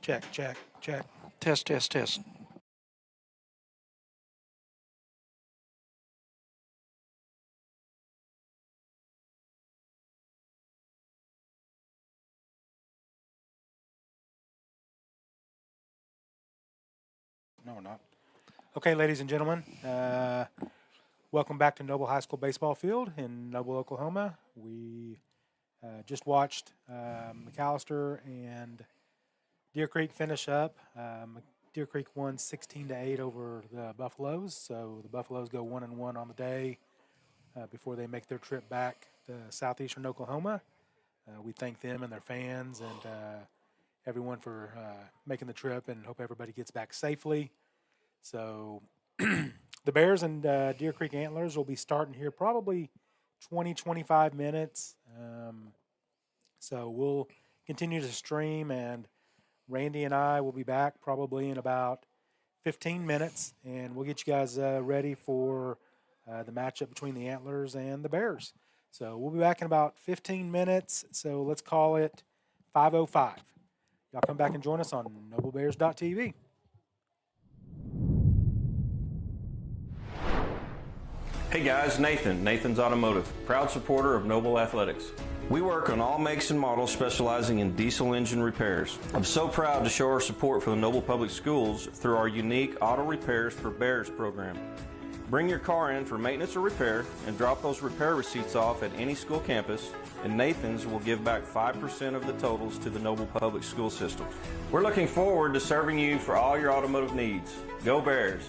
Check, check, check. Test, test, test. No, we're not. Okay, ladies and gentlemen, welcome back to Noble High School Baseball Field in Noble, Oklahoma. We just watched McAllister and Deer Creek finish up. Deer Creek won 16-8 over the Buffaloes, so the Buffaloes go 1-1 on the day before they make their trip back to southeastern Oklahoma. We thank them and their fans and everyone for making the trip, and hope everybody gets back safely. So the Bears and Deer Creek Antlers will be starting here probably 20-25 minutes. So we'll continue to stream, and Randy and I will be back probably in about 15 minutes, and we'll get you guys ready for the matchup between the Antlers and the Bears. So we'll be back in about 15 minutes. So let's call it 5:05. Y'all come back and join us on NobleBears.tv. Hey guys, Nathan's Automotive, proud supporter of Noble Athletics. We work on all makes and models specializing in diesel engine repairs. I'm so proud to show our support for the Noble Public Schools through our unique Auto Repairs for Bears program. Bring your car in for maintenance or repair and drop those repair receipts off at any school campus, and Nathan's will give back 5% of the totals to the Noble Public School System. We're looking forward to serving you for all your automotive needs. Go Bears!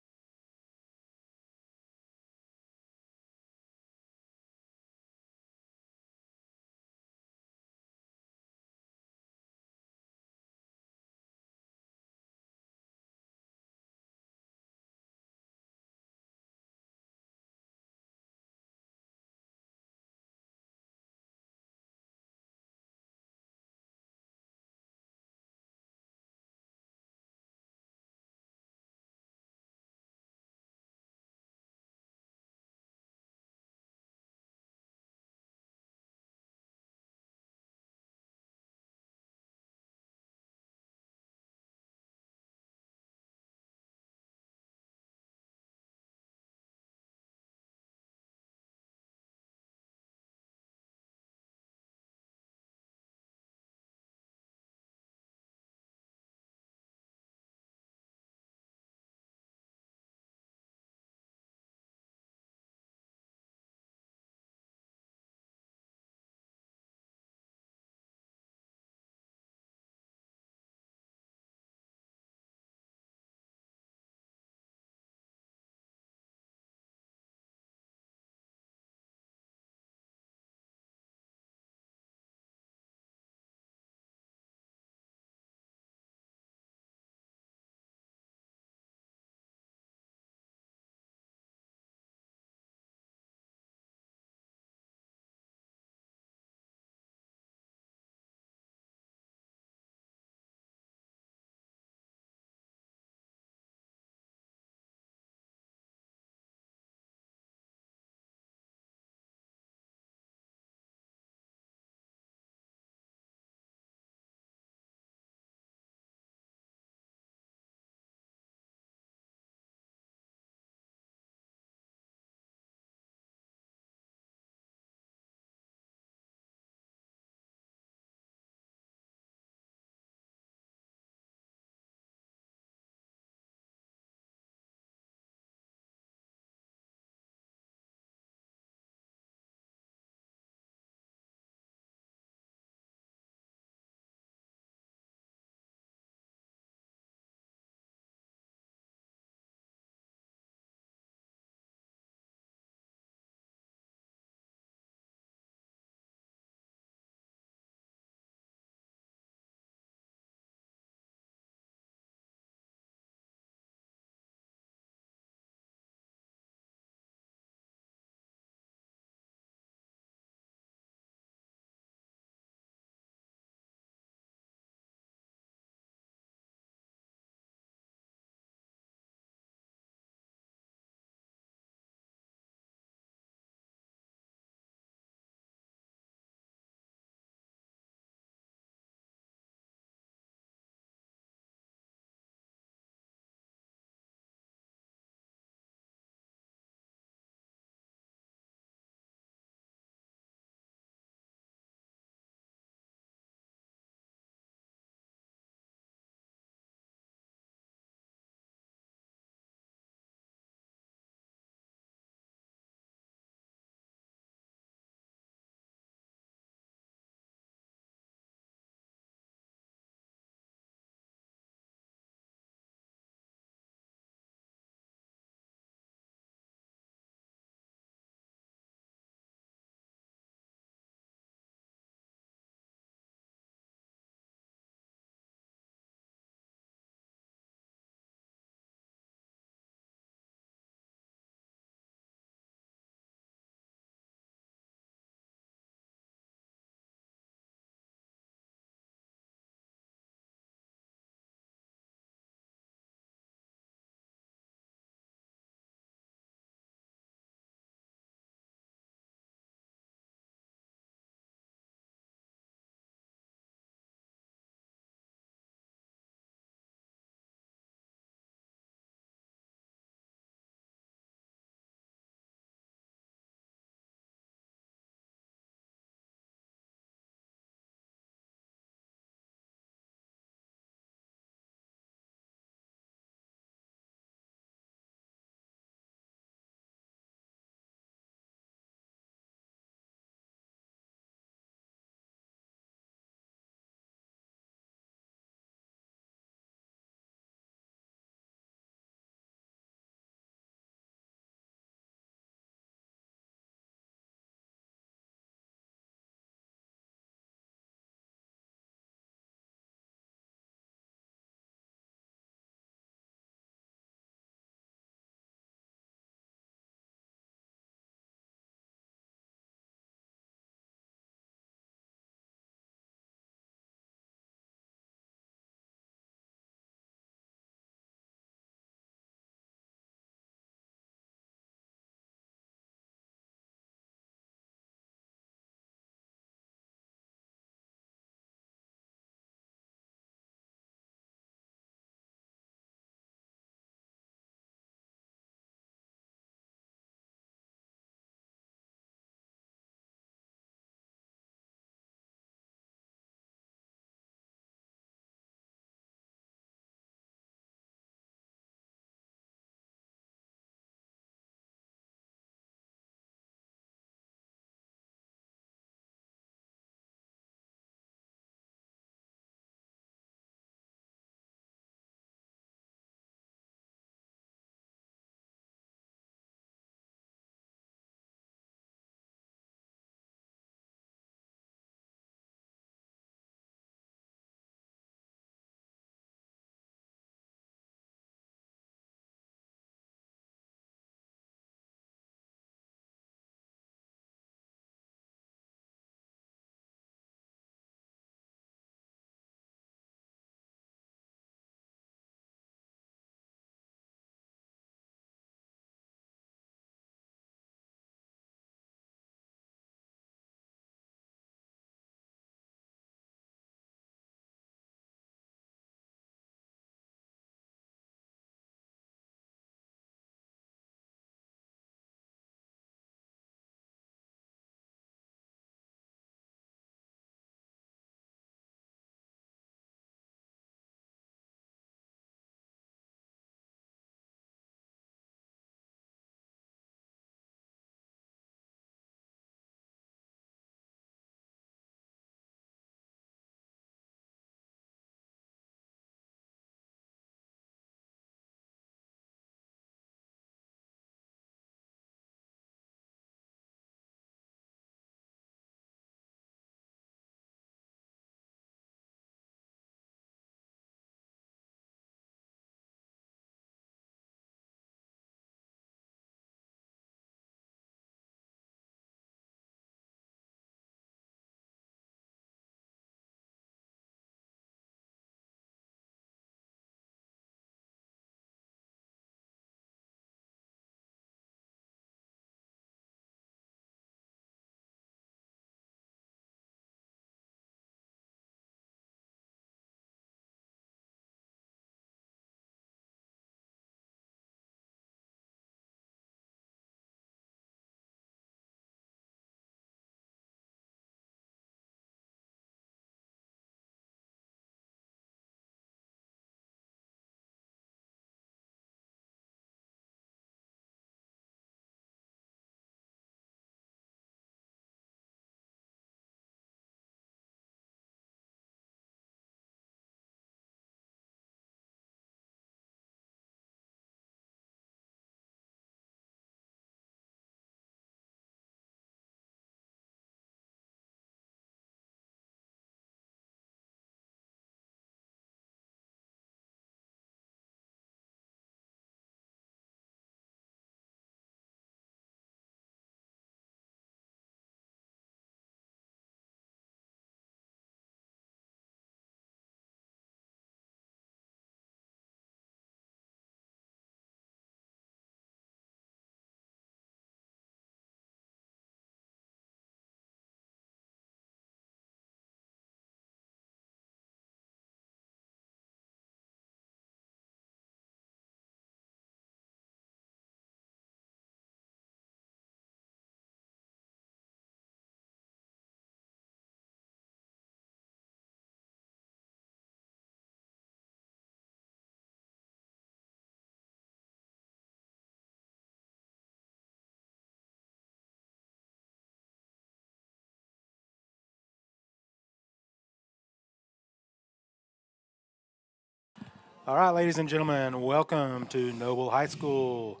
All right, ladies and gentlemen, welcome to Noble High School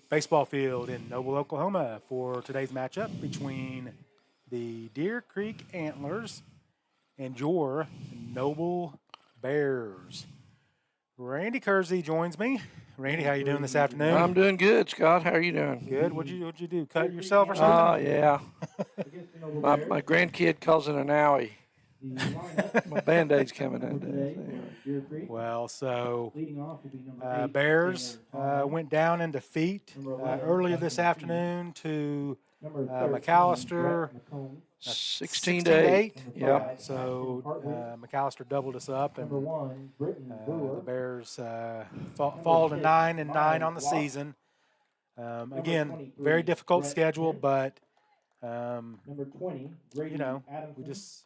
baseball field in Noble, Oklahoma for today's matchup between the Deer Creek Antlers and your Noble Bears. Randy Kersey joins me. Randy, how you doing this afternoon? I'm doing good, Scott. How are you doing? Good. What'd you do? Cut yourself or something? Yeah. my grandkid calls it an owie. My Band-Aid's coming in today. Well, so Bears went down in defeat earlier this afternoon to McAllister. 16-8. Yep. So McAllister doubled us up, and the Bears fall to 9-9 on the season. Again, very difficult schedule, but you know,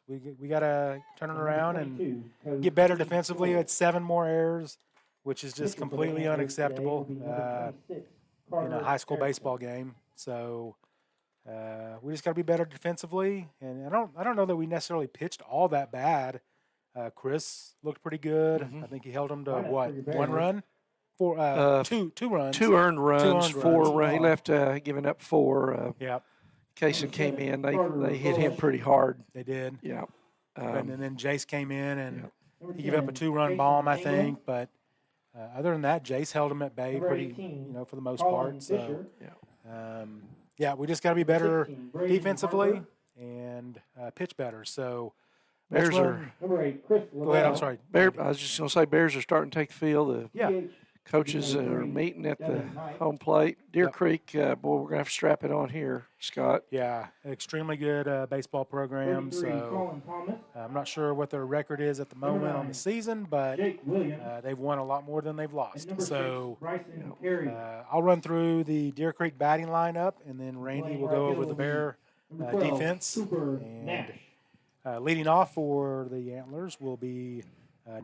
we gotta turn it around and get better defensively. We had 7 more errors, which is just completely unacceptable in a high school baseball game. So we just got to be better defensively. And I don't know that we necessarily pitched all that bad. Chris looked pretty good. Mm-hmm. I think he held him to what, 1 run? Two runs. 2 earned runs, 4 runs. He left giving up 4. Yep, Kaysen came in. They hit him pretty hard. they did. Yeah. And then Jace came in and he gave up a 2-run bomb, I think. But other than that, Jace held him at bay pretty, for the most part. So, we just got to be better defensively and pitch better. So, Bears are. Go ahead. I'm sorry. I was just going to say, Bears are starting to take the field. Yeah. Coaches are meeting at the home plate. Deer Creek, boy, we're going to have to strap it on here, Scott. Yeah, extremely good baseball program. So I'm not sure what their record is at the moment on the season, but they've won a lot more than they've lost. So I'll run through the Deer Creek batting lineup, and then Randy will go over the Bear defense. And leading off for the Antlers will be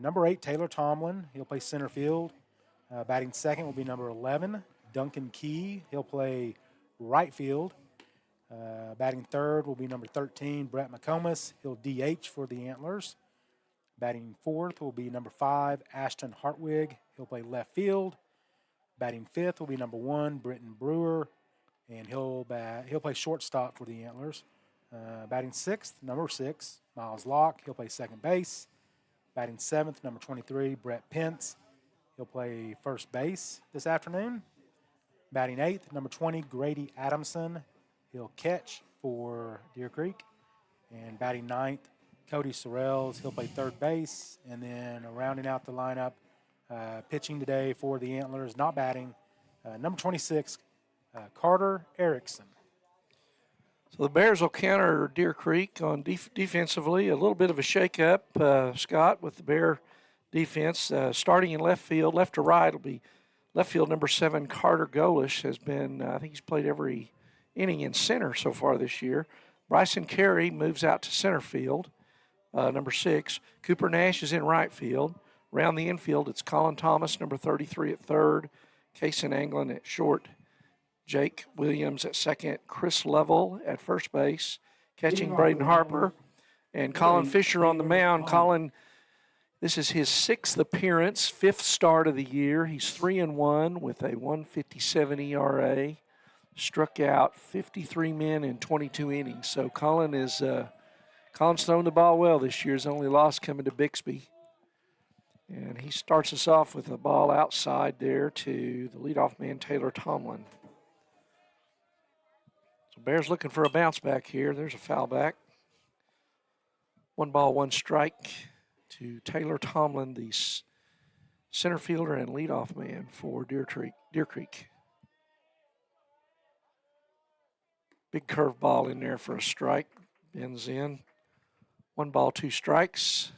number 8, Taylor Tomlin. He'll play center field. Batting second will be number 11, Duncan Key. He'll play right field. Batting third will be number 13, Brett McComas. He'll DH for the Antlers. Batting fourth will be number 5, Ashton Hartwig. He'll play left field. Batting fifth will be number 1, Britton Brewer, and he'll play shortstop for the Antlers. Batting sixth, number 6, Miles Locke. He'll play second base. Batting seventh, number 23, Brett Pence. He'll play first base this afternoon. Batting eighth, number 20, Grady Adamson. He'll catch for Deer Creek. And batting ninth, Cody Sorrells. He'll play third base. And then rounding out the lineup, pitching today for the Antlers, not batting, number 26, Carter Erickson. So the Bears will counter Deer Creek on defensively. A little bit of a shake-up, Scott, with the Bear defense. Starting in left field, left to right, will be left field number 7, Carter Golish. Has been, I think he's played every inning in center so far this year. Bryson Carey moves out to center field, number 6. Cooper Nash is in right field. Around the infield, it's Colin Thomas, number 33 at third. Kaysen Anglin at short. Jake Williams at second. Chris Level at first base. Catching Braden Harper. And Colin Fisher on the mound. Colin, this is his 6th appearance, 5th start of the year. He's 3-1 with a 1.57 ERA. Struck out 53 men in 22 innings. So Colin's thrown the ball well this year. His only loss coming to Bixby. And he starts us off with a ball outside there to the leadoff man, Taylor Tomlin. So Bears looking for a bounce back here. There's a foul back. 1 ball, 1 strike to Taylor Tomlin, the center fielder and leadoff man for Deer Creek. Big curve ball in there for a strike. Bends in. 1 ball, 2 strikes.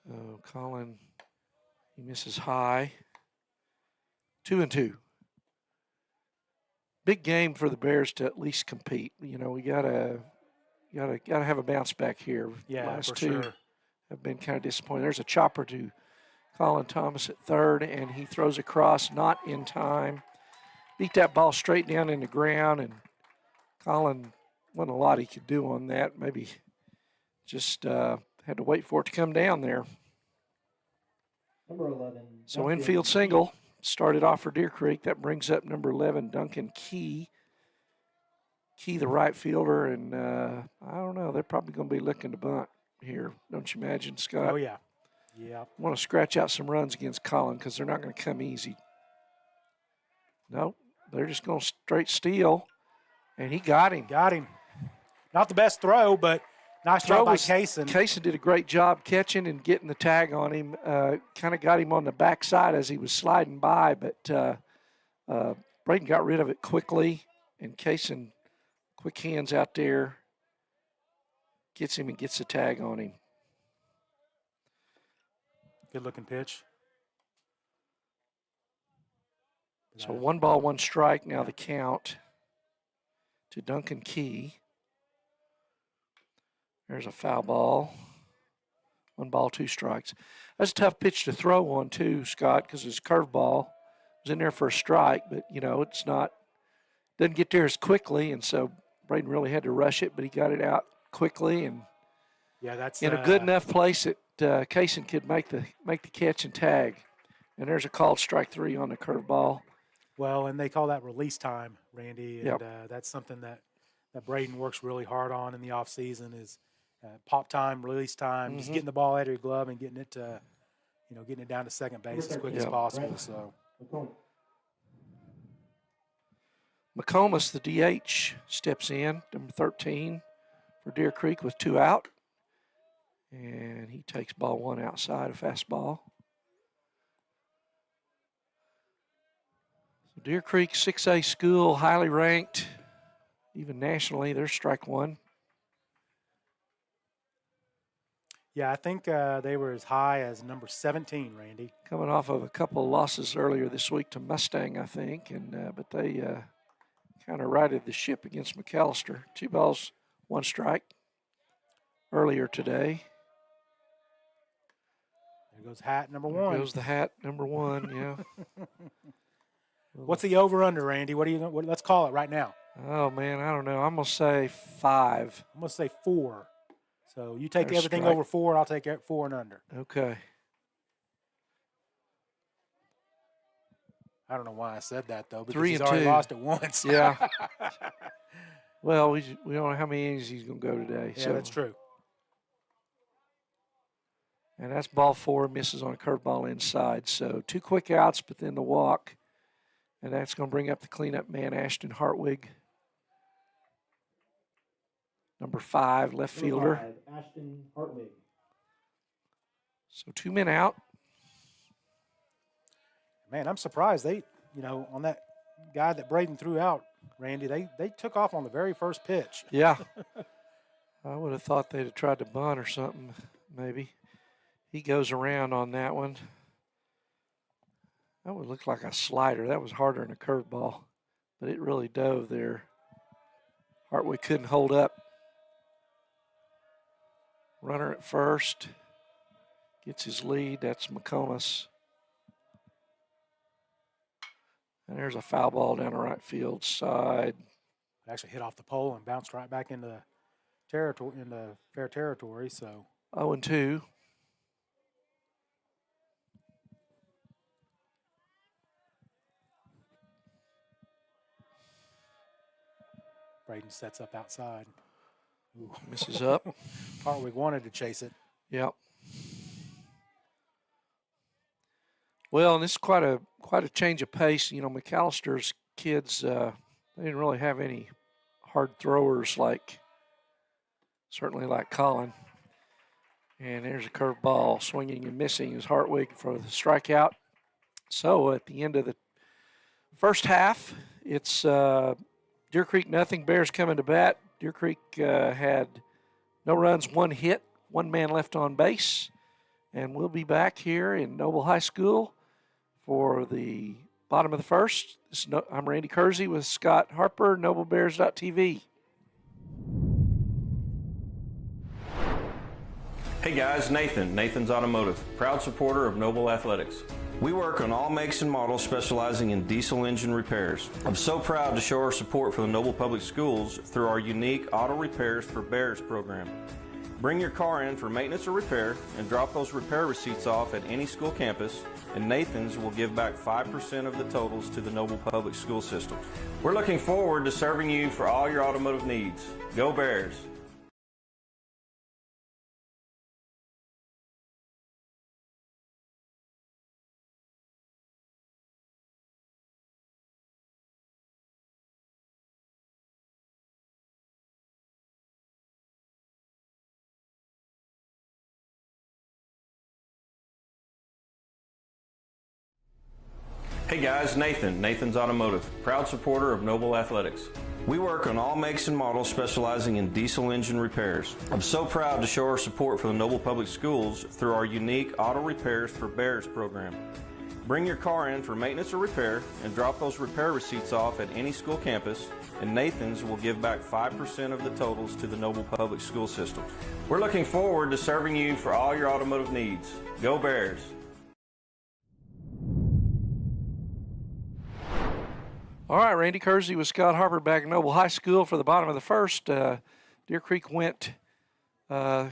So Colin, he misses high. 2-2. Big game for the Bears to at least compete. You know, we gotta have a bounce back here. Yeah, Last for 2 sure. have been kind of disappointing. There's a chopper to Colin Thomas at third, and he throws across, not in time. Beat that ball straight down in the ground, and Colin wasn't a lot he could do on that. Maybe just had to wait for it to come down there. Number 11. So Duncan infield Key. single started off for Deer Creek. That brings up number 11, Duncan Key. Key, the right fielder, and I don't know. They're probably going to be looking to bunt here, don't you imagine, Scott? Oh, yeah. Yeah. Want to scratch out some runs against Collin because they're not going to come easy. Nope, they're just going to straight steal, and he got him. Got him. Not the best throw, but nice job by Kaysen. Kaysen did a great job catching and getting the tag on him. Kind of got him on the backside as he was sliding by, but Braden got rid of it quickly, and Kaysen, quick hands out there, gets him and gets the tag on him. Good looking pitch. So 1 ball, 1 strike. Now the count to Duncan Key. There's a foul ball. 1 ball, 2 strikes. That's a tough pitch to throw on too, Scott, because his curveball was in there for a strike, but it's not, doesn't get there as quickly, and so Braden really had to rush it, but he got it out quickly and yeah, that's in a good enough place that Kaysen could make the catch and tag. And there's a called strike 3 on the curveball. Well, and they call that release time, Randy, and Yep. That's something that Braden works really hard on in the off season is pop time, release time, just getting the ball out of your glove and getting it to, getting it down to second base as quick as Yep. possible. So McComas, the DH, steps in, number 13 for Deer Creek with 2 out. And he takes ball 1 outside, a fastball. So Deer Creek 6A school, highly ranked, even nationally. There's strike 1. yeah, I think they were as high as number 17, Randy. Coming off of a couple of losses earlier this week to Mustang, I think, and but they kind of righted the ship against McAllister. 2 balls, 1 strike earlier today. There goes hat number There 1. goes the hat, number 1, yeah. What's the over under, Randy? Let's call it right now. Oh, man, I don't know. I'm going to say 5. I'm gonna say 4. So you take There's everything strike. over 4. I'll take 4 and under. Okay. I don't know why I said that though, because 3 he's and already 2. lost it once. Yeah. Well, we don't know how many innings he's going to go today. Yeah, so. that's true. And that's ball 4, misses on a curveball inside. So 2 quick outs, but then the walk. And that's going to bring up the cleanup man, Ashton Hartwig. Number 5, left fielder. Number 5, Ashton Hartwig. So 2 men out. Man, I'm surprised they, on that guy that Braden threw out, Randy, they took off on the very first pitch. Yeah. I would have thought they'd have tried to bunt or something, maybe. He goes around on that one. That would look like a slider. That was harder than a curveball, but it really dove there. Hartwig couldn't hold up. Runner at first. Gets his lead. That's McComas. And there's a foul ball down the right field side. It actually hit off the pole and bounced right back into territory, into fair territory. So 0-2. Braden sets up outside. Ooh. Misses up. Hartwig wanted to chase it. Yep. Well, and this is quite a change of pace. McAllister's kids, they didn't really have any hard throwers certainly like Collin. And there's a curveball swinging and missing is Hartwig for the strikeout. So at the end of the first half, it's Deer Creek nothing, Bears coming to bat. Deer Creek had no runs, 1 hit, 1 man left on base. And we'll be back here in Noble High School for the bottom of the first. I'm Randy Kersey with Scott Harper, NobleBears.tv. Hey guys, Nathan's Automotive, proud supporter of Noble Athletics. We work on all makes and models specializing in diesel engine repairs. I'm so proud to show our support for the Noble Public Schools through our unique Auto Repairs for Bears program. Bring your car in for maintenance or repair and drop those repair receipts off at any school campus, and Nathan's will give back 5% of the totals to the Noble Public School System. We're looking forward to serving you for all your automotive needs. Go Bears! Hey guys, Nathan's Automotive, proud supporter of Noble Athletics. We work on all makes and models specializing in diesel engine repairs. I'm so proud to show our support for the Noble Public Schools through our unique Auto Repairs for Bears program. Bring your car in for maintenance or repair and drop those repair receipts off at any school campus, and Nathan's will give back 5% of the totals to the Noble Public School System. We're looking forward to serving you for all your automotive needs. Go Bears! All right, Randy Kersey with Scott Harper back at Noble High School for the bottom of the first. Deer Creek went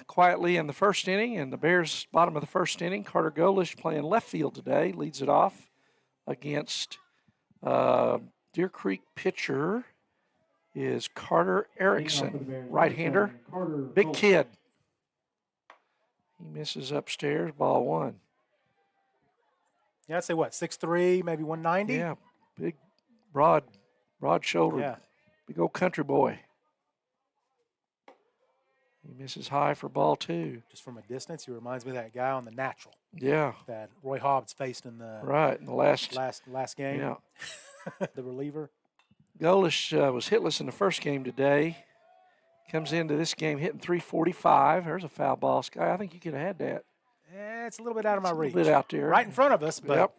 quietly in the first inning, and the Bears, bottom of the first inning, Carter Golish playing left field today, leads it off against Deer Creek pitcher is Carter Erickson, right-hander, big kid. He misses upstairs, ball one. Yeah, I'd say what, 6'3", maybe 190? Yeah, big, broad-shouldered, Yeah. big old country boy. He misses high for ball two. Just from a distance, he reminds me of that guy on The Natural Yeah, that Roy Hobbs faced in the right, in the last game. yeah. The reliever. Golish was hitless in the first game today. Comes into this game hitting .345. There's a foul ball, Sky. I think you could have had that. It's a little bit out of my reach. A little bit out there. Right in front of us, but Yep.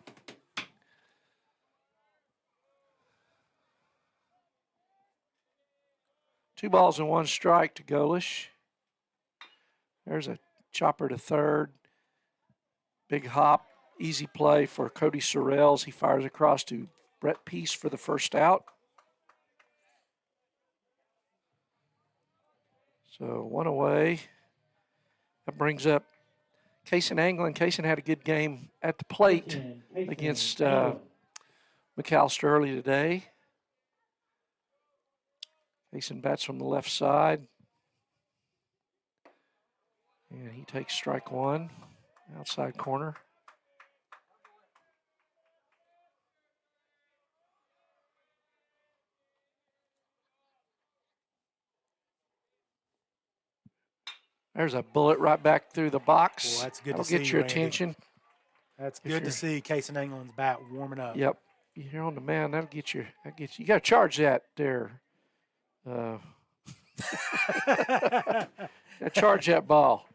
2 balls and 1 strike to Golish. There's a chopper to third. Big hop, easy play for Cody Sorrells. He fires across to Brett Peace for the first out. So 1 away. That brings up Kaysen Anglin. Kaysen had a good game at the plate against McAllister early today. Kaysen bats from the left side. And he takes strike 1, outside corner. There's a bullet right back through the box. Well, that's good That'll to see, get your Randy. attention. That's If good to you're- see Kaysen England's bat warming up. Yep. You're on the mound. That'll get you. You got to charge that there. Charge that ball.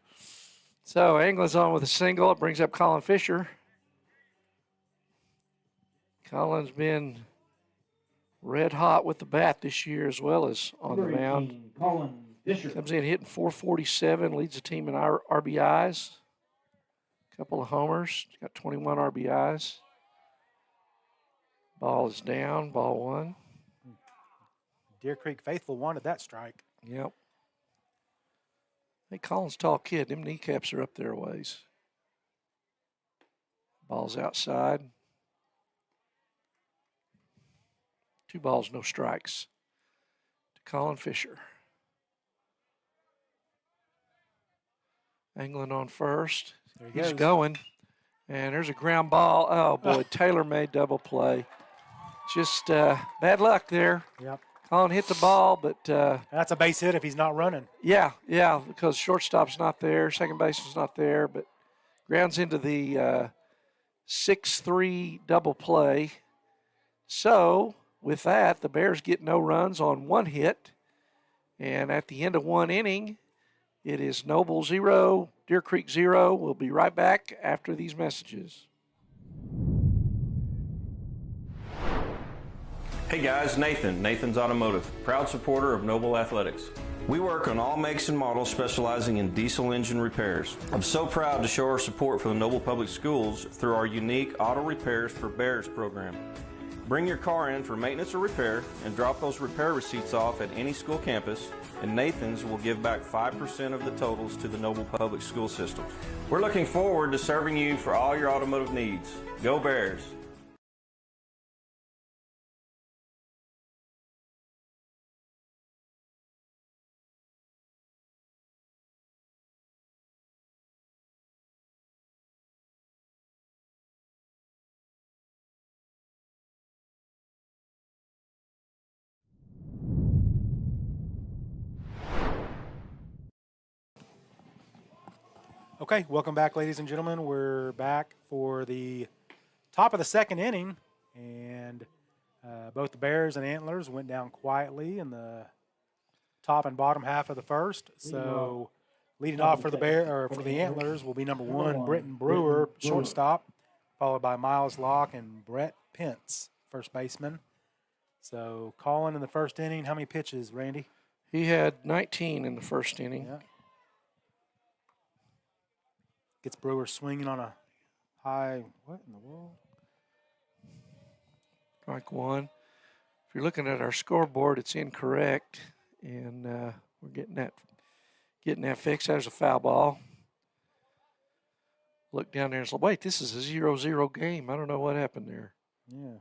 So England's on with a single. It brings up Colin Fisher. Colin's been red hot with the bat this year as well as on the mound. Colin Fisher. Comes in hitting .447, leads the team in RBIs. Couple of homers. Got 21 RBIs. Ball is down. Ball 1. Deer Creek faithful wanted that strike. Yep. Hey, Colin's a tall kid. Them kneecaps are up there a ways. Ball's outside. 2 balls, no strikes to Colin Fisher. England on first. There he He's goes. going. And there's a ground ball. Oh, boy, Taylor made double play. Just bad luck there. Yep. Colin hit the ball, but That's a base hit if he's not running. yeah, because shortstop's not there, second baseman's not there, but grounds into the 6-3 double play. So with that, the Bears get no runs on 1 hit, and at the end of 1 inning, it is Noble 0, Deer Creek 0. We'll be right back after these messages. Hey guys, Nathan's Automotive, proud supporter of Noble Athletics. We work on all makes and models specializing in diesel engine repairs. I'm so proud to show our support for the Noble Public Schools through our unique Auto Repairs for Bears program. Bring your car in for maintenance or repair and drop those repair receipts off at any school campus, and Nathan's will give back 5% of the totals to the Noble Public School System. We're looking forward to serving you for all your automotive needs. Go Bears! Okay, welcome back, ladies and gentlemen. We're back for the top of the second inning, and both the Bears and Antlers went down quietly in the top and bottom half of the first. So, leading off for the for the Antlers will be number 1, Britton Brewer, shortstop, followed by Miles Locke and Brett Pence, first baseman. So, Colin in the first inning, how many pitches, Randy? He had 19 in the first inning. Yeah. Gets Brewer swinging on a high, what in the world? Strike one. If you're looking at our scoreboard, it's incorrect, and we're getting that fixed. There's a foul ball. Look down there and say, wait, this is a 0-0 game. I don't know what happened there. Yeah.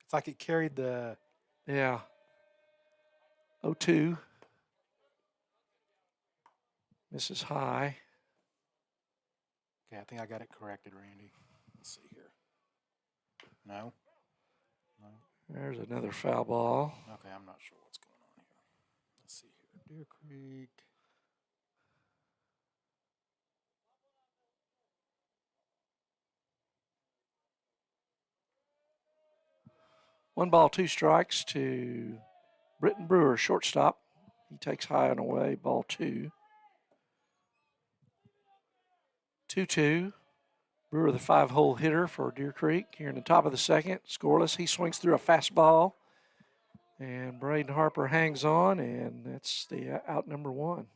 It's like it carried the... Yeah. 0-2. Misses high. Okay, I think I got it corrected, Randy. Let's see here. No? No? There's another foul ball. Okay, I'm not sure what's going on here. Let's see here. Deer Creek. One ball, 2 strikes to Britton Brewer, shortstop. He takes high and away, ball 2. 2-2. Brewer, the 5-hole hitter for Deer Creek. Here in the top of the second, scoreless. He swings through a fastball, and Braden Harper hangs on, and that's the out number 1.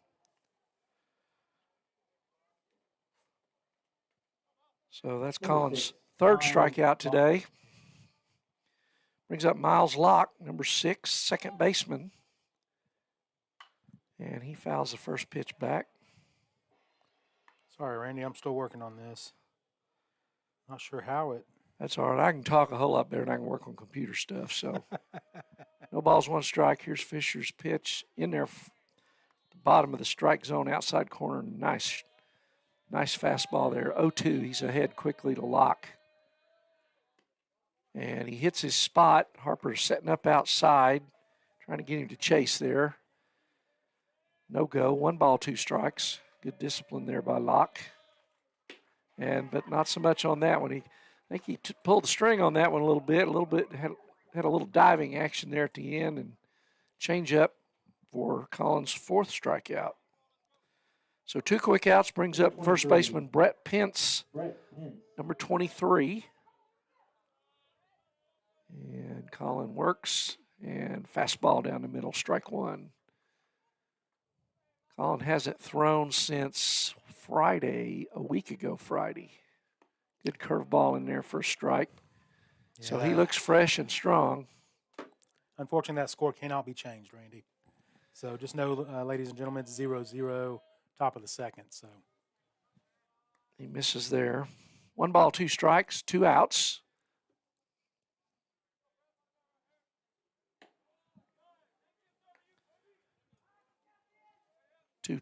So that's Colin's third strikeout today. Brings up Miles Locke, number 6, second baseman. And he fouls the first pitch back. Sorry, Randy, I'm still working on this. Not sure how it... That's all right. I can talk a whole lot better than I can work on computer stuff. So, no balls, 1 strike. Here's Fisher's pitch in there, the bottom of the strike zone, outside corner. Nice fastball there. 0-2. He's ahead quickly to Locke. And he hits his spot. Harper's setting up outside, trying to get him to chase there. No go. 1 ball, 2 strikes. Good discipline there by Locke. But not so much on that one. I think he pulled the string on that one a little bit. Had a little diving action there at the end, and change up for Colin's 4th strikeout. So 2 quick outs brings up first baseman Brett Pence, number 23. And Colin works, and fastball down the middle, strike 1. Colin hasn't thrown since Friday, a week ago Friday. Good curveball in there for a strike. Yeah. So he looks fresh and strong. Unfortunately, that score cannot be changed, Randy. So just know, ladies and gentlemen, it's 0-0, top of the second. So he misses there. 1 ball, 2 strikes, 2 outs.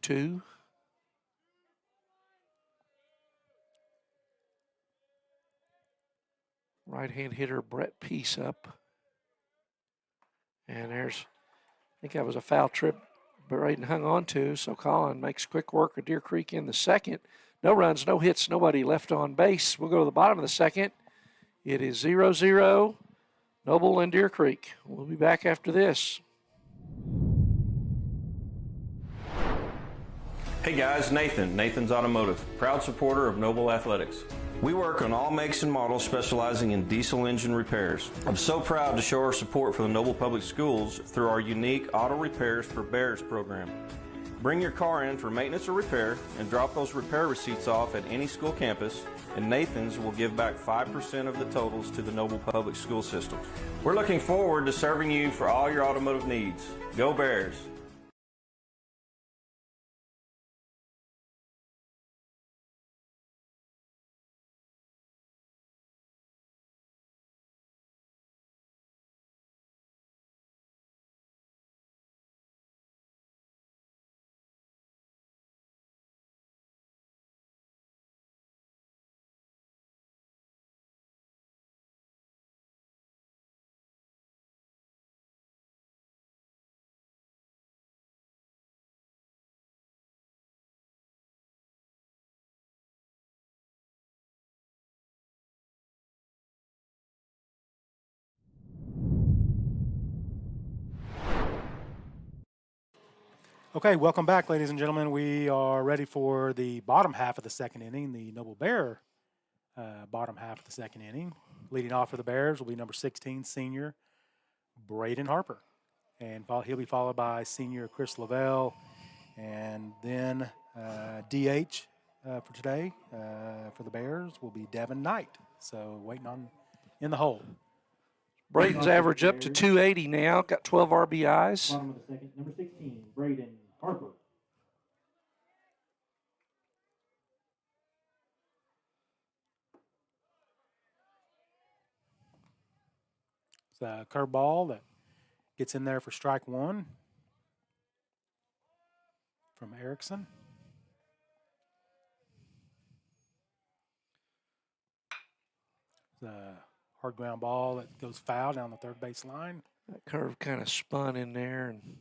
Two. Right-hand hitter Brett Peace up. And I think that was a foul trip Braden hung on to, so Colin makes quick work of Deer Creek in the second. No runs, no hits, nobody left on base. We'll go to the bottom of the second. It is 0-0, Noble and Deer Creek. We'll be back after this. Hey guys, Nathan's Automotive, proud supporter of Noble Athletics. We work on all makes and models specializing in diesel engine repairs. I'm so proud to show our support for the Noble Public Schools through our unique Auto Repairs for Bears program. Bring your car in for maintenance or repair and drop those repair receipts off at any school campus, and Nathan's will give back 5% of the totals to the Noble Public School system. We're looking forward to serving you for all your automotive needs. Go Bears! Okay, welcome back, ladies and gentlemen. We are ready for the bottom half of the second inning, the Noble Bear bottom half of the second inning. Leading off for the Bears will be number 16, senior Braden Harper. And he'll be followed by senior Chris Lavelle. And then DH for today for the Bears will be Devin Knight. So waiting on in the hole. Braden's average up to 280 now, got 12 RBIs. Bottom of the second, number 16, Braden Harper. It's a curveball that gets in there for strike one from Erickson. It's a hard ground ball that goes foul down the third base line. That curve kind of spun in there. And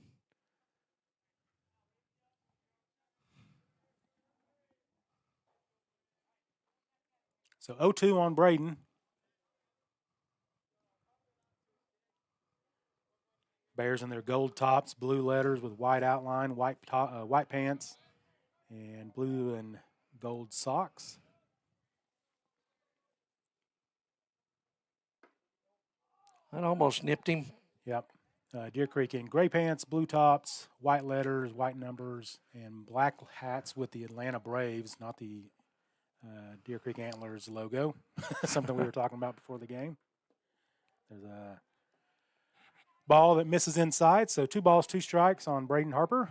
so 0-2 on Braden. Bears in their gold tops, blue letters with white outline, white pants, and blue and gold socks. that almost nipped him. Yep. Deer Creek in gray pants, blue tops, white letters, white numbers, and black hats with the Atlanta Braves, not the Deer Creek Antlers logo. Something we were talking about before the game. There's a ball that misses inside, so 2 balls, 2 strikes on Braden Harper.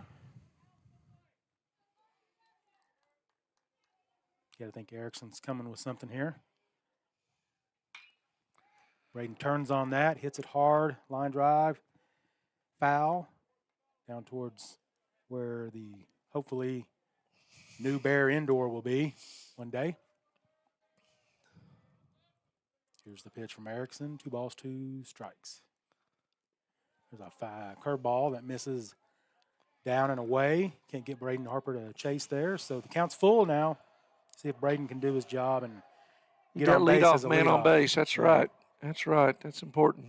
Got to think Erickson's coming with something here. Braden turns on that, hits it hard, line drive, foul, down towards where the hopefully new Bear indoor will be one day. Here's the pitch from Erickson, 2 balls, 2 strikes. There's a curveball that misses down and away. Can't get Braden Harper to chase there, so the count's full now. See if Braden can do his job and get Got on base as leadoff a man on leadoff. base. That's right. That's right. That's important.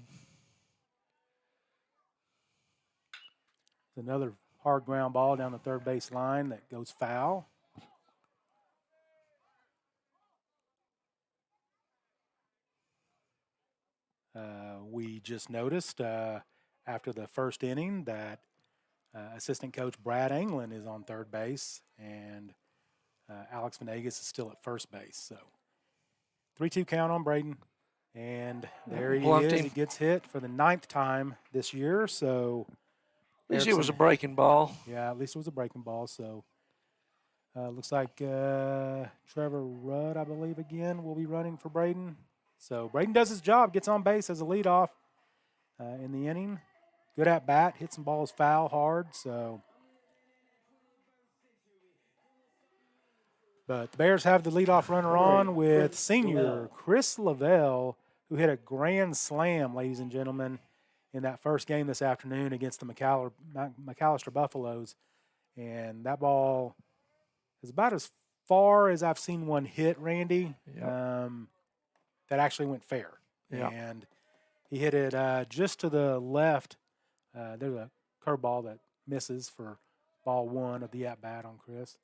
Another hard ground ball down the third base line that goes foul. We just noticed after the first inning that assistant coach Brad Anglin is on third base and Alex Venegas is still at first base. So 3-2 count on Braden. And there he Blunked is. him. He gets hit for the 9th time this year. So At least it was a Erickson- breaking ball. Yeah, at least it was a breaking ball. So looks like Trevor Rudd, I believe, again will be running for Braden. So Braden does his job, gets on base as a leadoff in the inning. Good at bat, hit some balls foul hard. So, but the Bears have the leadoff runner on with senior Chris Lavelle, who hit a grand slam, ladies and gentlemen, in that first game this afternoon against the McAllister Buffaloes. And that ball is about as far as I've seen one hit, Randy, that actually went fair. Yeah. And he hit it just to the left. There's a curveball that misses for ball 1 of the at-bat on Chris.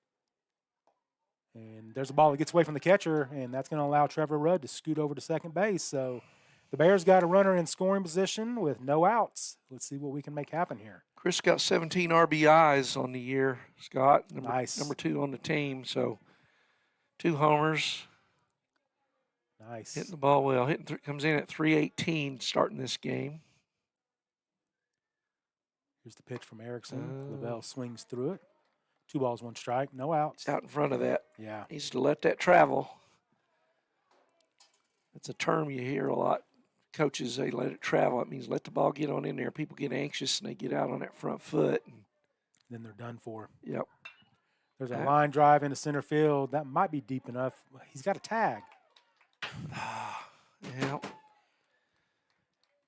And there's a ball that gets away from the catcher, and that's going to allow Trevor Rudd to scoot over to second base. So the Bears got a runner in scoring position with no outs. Let's see what we can make happen here. Chris got 17 RBIs on the year, Scott. Nice. Number 2 on the team. So 2 homers. Nice. Hitting the ball well. Comes in at 318 starting this game. Here's the pitch from Erickson. Oh. Lavelle swings through it. 2 balls, 1 strike, no outs. Out in front of that. Yeah. Needs to let that travel. That's a term you hear a lot. Coaches, they let it travel. It means let the ball get on in there. People get anxious and they get out on that front foot. And Then they're done for. Yep. There's a line drive into center field. That might be deep enough. He's got a tag.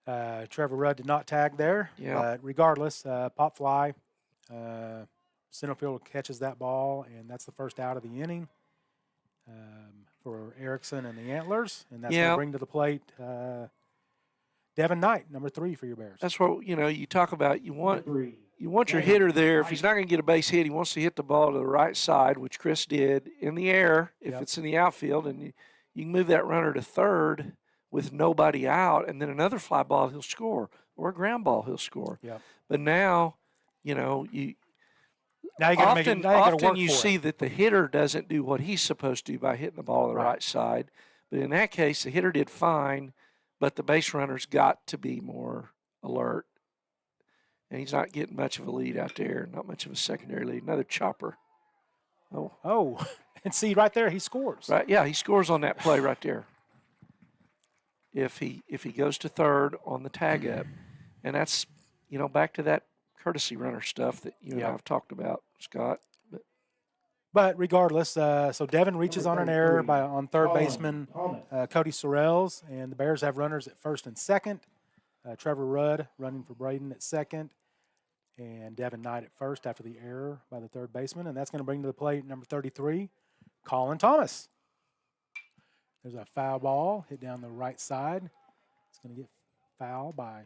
Yeah. Trevor Rudd did not tag there. Yeah. But regardless, pop fly. Center field catches that ball, and that's the first out of the inning for Erickson and the Antlers. And that's going to bring to the plate Devin Knight, number 3 for your Bears. That's what, you talk about. You want 3. your hitter there. If he's not going to get a base hit, he wants to hit the ball to the right side, which Chris did, in the air if Yep. it's in the outfield. And you can move that runner to third with nobody out, and then another fly ball he'll score, or a ground ball he'll score. Yep. But now, you Now you got to make it. Now you got to often work you for see it. that the hitter doesn't do what he's supposed to do by hitting the ball to the Right. right side. But in that case, the hitter did fine, but the base runner's got to be more alert. And he's not getting much of a lead out there, not much of a secondary lead. Another chopper. Oh, and see right there, he scores. Right, yeah, he scores on that play right there. If he goes to third on the tag up, and that's back to that courtesy runner stuff that you and I have talked about, Scott. But regardless, so Devin reaches on an error on third baseman Cody Sorrells, and the Bears have runners at first and second. Trevor Rudd running for Braden at second, and Devin Knight at first after the error by the third baseman. And that's going to bring to the plate number 33, Colin Thomas. There's a foul ball hit down the right side. It's going to get fouled by.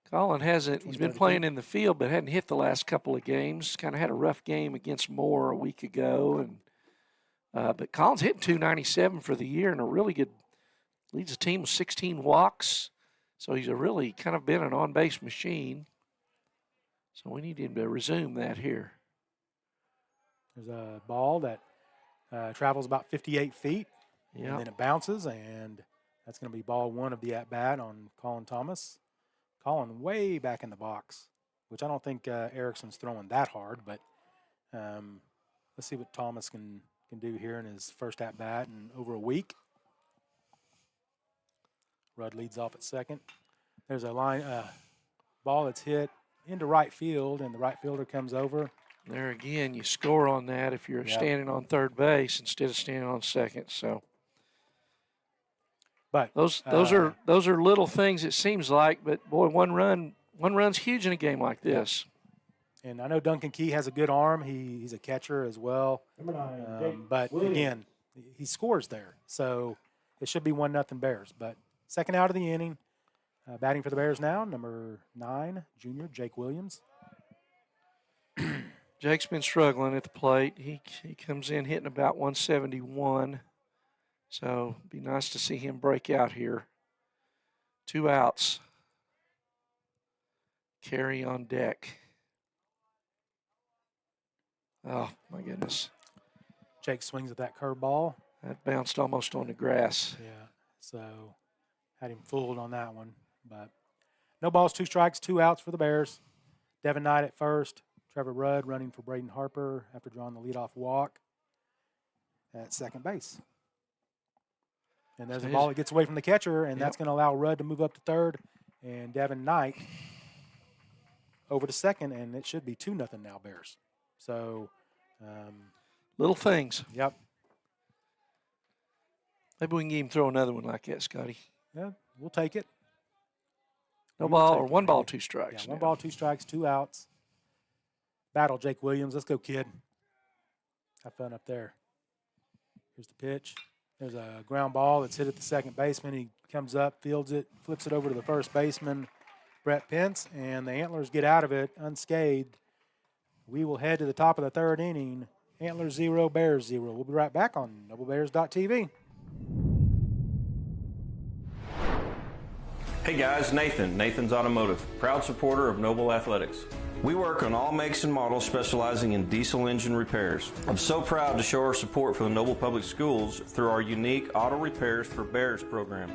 Colin hasn't. He's been playing in the field, but hadn't hit the last couple of games. Kind of had a rough game against Moore a week ago, and but Colin's hitting 297 for the year and a really good. Leads the team with 16 walks, so he's really kind of been an on-base machine. So we need him to resume that here. There's a ball that travels about 58 feet, Yeah. and then it bounces, and that's going to be ball 1 of the at-bat on Colin Thomas. Colin way back in the box, which I don't think Erickson's throwing that hard, but let's see what Thomas can do here in his first at-bat in over a week. Rudd leads off at second. There's a ball that's hit into right field, and the right fielder comes over. There again, you score on that if you're standing on third base instead of standing on second. So, but those are little things. It seems like, but boy, one run's huge in a game like this. And I know Duncan Key has a good arm. He's a catcher as well. Number 9, Jake But Williams. again, he scores there, so it should be 1-0 Bears. But second out of the inning, batting for the Bears now, number 9, junior Jake Williams. Jake's been struggling at the plate. He comes in hitting about 171. So it'd be nice to see him break out here. 2 outs. Carry on deck. Oh, my goodness. Jake swings at that curveball. That bounced almost on the grass. Yeah, so had him fooled on that one. But no balls, 2 strikes, 2 outs for the Bears. Devin Knight at first. Trevor Rudd running for Braden Harper after drawing the leadoff walk at second base. And there's a ball that gets away from the catcher, and that's going to allow Rudd to move up to third, and Devin Knight over to second, and it should be 2-0 now, Bears. So, Little things. yep. Maybe we can get him throw another one like that, Scotty. Yeah, we'll take it. No We will ball take or it, 1 ball, maybe. 2 strikes. Yeah, 1 now. ball, 2 strikes, 2 outs. Battle, Jake Williams. Let's go, kid. Have fun up there. Here's the pitch. There's a ground ball that's hit at the second baseman. He comes up, fields it, flips it over to the first baseman, Brett Pence, and the Antlers get out of it unscathed. We will head to the top of the third inning Antlers 0, Bears 0. We'll be right back on NobleBears.tv. Hey guys, Nathan's Automotive, proud supporter of Noble Athletics. We work on all makes and models specializing in diesel engine repairs. I'm so proud to show our support for the Noble Public Schools through our unique Auto Repairs for Bears program.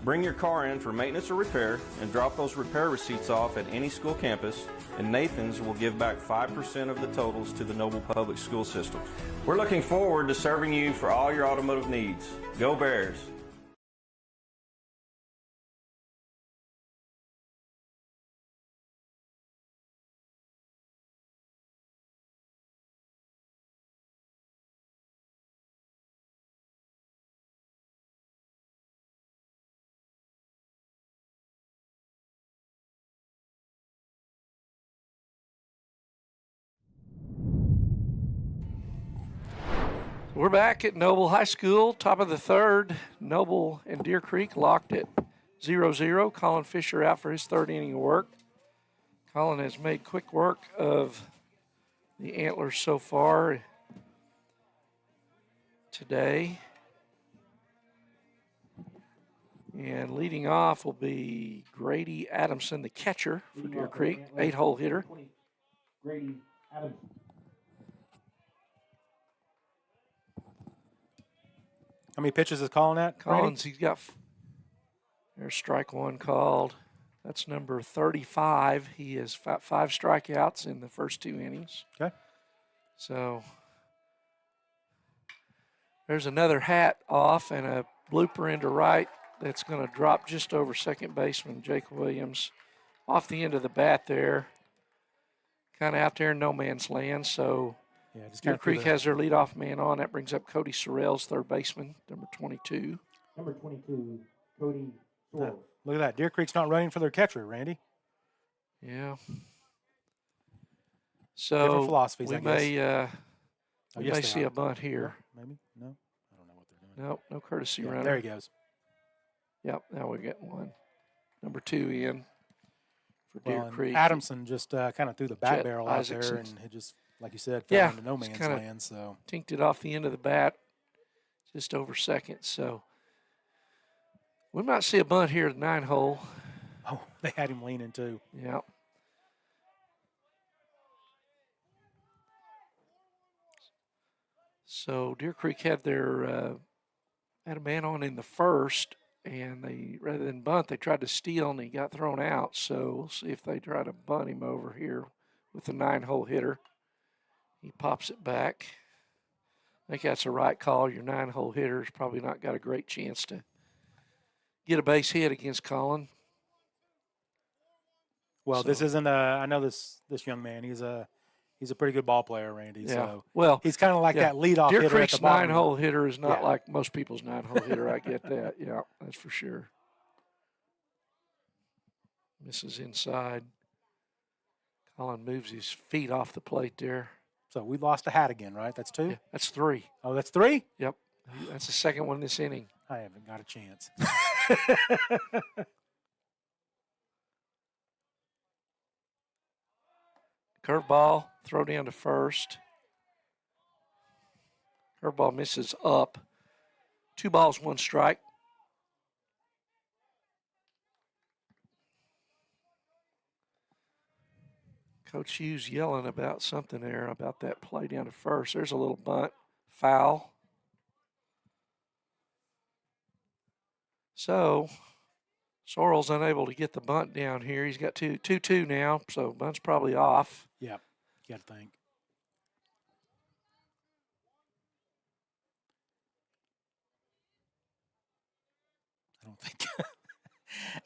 Bring your car in for maintenance or repair and drop those repair receipts off at any school campus, and Nathan's will give back 5% of the totals to the Noble Public School System. We're looking forward to serving you for all your automotive needs. Go Bears! We're back at Noble High School, top of the third. Noble and Deer Creek locked at 0-0. Colin Fisher out for his third inning of work. Colin has made quick work of the Antlers so far today. And leading off will be Grady Adamson, the catcher for Deer Creek, 8-hole hitter. Grady Adamson. How many pitches is Colin at? Randy? Collins, he's got, there's strike one called. That's number 35. He has 5 strikeouts in the first 2 innings. Okay. So there's another hat off and a blooper into right that's going to drop just over second baseman Jake Williams off the end of the bat there. Kind of out there in no man's land. So Yeah, just Deer kinda Creek threw has their leadoff man on. That brings up Cody Sorrells, third baseman, number 22. Number 22, Cody the- Sorrells. Look at that. Deer Creek's not running for their catcher, Randy. Yeah. Different So philosophies, we I guess. may Oh, we yes, may they see are. a bunt here. Maybe? No? I don't know what they're doing. Nope, no courtesy Yeah, runner. there he goes. Yep, now we get one. Number 2 in for Deer Well, and Creek. Adamson just kind of threw the back Chet barrel out there, Isaacson. and it just, like you said, fell Yeah, into no it's man's kinda- land. So Tinked it off the end of the bat, just over second. So we might see a bunt here at 9-hole. oh, they had him leaning too. Yep. So Deer Creek had their had a man on in the first, and they rather than bunt, they tried to steal, and he got thrown out. So we'll see if they try to bunt him over here with the 9-hole hitter. He pops it back. I think that's a right call. Your 9-hole hitter's probably not got a great chance to get a base hit against Colin. Well, this So- isn't a. I know this young man. He's a pretty good ball player, Randy. Yeah. So Well, he's kind of like yeah. that leadoff Deer hitter Creek's at the bottom. 9-hole hitter is not Yeah. like most people's 9-hole hitter. I get that. Yeah, that's for sure. Misses inside. Colin moves his feet off the plate there. So we lost a hat again, right? That's 2. Yeah, that's 3. Oh, that's 3. Yep, that's the second one this inning. I haven't got a chance. Curveball, throw down to first. Curveball misses up. 2 balls, 1 strike. Coach Hughes yelling about something there, about that play down to first. There's a little bunt, foul. So, Sorrell's unable to get the bunt down here. He's got 2-2 now, so bunt's probably off. Yep. You got to think. I don't think.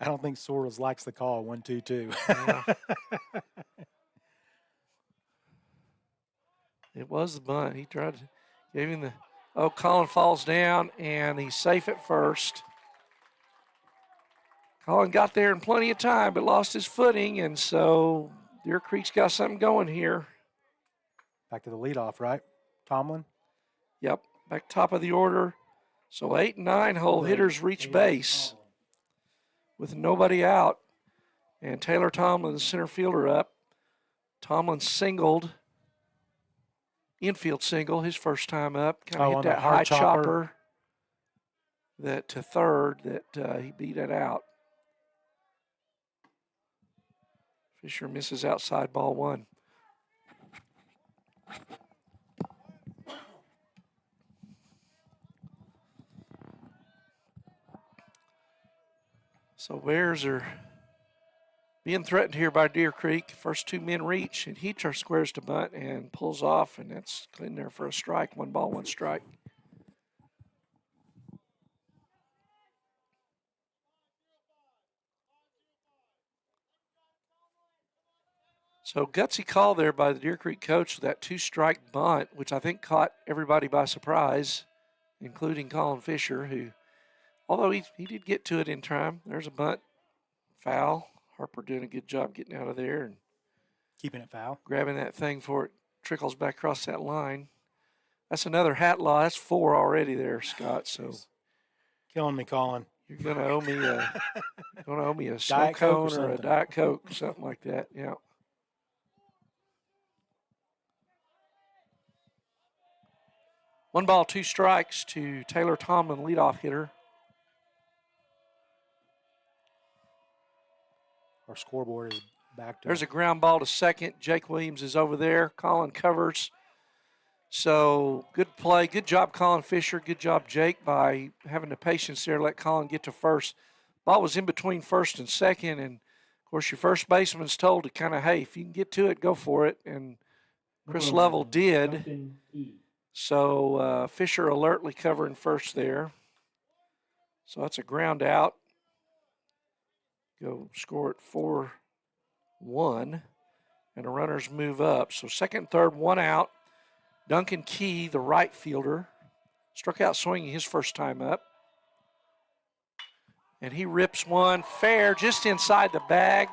I don't think Sorrells likes the call 1-2-2. Yeah. It was the bunt. He tried to give him the. Oh, Colin falls down, and he's safe at first. Colin got there in plenty of time, but lost his footing, and so Deer Creek's got something going here. Back to the leadoff, right? Tomlin. Yep, back top of the order. So 8 and 9-hole hitters reach base with nobody out, and Taylor Tomlin, the center fielder, up. Tomlin singled. infield single, his first time up. Kind of Oh, hit on the that hard high chopper. chopper that to third that he beat it out. Fisher misses outside ball one. So Bears are being threatened here by Deer Creek. First two men reach, and he squares to bunt and pulls off, and that's in there for a strike. 1 ball, 1 strike. So gutsy call there by the Deer Creek coach, that 2-strike bunt, which I think caught everybody by surprise, including Colin Fisher, who, although he did get to it in time. There's a bunt, foul. Harper doing a good job getting out of there and Keeping it foul. grabbing that thing before it trickles back across that line. That's another hat law. That's 4 already there, Scott. So Killing me, Colin. you're gonna owe me a snow Diet Coke or cone or a something. Diet Coke, something like that. Yeah. One ball, 2 strikes to Taylor Tomlin, leadoff hitter. Our scoreboard is back to There's a ground ball to second. Jake Williams is over there. Colin covers. So good play. Good job, Colin Fisher. Good job, Jake, by having the patience there to let Colin get to first. Ball was in between first and second. And, of course, your first baseman's told to kind of, hey, if you can get to it, go for it. And Chris Number Lovell 11, did. Duncan E. So Fisher alertly covering first there. So that's a ground out. Go score it 4-1. And the runners move up. So second, third, 1 out. Duncan Key, the right fielder, struck out swinging his first time up. And he rips one fair just inside the bag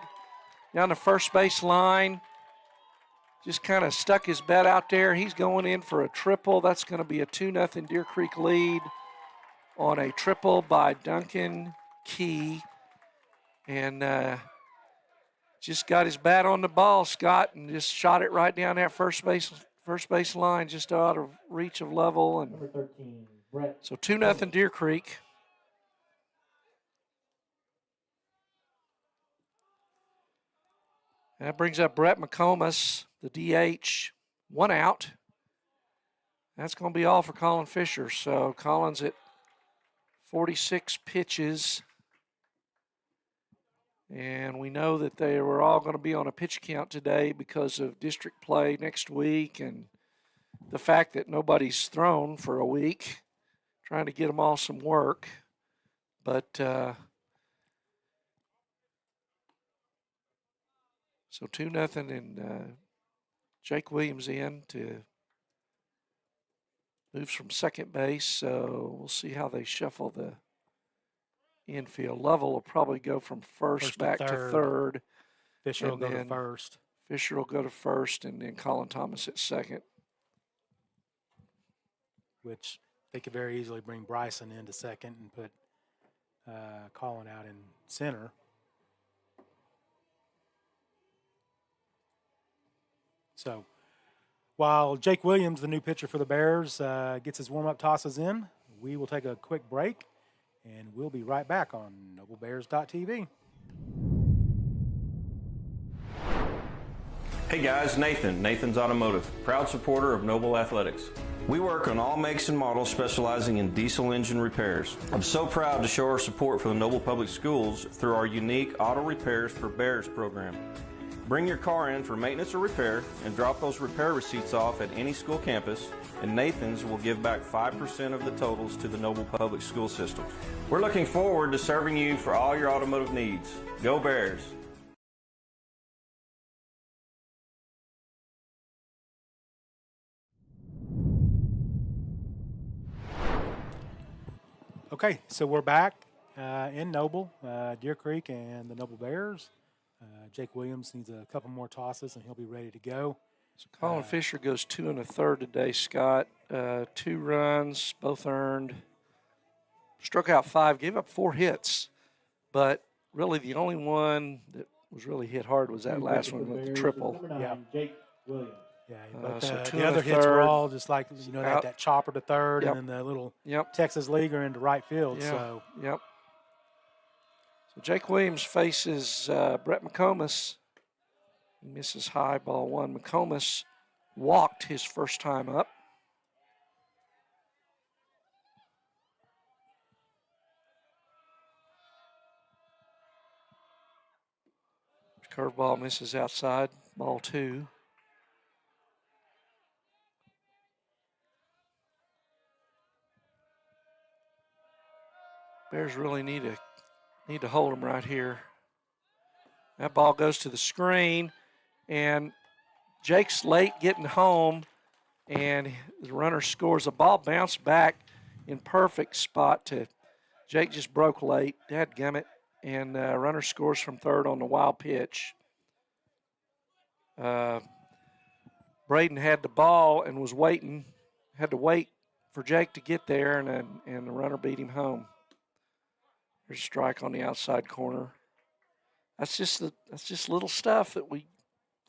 down the first base line. Just kind of stuck his bat out there. He's going in for a triple. That's going to be a 2-0 Deer Creek lead on a triple by Duncan Key. And just got his bat on the ball, Scott, and just shot it right down that first base line, just out of reach of Lovell. And Number 13, Brett. so 2-0 Deer Creek. That brings up Brett McComas, the DH, 1 out. That's going to be all for Colin Fisher. So Colin's at 46 pitches. And we know that they were all going to be on a pitch count today because of district play next week and the fact that nobody's thrown for a week, trying to get them all some work. But so 2-0 and Jake Williams in to moves from second base. So we'll see how they shuffle the infield. Lovell will probably go from first back to third. Fisher will and go to then first. Fisher will go to first, and then Colin Thomas at second. Which they could very easily bring Bryson into second and put Colin out in center. So while Jake Williams, the new pitcher for the Bears, gets his warm-up tosses in, we will take a quick break, and we'll be right back on NobleBears.tv. Hey guys, Nathan's Automotive, proud supporter of Noble Athletics. We work on all makes and models specializing in diesel engine repairs. I'm so proud to show our support for the Noble Public Schools through our unique Auto Repairs for Bears program. Bring your car in for maintenance or repair and drop those repair receipts off at any school campus, and Nathan's will give back 5% of the totals to the Noble Public School System. We're looking forward to serving you for all your automotive needs. Go Bears! Okay, so we're back in Noble, Deer Creek, and the Noble Bears. Jake Williams needs a couple more tosses, and he'll be ready to go. So Colin Fisher goes 2 1/3 today, Scott. 2 runs, both earned. Struck out 5, gave up 4 hits. But really the only one that was really hit hard was that last one with the triple. Number 9, Yeah. Jake Williams. Yeah, but so two the and a other hits were third. all just like, Out. that chopper to third Yep. and then the little Yep. Texas leaguer into right field. Yeah. So Yep. So Jake Williams faces Brett McComas. He misses high, ball one. McComas walked his first time up. Curveball misses outside, ball two. Bears really need to hold him right here. That ball goes to the screen, and Jake's late getting home, and the runner scores. The ball bounced back in perfect spot to Jake. Just broke late. Dadgummit. And runner scores from third on the wild pitch. Braden had the ball and was waiting, had to wait for Jake to get there, and the runner beat him home. There's a strike on the outside corner. That's just little stuff that we've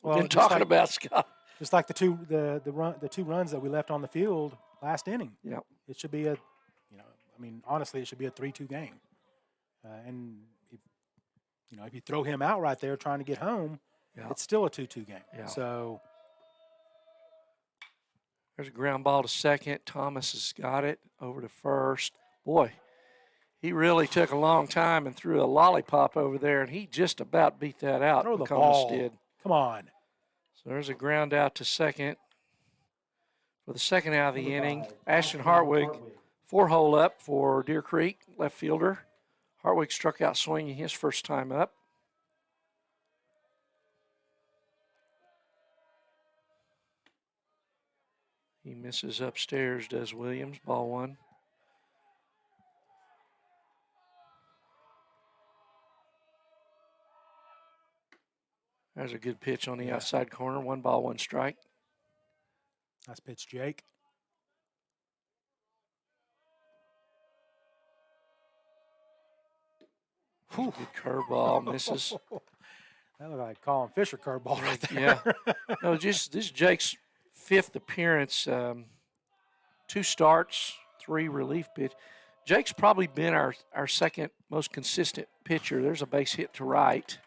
been talking about, Scott. Just like the two runs that we left on the field last inning. Yep. It should be honestly, it should be a 3-2 game. And if you throw him out right there trying to get home, it's still a 2-2 game. Yeah. So there's a ground ball to second. Thomas has got it over to first. Boy, he really took a long time and threw a lollipop over there, and he just about beat that out. throw the McComas ball. did. Come on. So there's a ground out to second. For the second out of the inning, Ashton Hartwig, 4-hole up for Deer Creek, left fielder. Hartwig struck out swinging his first time up. He misses upstairs, does Williams, ball one. There's a good pitch on the outside corner. 1 ball, 1 strike. Nice pitch, Jake. Good curveball, misses. That looked like Colin Fisher curveball right there. Yeah. No, this is Jake's 5th appearance. 2 starts, 3 relief pitch. Jake's probably been our second most consistent pitcher. There's a base hit to right.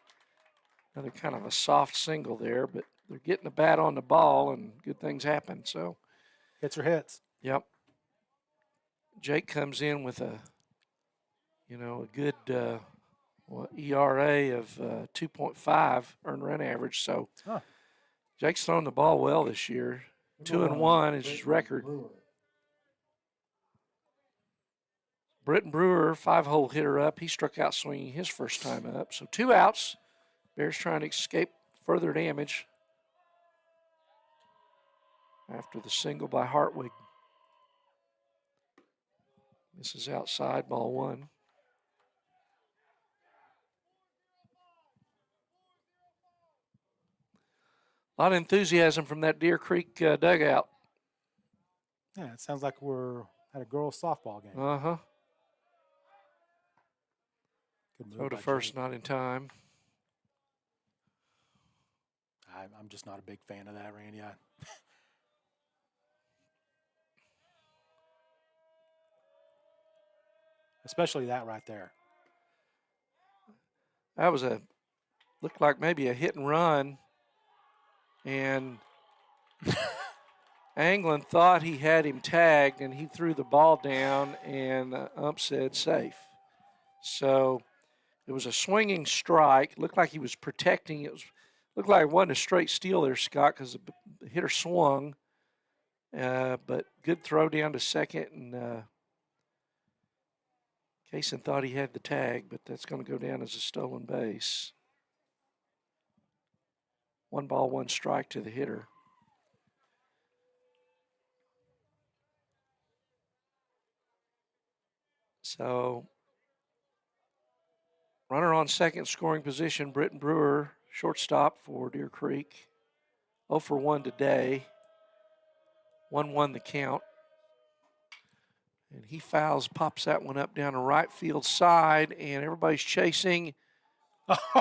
Another kind of a soft single there, but they're getting the bat on the ball, and good things happen. So Hits are hits. Yep. Jake comes in with a good ERA of 2.5 earned run average. So Jake's thrown the ball well this year. 2-1 is his record. Britton Brewer, 5-hole hitter up. He struck out swinging his first time up. So 2 outs. Bears trying to escape further damage after the single by Hartwig. This is outside, ball 1. A lot of enthusiasm from that Deer Creek dugout. Yeah, it sounds like we're at a girls' softball game. Uh-huh. Good move Throw to by first, Jake. not in time. I'm just not a big fan of that, Randy. Especially that right there. That was looked like maybe a hit and run. And Anglin thought he had him tagged, and he threw the ball down, and ump said safe. So it was a swinging strike. Looked like he was protecting. Looked like it wasn't a straight steal there, Scott, because the hitter swung. But good throw down to second, and Kaysen thought he had the tag, but that's going to go down as a stolen base. 1 ball, 1 strike to the hitter. So, runner on second scoring position, Britton Brewer, shortstop for Deer Creek. 0 for 1 today. 1-1 the count. And he fouls, pops that one up down the right field side, and everybody's chasing.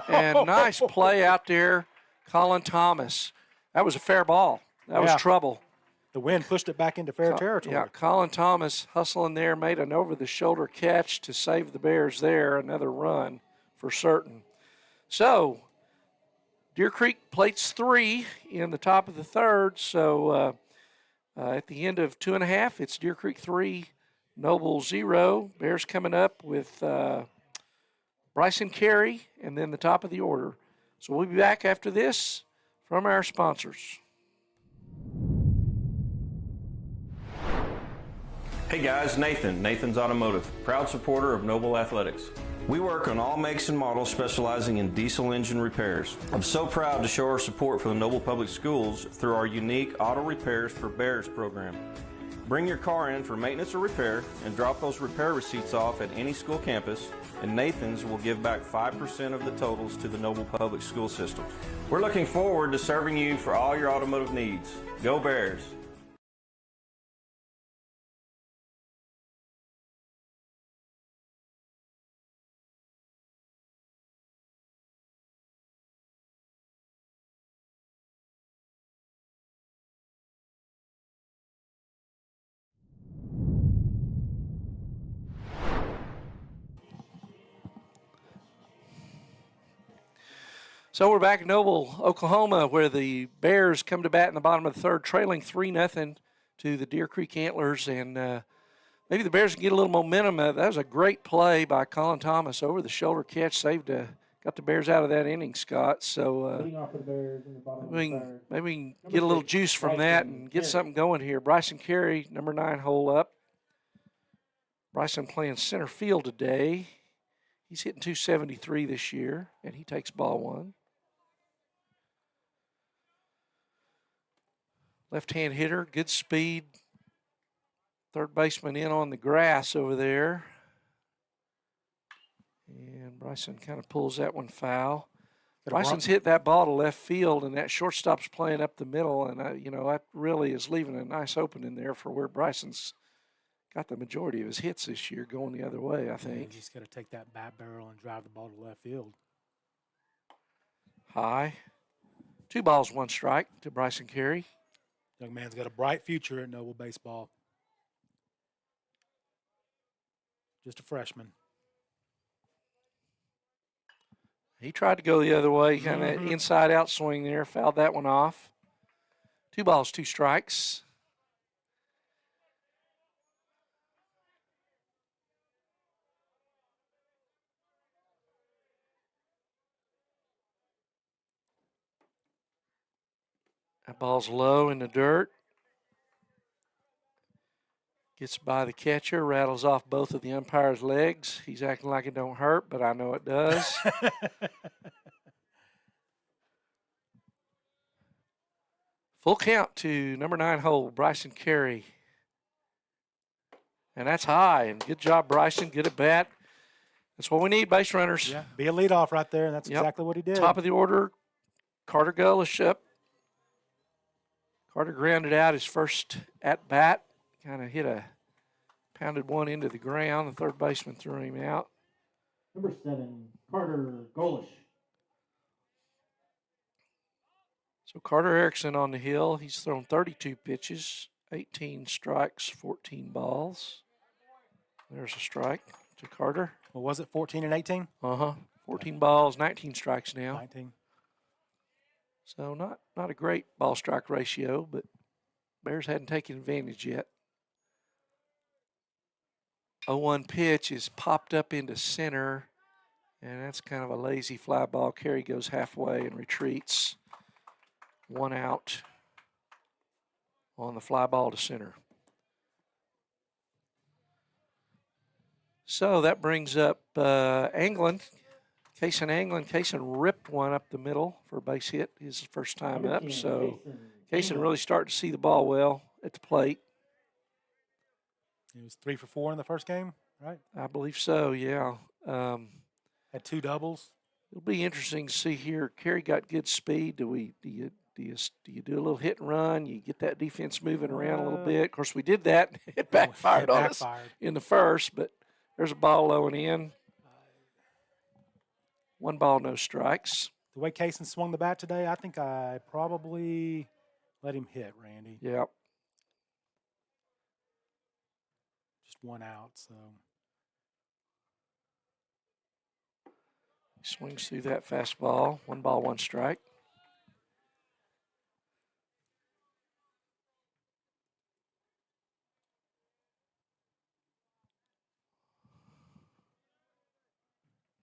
And nice play out there, Colin Thomas. That was a fair ball. That was Yeah. trouble. The wind pushed it back into fair territory. Yeah, Colin Thomas hustling there, made an over-the-shoulder catch to save the Bears there. Another run for certain. So, Deer Creek plates 3 in the top of the third. So, at the end of 2.5, it's Deer Creek 3, Noble 0. Bears coming up with Bryson Carey, and then the top of the order. So we'll be back after this from our sponsors. Hey guys, Nathan's Automotive, proud supporter of Noble Athletics. We work on all makes and models specializing in diesel engine repairs. I'm so proud to show our support for the Noble Public Schools through our unique Auto Repairs for Bears program. Bring your car in for maintenance or repair and drop those repair receipts off at any school campus, and Nathan's will give back 5% of the totals to the Noble Public School System. We're looking forward to serving you for all your automotive needs. Go Bears! So we're back in Noble, Oklahoma, where the Bears come to bat in the bottom of the third, trailing 3-0 to the Deer Creek Antlers. And maybe the Bears can get a little momentum. That was a great play by Colin Thomas, over the shoulder catch, got the Bears out of that inning, Scott. So Leading off for the Bears in the bottom of the maybe third. we can get a little juice from that and get something going here. Bryson Carey, number 9 hole up. Bryson playing center field today. He's hitting .273 this year, and he takes ball 1. Left-hand hitter, good speed. Third baseman in on the grass over there. And Bryson kind of pulls that one foul. Bryson's hit that ball to left field, and that shortstop's playing up the middle. And, that really is leaving a nice opening there for where Bryson's got the majority of his hits this year going the other way, I think. He's got to take that bat barrel and drive the ball to left field. High. 2 balls, 1 strike to Bryson Carey. Young man's got a bright future at Noble Baseball. Just a freshman. He tried to go the other way, kind of inside-out swing there, fouled that one off. 2 balls, 2 strikes. That ball's low in the dirt. Gets by the catcher, rattles off both of the umpire's legs. He's acting like it don't hurt, but I know it does. Full count to number 9 hole, Bryson Carey. And that's high. And good job, Bryson. Good at bat. That's what we need, base runners. Yeah, be a leadoff right there, and that's Yep. exactly what he did. Top of the order, Carter Gullish up. Carter grounded out his first at bat. Kind of pounded one into the ground. The third baseman threw him out. Number 7, Carter Golish. So Carter Erickson on the hill. He's thrown 32 pitches, 18 strikes, 14 balls. There's a strike to Carter. What was it, 14 and 18? 14 balls, 19 strikes now. 19. So not a great ball strike ratio, but Bears hadn't taken advantage yet. 0-1 pitch is popped up into center, and that's kind of a lazy fly ball. Carey goes halfway and retreats. 1 out on the fly ball to center. So that brings up Anglin. Kaysen Anglin. Kaysen ripped one up the middle for a base hit his first time Number up. 10, So Jason Kaysen really starting to see the ball well at the plate. He was 3 for 4 in the first game, right? I believe so, yeah. Had 2 doubles. It'll be interesting to see here. Carey got good speed. Do you do a little hit and run? You get that defense moving around a little bit. Of course, we did that. It backfired on us in the first, but there's a ball low and in. 1 ball, no strikes. The way Kaysen swung the bat today, I think I probably Let him hit, Randy. Yep. Just one out, so. He swings through that fastball. 1 ball, 1 strike.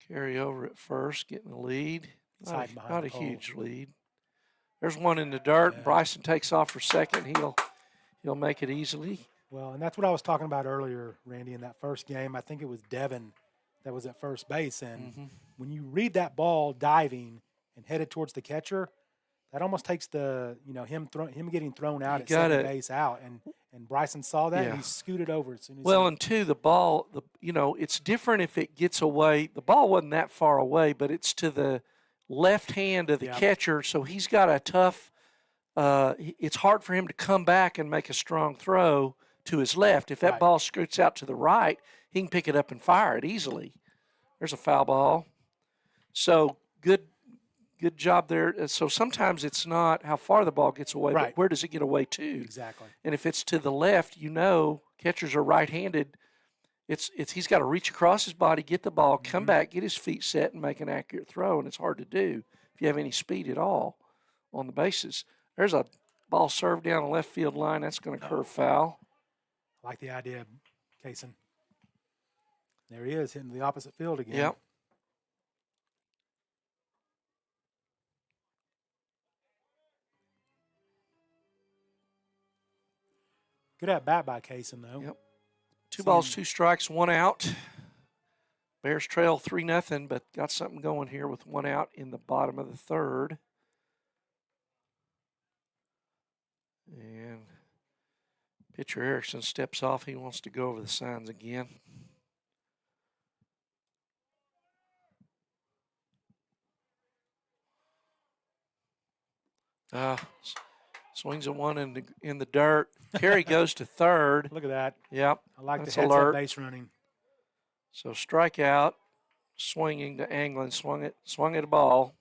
Carry over at first, getting the lead. He's hiding behind Not the a pole. huge lead. There's one in the dirt. Yeah. Bryson takes off for second. He'll make it easily. Well, and that's what I was talking about earlier, Randy, in that first game. I think it was Devin that was at first base. And when you read that ball diving and headed towards the catcher, that almost takes the, him getting thrown out at second base out. And Bryson saw that, and he scooted over as soon as and two, the ball, it's different if it gets away. The ball wasn't that far away, but it's to the left hand of the catcher, so he's got a tough it's hard for him to come back and make a strong throw to his left. If that ball scoots out to the right, he can pick it up and fire it easily. There's a foul ball. So good job there. So sometimes it's not how far the ball gets away, but where does it get away to? Exactly. And if it's to the left, catchers are right-handed. He's got to reach across his body, get the ball, come back, get his feet set, and make an accurate throw. And it's hard to do if you have any speed at all on the bases. There's a ball served down the left field line. That's going to curve foul. I like the idea, Kaysen. There he is, hitting the opposite field again. Yep. Good at bat by Kaysen, though. Yep. 2 balls, 2 strikes, 1 out. Bears trail 3-0, but got something going here with 1 out in the bottom of the third. And pitcher Erickson steps off. He wants to go over the signs again. Swings at one in the dirt. Carey goes to third. Look at that. Yep. I like that's the heads alert. up base running. So strikeout, swinging to Anglin, swung at a ball.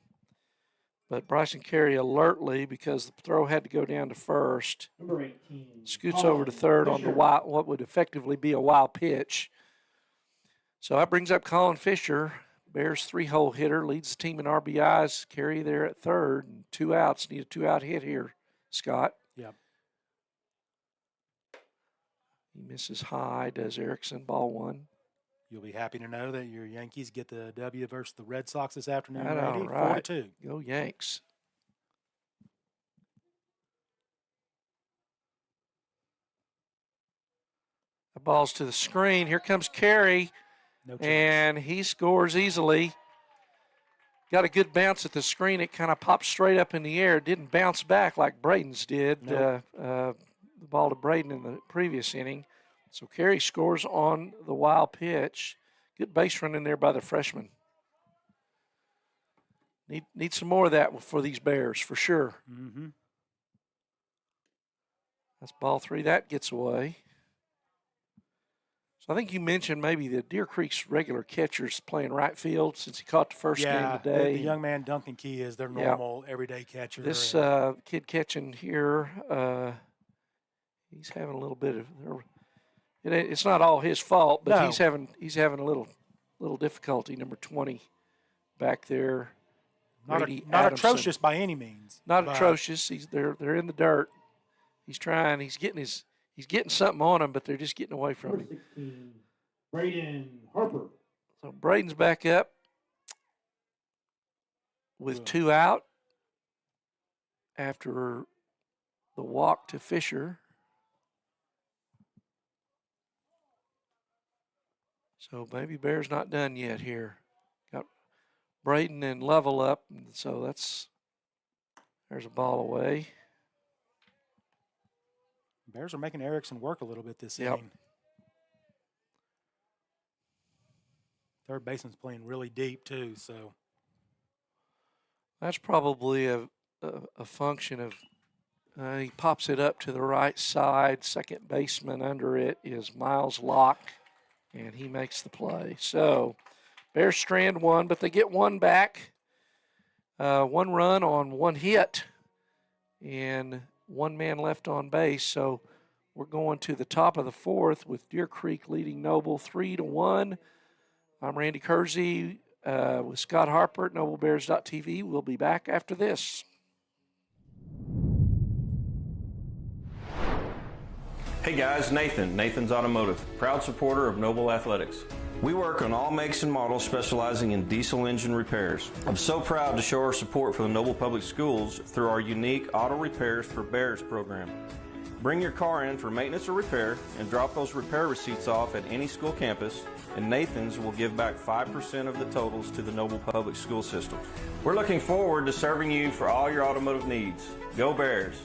But Bryson Carey alertly, because the throw had to go down to first, Number 18. scoots over to third on the what would effectively be a wild pitch. So that brings up Colin Fisher. Bears 3-hole hitter, leads the team in RBIs. Carey there at third. And 2 outs. Need a 2-out hit here, Scott. Yep. He misses high, does Erickson, ball 1. You'll be happy to know that your Yankees get the W versus the Red Sox this afternoon, I know, Randy. right. 4-2. Go Yanks. The ball's to the screen. Here comes Carey, No chance. and he scores easily. Got a good bounce at the screen. It kind of popped straight up in the air. It didn't bounce back like Braden's did. Nope. The ball to Braden in the previous inning. So Carey scores on the wild pitch. Good base running there by the freshman. Need some more of that for these Bears, for sure. Mm-hmm. That's ball 3. That gets away. So I think you mentioned maybe the Deer Creek's regular catcher's playing right field since he caught the first game today. The young man Duncan Key is their normal everyday catcher. This kid catching here, he's having a little bit of. It's not all his fault, but he's having a little difficulty. Number 20 back there. Not atrocious by any means. Not atrocious. They're in the dirt. He's trying. He's getting something on him, but they're just getting away from Number him. 16, Braden Harper. So Braden's back up with 2 out after the walk to Fisher. So maybe Bear's not done yet here. Got Braden and Level up, so there's a ball away. Bears are making Erickson work a little bit this Yep. inning. Third baseman's playing really deep too, so That's probably a function of he pops it up to the right side. Second baseman under it is Miles Locke, and he makes the play. So Bears strand 1, but they get 1 back. 1 run on 1 hit, and 1 man left on base. So we're going to the top of the 4th with Deer Creek leading Noble 3-1. I'm Randy Kersey with Scott Harper at NobleBears.tv. We'll be back after this. Hey guys, Nathan's Automotive, proud supporter of Noble Athletics. We work on all makes and models specializing in diesel engine repairs. I'm so proud to show our support for the Noble Public Schools through our unique Auto Repairs for Bears program. Bring your car in for maintenance or repair and drop those repair receipts off at any school campus, and Nathan's will give back 5% of the totals to the Noble Public School system. We're looking forward to serving you for all your automotive needs. Go Bears!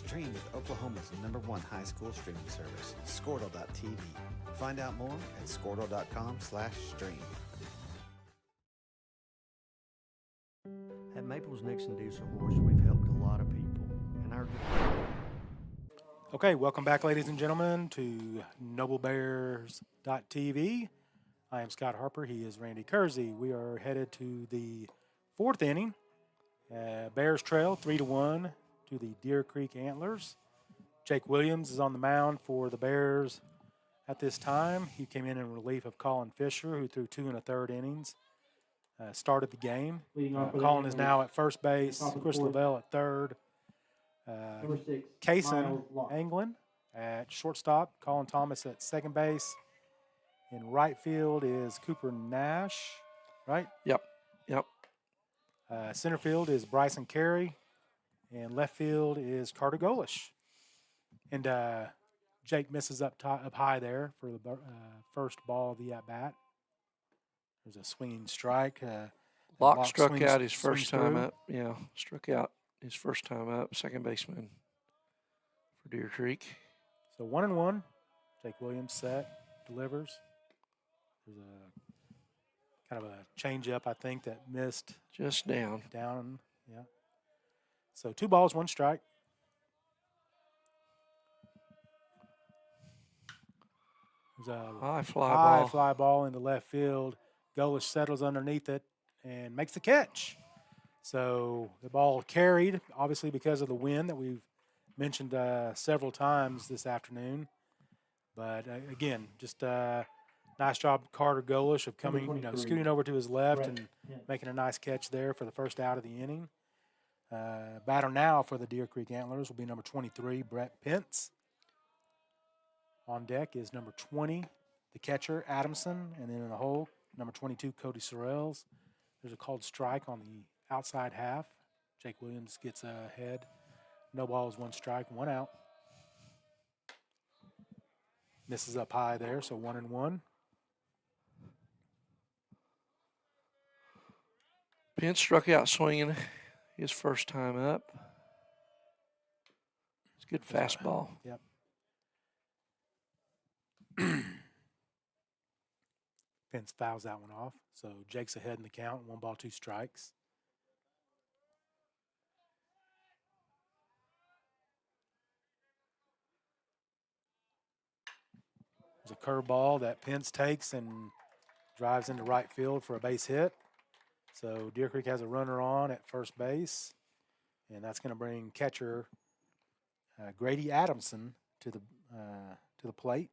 Stream with Oklahoma's #1 high school streaming service, Squirtle.tv. Find out more at Squirtle.com/stream. At Maples Nixon Diesel Horse, we've helped a lot of people. And our Okay, welcome back, ladies and gentlemen, to NobleBears.tv. I am Scott Harper. He is Randy Kersey. We are headed to the 4th inning. Bears trail 3-1 to the Deer Creek Antlers. Jake Williams is on the mound for the Bears at this time. He came in relief of Colin Fisher, who threw 2 1/3 innings, started the game. Leading off for the Colin is Antlers, now at first base, top of the Chris 4th. Lavelle at third. Number 6, Kaysen Miles Locke. Anglin at shortstop, Colin Thomas at second base. In right field is Cooper Nash, right? Yep. Center field is Bryson Carey, and left field is Carter Golish. And Jake misses up high there for the first ball of the at-bat. There's a swinging strike. Locke struck swings- out his swings first time through. up. Yeah, struck out his first time up. Second baseman for Deer Creek. So 1-1. Jake Williams set, delivers. There's a kind of a change-up, I think, that missed Just down. down. Yeah. So 2 balls, 1 strike. There's a High fly high ball. fly ball into left field. Golish settles underneath it and makes the catch. So the ball carried, obviously because of the wind that we've mentioned several times this afternoon. But again, just nice job, Carter Golish, of coming, 23. scooting over to his left Brett and Pence. making a nice catch there for the first out of the inning. Batter now for the Deer Creek Antlers will be number 23, Brett Pence. On deck is number 20, the catcher, Adamson, and then in the hole, number 22, Cody Sorrells. There's a called strike on the outside half. Jake Williams gets ahead. No balls, 1 strike, 1 out. Misses up high there, so 1-1. Pence struck out swinging his first time up. It's a good fastball. Yep. Pence fouls that one off. So Jake's ahead in the count, 1 ball, 2 strikes. There's a curveball that Pence takes and drives into right field for a base hit. So Deer Creek has a runner on at first base, and that's going to bring catcher Grady Adamson to the plate.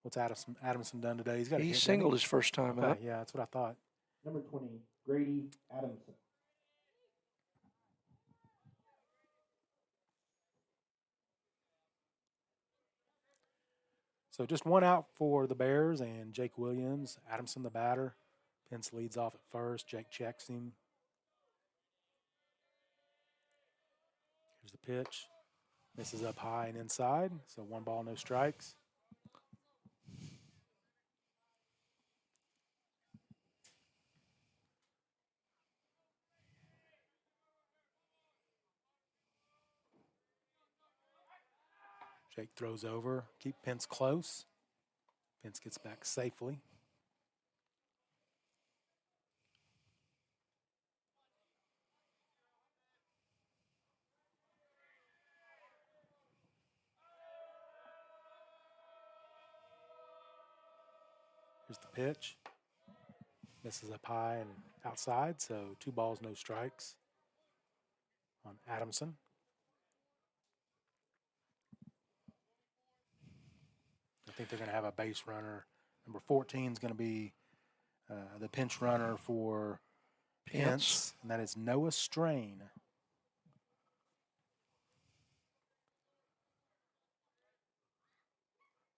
What's Adamson done today? He's got a He hit, didn't singled his first time Okay, up. yeah, that's what I thought. Number 20, Grady Adamson. So just 1 out for the Bears and Jake Williams. Adamson the batter. Pence leads off at first. Jake checks him. Here's the pitch. Misses up high and inside. So 1 ball, no strikes. Jake throws over. Keep Pence close. Pence gets back safely. Here's the pitch. Misses up high and outside, so 2 balls, no strikes on Adamson. I think they're going to have a base runner. Number 14 is going to be the pinch runner for Pence, and that is Noah Strain.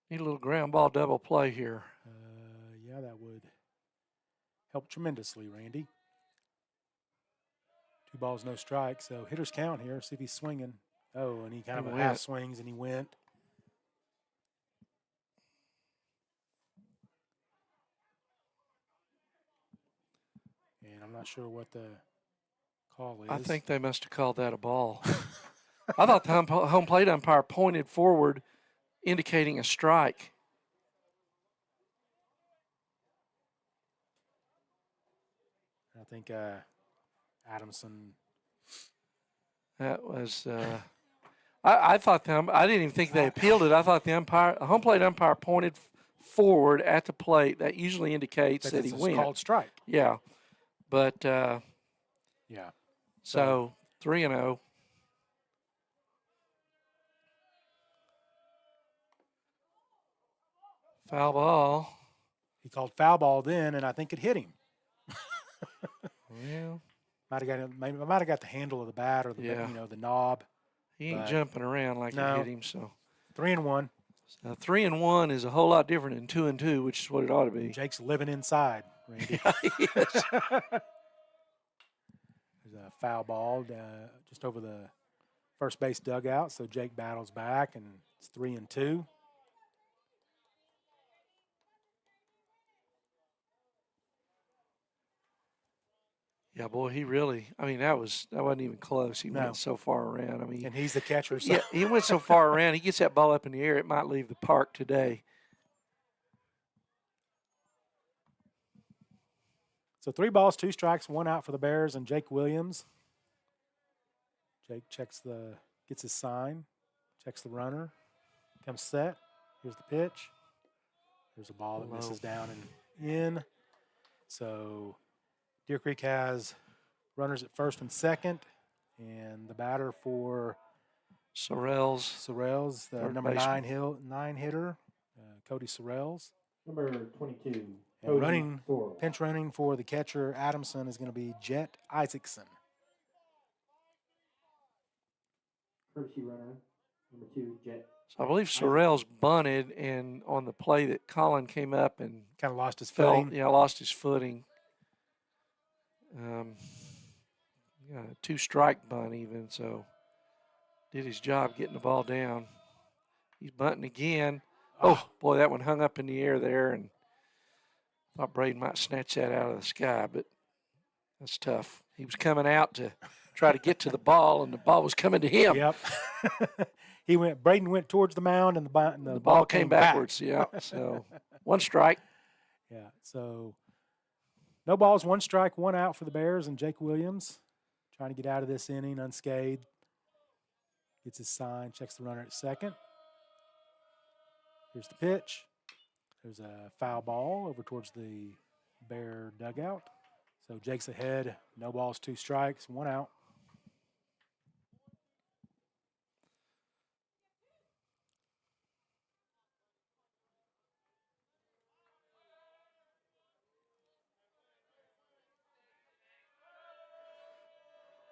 Need a little ground ball double play here. Yeah, that would help tremendously, Randy. 2 balls, no strikes. So hitters count here. See if he's swinging. Oh, and he kind of He half went. swings, and he went. And I'm not sure what the call is. I think they must have called that a ball. I thought the home plate umpire pointed forward, indicating a strike. I think Adamson. That was. I thought I didn't even think they appealed it. I thought the home plate umpire pointed forward at the plate. That usually indicates that he it's went. called strike. Yeah, but Yeah. so 3-0. Foul ball. He called foul ball then, and I think it hit him. Well, Might have got the handle of the bat or the Yeah. the knob. he ain't But jumping around like no. it hit him. So 3-1. 3-1 is a whole lot different than 2-2, which is what it ought to be. Jake's living inside, Randy. Yes. There's a foul ball just over the first base dugout, so Jake battles back, and it's 3-2. Yeah, boy, he really. I mean, that wasn't even close. He No. went so far around. I mean, And he's the catcher, so yeah, he went so far around. He gets that ball up in the air, it might leave the park today. So 3 balls, 2 strikes, 1 out for the Bears and Jake Williams. Jake gets his sign, checks the runner, comes set. Here's the pitch. There's a ball that Low. misses down and in. So Deer Creek has runners at first and second, and the batter for Sorrells, Sorrells, the Third number baseman. 9 hitter, Cody Sorrells. Number 22. And Cody running, Sorrell. pinch running for the catcher, Adamson, is going to be Jet Isaacson. Courtesy runner. Number 2, Jet. So I believe Sorrells bunted, and on the play that Colin came up and Kind of lost his fell, footing. lost his footing. Yeah, 2-strike bunt even, so did his job getting the ball down. He's bunting again. Oh, boy, that one hung up in the air there, and thought Braden might snatch that out of the sky, but that's tough. He was coming out to try to get to the ball, and the ball was coming to him. Yep. Braden went towards the mound, and the Ball came backwards, yeah. So 1 strike. Yeah. So no balls, 1 strike, 1 out for the Bears, and Jake Williams trying to get out of this inning unscathed. Gets his sign, checks the runner at second. Here's the pitch. There's a foul ball over towards the Bear dugout. So Jake's ahead. No balls, 2 strikes, 1 out.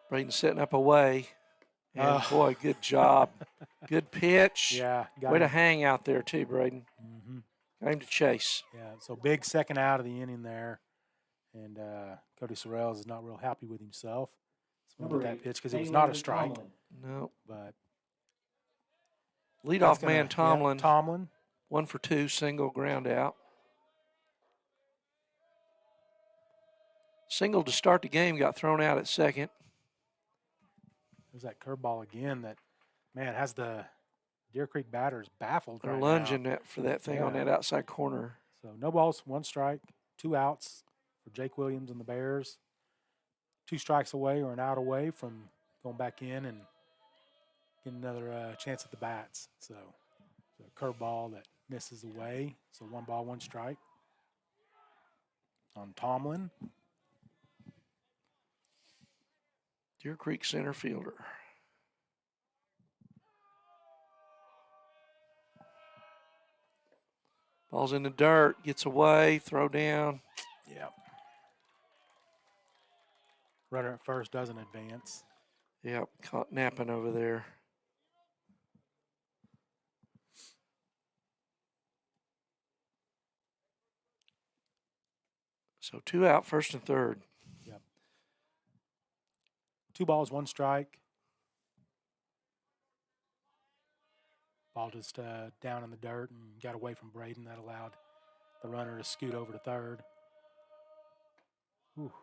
Braden setting up away. And, boy, good job. Good pitch. Yeah. Got Way to him. hang out there, too, Braden. Mhm. Got him to chase. Yeah. So big second out of the inning there. And Cody Sorrells is not real happy with himself. Swung at that 8, pitch because it was Taylor not a strike. Tomlin. No. But Leadoff that's gonna- man yeah, Tomlin, Tomlin. 1 for 2, single, ground out. Single to start the game, got thrown out at second. There's that curveball again that, man, has the Deer Creek batters baffled They're right lunging now. for that thing on Yeah. that outside corner. So no balls, 1 strike, 2 outs for Jake Williams and the Bears. 2 strikes away or an out away from going back in and getting another chance at the bats. So a curveball that misses away. So 1 ball, 1 strike. on Tomlin. Deer Creek center fielder. Ball's in the dirt, gets away, throw down. Yep. Runner at first doesn't advance. Yep, caught napping over there. So 2 out, first and third. 2 balls, 1 strike. Ball just down in the dirt and got away from Braden. That allowed the runner to scoot over to third. Ooh.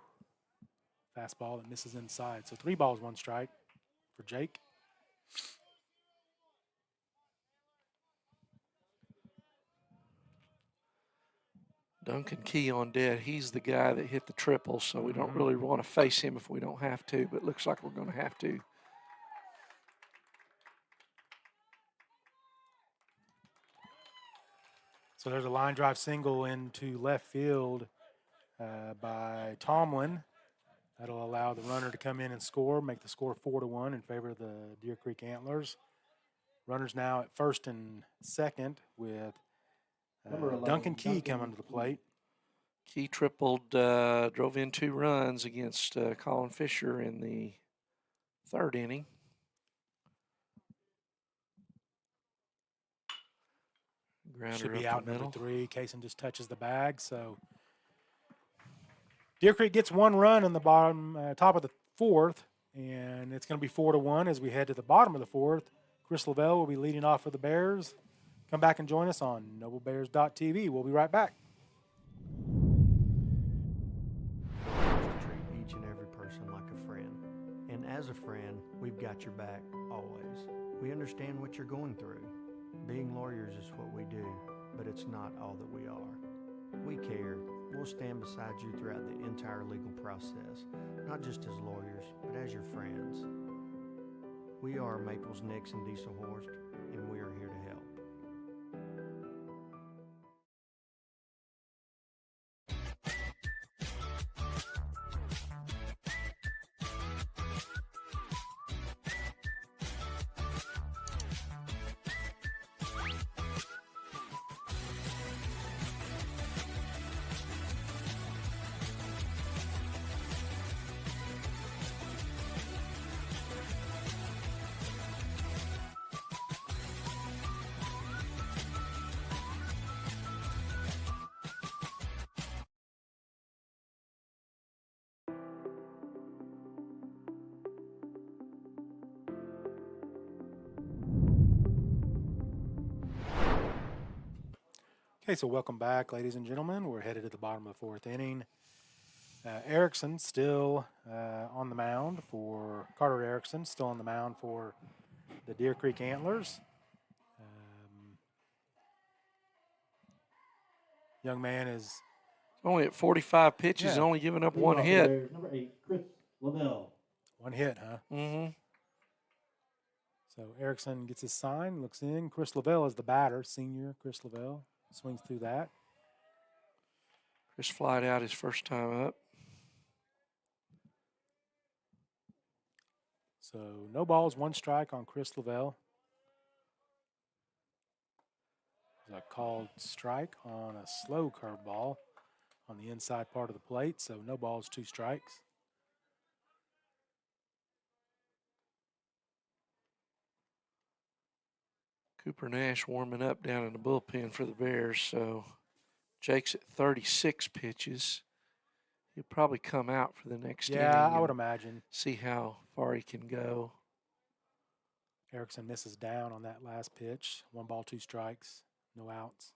Fastball that misses inside. So 3 balls, 1 strike for Jake. Duncan Key on dead. He's the guy that hit the triple, so we don't really want to face him if we don't have to, but it looks like we're going to have to. So there's a line drive single into left field by Tomlin. That'll allow the runner to come in and score, make the score 4-1 in favor of the Deer Creek Antlers. Runners now at first and second with Number 11, Duncan Key Duncan coming to the plate. Key tripled, drove in 2 runs against Colin Fisher in the 3rd inning. Grounder Should be up out the middle. number 3. Kaysen just touches the bag. So Deer Creek gets 1 run in the bottom, top of the 4th, and it's going to be 4-1 as we head to the bottom of the 4th. Chris Lavelle will be leading off for the Bears. Come back and join us on NobleBears.tv. We'll be right back. Treat each and every person like a friend. And as a friend, we've got your back always. We understand what you're going through. Being lawyers is what we do, but it's not all that we are. We care. We'll stand beside you throughout the entire legal process, not just as lawyers, but as your friends. We are Maples, Nix, and Diesel Horst, and we are here to help. Okay, so welcome back, ladies and gentlemen. We're headed to the bottom of the 4th inning. Erickson still on the mound for Carter Erickson, still on the mound for the Deer Creek Antlers. Young man is Only at 45 pitches, Yeah. only giving up Leading 1 off the hit. Bears, number 8, Chris Lavelle. 1 hit, huh? Mm-hmm. So Erickson gets his sign, looks in. Chris Lavelle is the batter, senior Chris Lavelle. Swings through that. Chris flied out his first time up. So no balls, 1 strike on Chris Lavelle. There's a called strike on a slow curveball on the inside part of the plate. So no balls, 2 strikes. Cooper Nash warming up down in the bullpen for the Bears. So Jake's at 36 pitches. He'll probably come out for the next inning. Yeah, I would and imagine. see how far he can go. Erickson misses down on that last pitch. 1 ball, 2 strikes, no outs.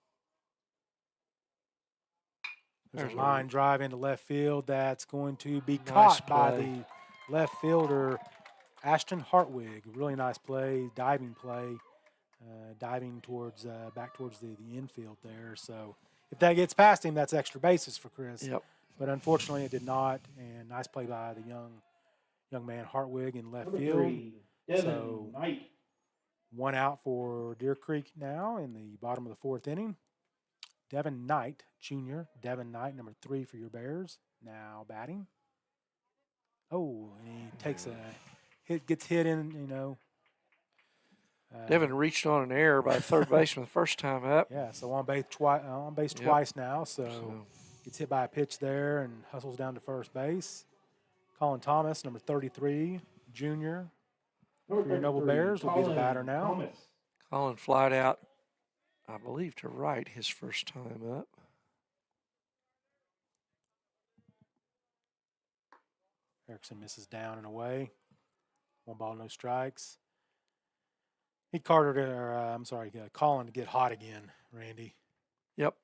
There's There's a a- line drive into left field that's going to be Nice caught by play. the left fielder, Ashton Hartwig. Really nice play, diving play, diving towards back towards the infield there. So if that gets past him, that's extra bases for Chris. Yep. But unfortunately, it did not. And nice play by the young man Hartwig in left Number field. 3, Devin So- Knight. 1 out for Deer Creek now in the bottom of the 4th inning. Devin Knight, junior. Devin Knight, number 3 for your Bears. Now batting. Oh, and he takes a hit, gets hit in, Devin reached on an error by third baseman the first time up. Yeah, so on base Yep. twice now. So gets hit by a pitch there and hustles down to first base. Colin Thomas, number 33, junior. Number For your Noble 33, Bears will be the Colin batter now. Thomas. Colin flied out, I believe, to right his first time up. Erickson misses down and away. 1 ball, no strikes. Need Colin to get hot again, Randy. Yep.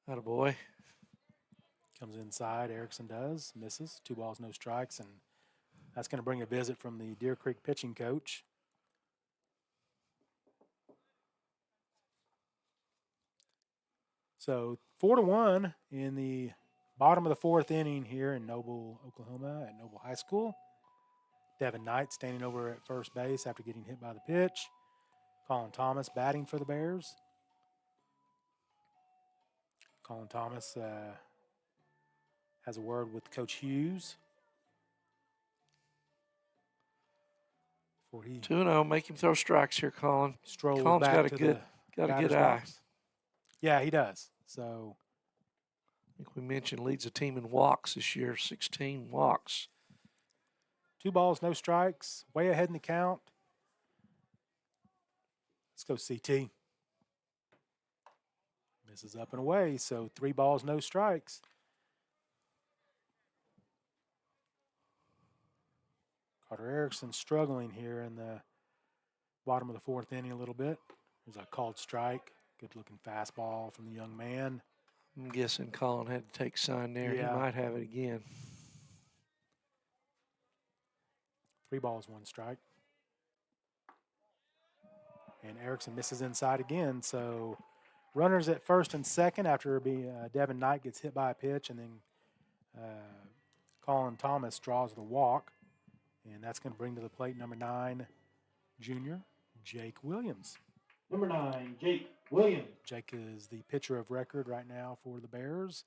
Attaboy. Comes inside, Erickson does, misses. 2 balls, no strikes, and that's going to bring a visit from the Deer Creek pitching coach. So 4-1 in the bottom of the 4th inning here in Noble, Oklahoma at Noble High School. Devin Knight standing over at first base after getting hit by the pitch. Colin Thomas batting for the Bears. Colin Thomas has a word with Coach Hughes. Before he 2-0, make him throw strikes here, Colin. strolls Colin's back got a to good the eye. batter's box. Yeah, he does. So I think we mentioned leads the team in walks this year, 16 walks. 2 balls, no strikes, way ahead in the count. Let's go CT. Misses up and away, so 3 balls, no strikes. Carter Erickson struggling here in the bottom of the 4th inning a little bit. There's a called strike. Good-looking fastball from the young man. I'm guessing Colin had to take sign there. Yeah. He might have it again. 3 balls, 1 strike. And Erickson misses inside again. So runners at first and second after Devin Knight gets hit by a pitch, and then Colin Thomas draws the walk. And that's going to bring to the plate number 9, junior, Jake Williams. Number 9, Jake Williams. Jake is the pitcher of record right now for the Bears.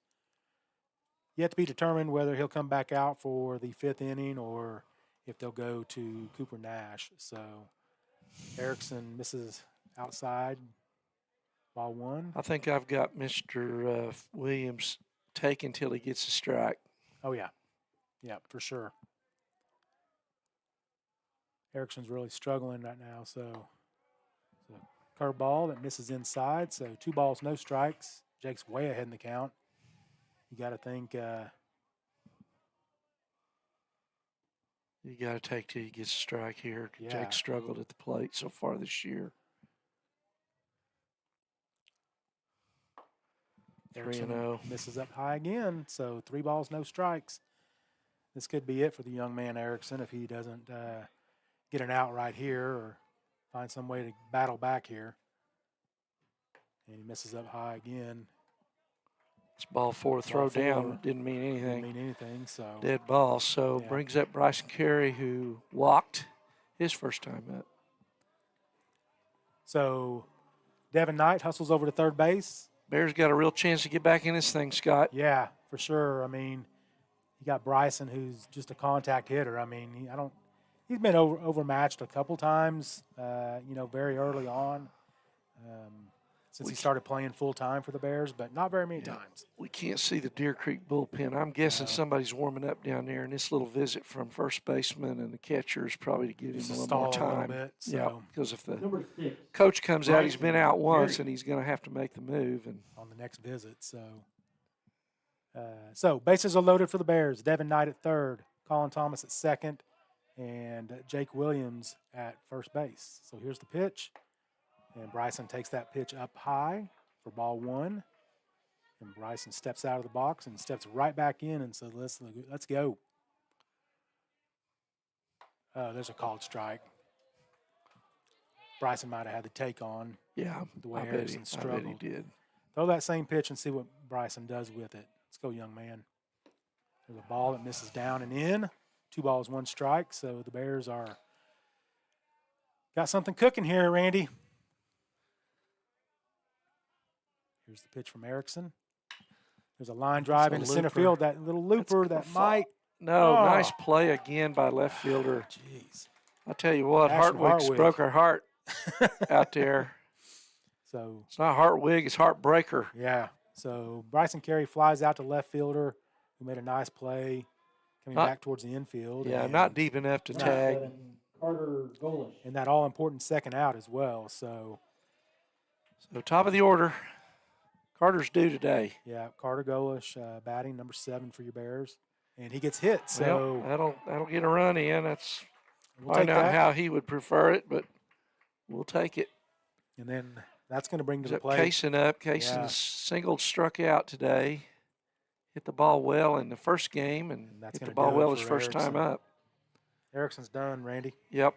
Yet to be determined whether he'll come back out for the 5th inning or if they'll go to Cooper Nash. So Erickson misses outside, ball 1. I think I've got Mr. Williams taken till he gets a strike. Oh, yeah. Yeah, for sure. Erickson's really struggling right now, so curveball that misses inside. So 2 balls, no strikes. Jake's way ahead in the count. You got to think. You got to take till he gets a strike here. Yeah. Jake struggled at the plate so far this year. Erickson 3-0. misses up high again. So 3 balls, no strikes. This could be it for the young man Erickson if he doesn't get an out right here or find some way to battle back here. And he misses up high again. It's ball 4 throw Ball 4. down. Didn't mean anything. Didn't mean anything. So Dead ball. So Yeah. brings up Bryson Carey, who walked his first time up. So Devin Knight hustles over to third base. Bears got a real chance to get back in this thing, Scott. Yeah, for sure. I mean, you got Bryson, who's just a contact hitter. I mean, he's been overmatched a couple times, very early on since he started playing full time for the Bears, but not very many times. We can't see the Deer Creek bullpen. I'm guessing somebody's warming up down there, and this little visit from first baseman and the catcher is probably to give him Just a to little more stall a little time. bit, Yeah, so. because if the Number 6, coach comes out, he's been out once, Carey. and he's going to have to make the move. And On the next visit. So bases are loaded for the Bears. Devin Knight at third, Colin Thomas at second, and Jake Williams at first base. So here's the pitch, and Bryson takes that pitch up high for ball 1, and Bryson steps out of the box and steps right back in and says, "Let's go." Oh, there's a called strike. Bryson might have had the take on. yeah, The way I bet Erickson he struggled. did. Throw that same pitch and see what Bryson does with it. Let's go, young man. There's a ball that misses down and in. 2 balls, 1 strike. So the Bears are Got something cooking here, Randy. Here's the pitch from Erickson. There's a line drive a into center looper. field. That little looper gonna that fall. might. No, Oh. nice play again by left fielder. Jeez. I tell you what, Ashton Hartwig's Hartwig. broke our heart out there. So, It's not Hartwig, it's Heartbreaker. yeah. So Bryson Carey flies out to left fielder, who made a nice play coming Not- back towards the infield. Yeah, and, not deep enough to tag. 7, Carter Golish. and that all important second out as well. So, So top of the order. Carter's due today. yeah, Carter Golish batting number 7 for your Bears. And he gets hit. So Well, that'll get a run in. That's we'll probably take not that. how he would prefer it, but we'll take it. And then that's going to bring to He's the up plate. Kaysen up. Kaysen's Yeah. singled, struck out today. Hit the ball well in the first game and that's hit the gonna ball do it well his for first time Erickson. up. Erickson's done, Randy. Yep.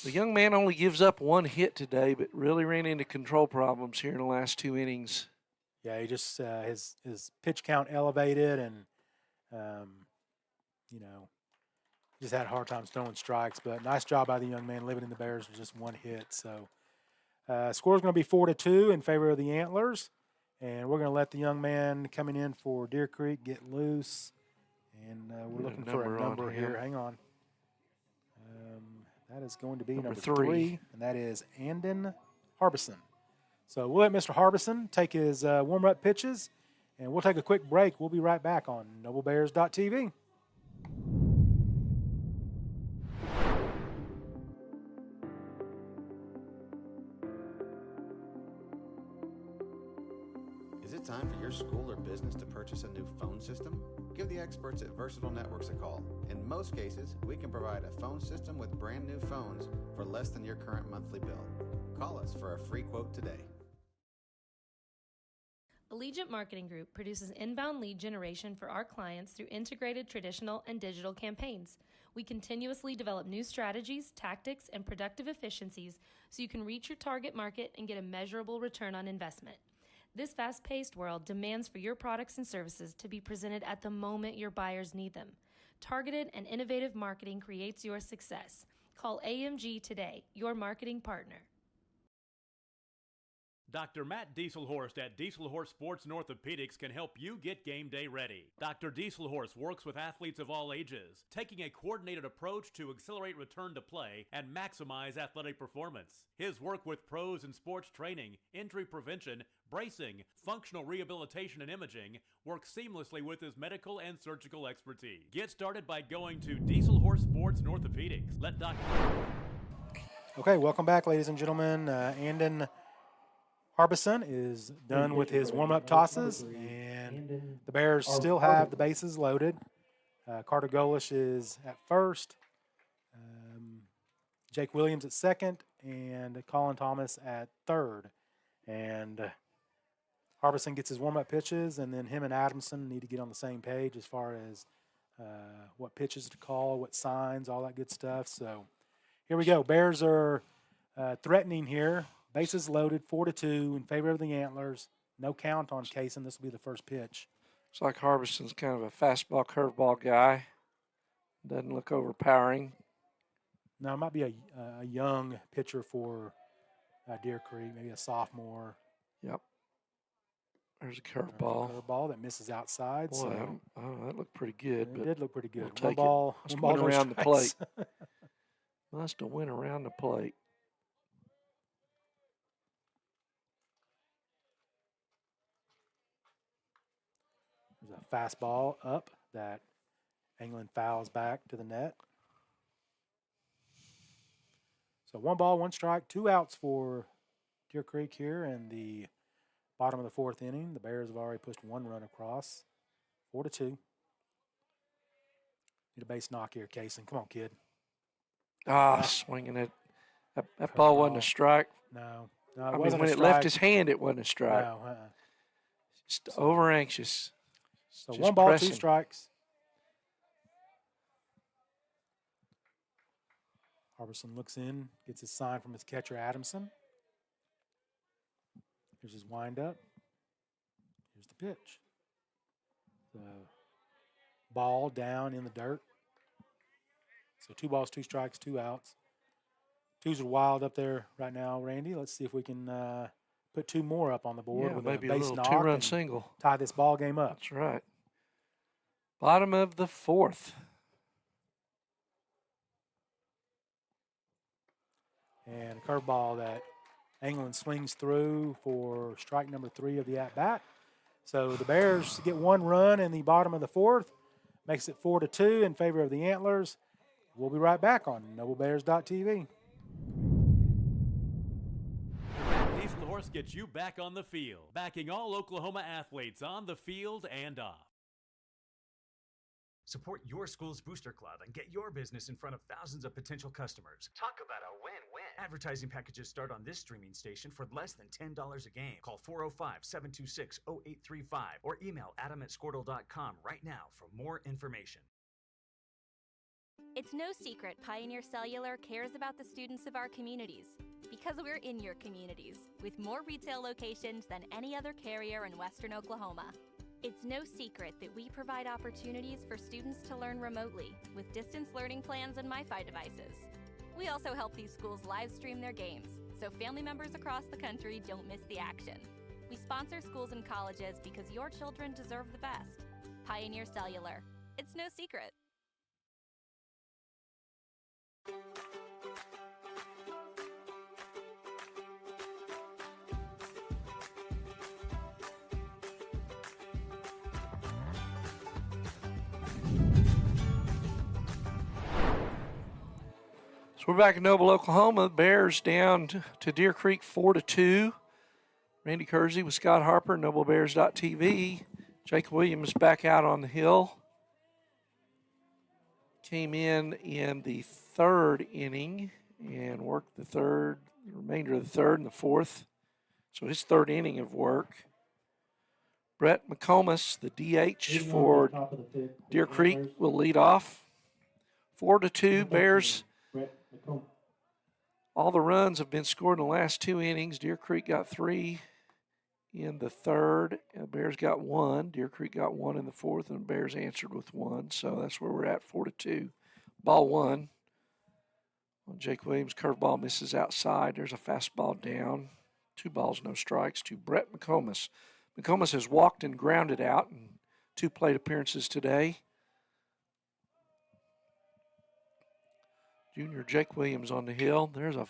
The young man only gives up 1 hit today, but really ran into control problems here in the last 2 innings. Yeah, he just his pitch count elevated, and just had a hard time throwing strikes. But nice job by the young man limiting the Bears with just 1 hit. So score's going to be 4-2 in favor of the Antlers, and we're going to let the young man coming in for Deer Creek get loose, and we're Got a looking for a number on number here. him. Hang on. That is going to be Number number 3. 3, and that is Andon Harbison. So we'll let Mr. Harbison take his warm-up pitches, and we'll take a quick break. We'll be right back on NobleBears.tv. Is it time for your school or business to purchase a new phone system? Give the experts at Versatile Networks a call. In most cases, we can provide a phone system with brand new phones for less than your current monthly bill. Call us for a free quote today. Allegiant Marketing Group produces inbound lead generation for our clients through integrated traditional and digital campaigns. We continuously develop new strategies, tactics, and productive efficiencies so you can reach your target market and get a measurable return on investment. This fast-paced world demands for your products and services to be presented at the moment your buyers need them. Targeted and innovative marketing creates your success. Call AMG today, your marketing partner. Dr. Matt Dieselhorst at Dieselhorst Sports and Orthopedics can help you get game day ready. Dr. Dieselhorst works with athletes of all ages, taking a coordinated approach to accelerate return to play and maximize athletic performance. His work with pros in sports training, injury prevention, bracing, functional rehabilitation, and imaging works seamlessly with his medical and surgical expertise. Get started by going to Dieselhorst Sports and Orthopedics. Let Dr. Okay, welcome back, ladies and gentlemen. Andon Harbison is done with his warm-up tosses, and the Bears still have the bases loaded. Carter Golish is at first, Jake Williams at second, and Colin Thomas at third. And Harbison gets his warm-up pitches, and then him and Adamson need to get on the same page as far as what pitches to call, what signs, all that good stuff. So here we go. Bears are threatening here. Bases loaded, 4-2 in favor of the Antlers. No count on Kaysen. This will be the first pitch. Looks like Harbison's kind of a fastball, curveball guy. Doesn't look overpowering. Now, it might be a young pitcher for Deer Creek, maybe a sophomore. Yep. There's a There's a curveball. curveball that misses outside. Boy, So that looked pretty good. it But did look pretty good. we'll One take it. ball, Must one went ball, no around the strikes. must have went around the plate. There's a fastball up that England fouls back to the net. So 1 ball, 1 strike, 2 outs for Deer Creek here in the bottom of the 4th inning. The Bears have already pushed 1 run across, 4-2. Need a base knock here, Kaysen. Come on, kid. Swinging it. That ball wasn't a strike. No, it I mean, wasn't when a it left strike. his hand, it wasn't a strike. No, Just over anxious. So Just 1 ball, pressing. 2 strikes. Harbison looks in, gets his sign from his catcher, Adamson. Here's his windup. Here's the pitch. The ball down in the dirt. So 2 balls, 2 strikes, 2 outs. Twos are wild up there right now, Randy. Let's see if we can put 2 more up on the board Yeah, with maybe a a base little knock 2-run and single. tie this ball game up. That's right. Bottom of the 4th. And a curveball that England swings through for strike number 3 of the at-bat. So the Bears get 1 run in the bottom of the 4th. Makes it 4-2 in favor of the Antlers. We'll be right back on NobleBears.tv. Diesel Horse gets you back on the field, backing all Oklahoma athletes on the field and off. Support your school's booster club and get your business in front of thousands of potential customers. Talk about a win-win. Advertising packages start on this streaming station for less than $10 a game. Call 405-726-0835 or email adam@squirtle.com right now for more information. It's no secret Pioneer Cellular cares about the students of our communities because we're in your communities with more retail locations than any other carrier in Western Oklahoma. It's no secret that we provide opportunities for students to learn remotely with distance learning plans and MiFi devices. We also help these schools live stream their games so family members across the country don't miss the action. We sponsor schools and colleges because your children deserve the best. Pioneer Cellular. It's no secret. So we're back in Noble, Oklahoma. Bears down to Deer Creek 4-2. Randy Kersey with Scott Harper, NobleBears.tv. Jake Williams back out on the hill. Came in the 3rd inning and worked the remainder of the 3rd and the 4th. So his 3rd inning of work. Brett McComas, the DH for Deer Creek, will lead off. 4-2, Bears. All the runs have been scored in the last 2 innings. Deer Creek got 3 in the 3rd, and the Bears got 1. Deer Creek got 1 in the 4th, and the Bears answered with 1. So that's where we're at, 4-2. Ball 1. Well, Jake Williams, curveball misses outside. There's a fastball down. 2 balls, no strikes to Brett McComas. McComas has walked and grounded out in 2 plate appearances today. Junior Jake Williams on the hill. There's a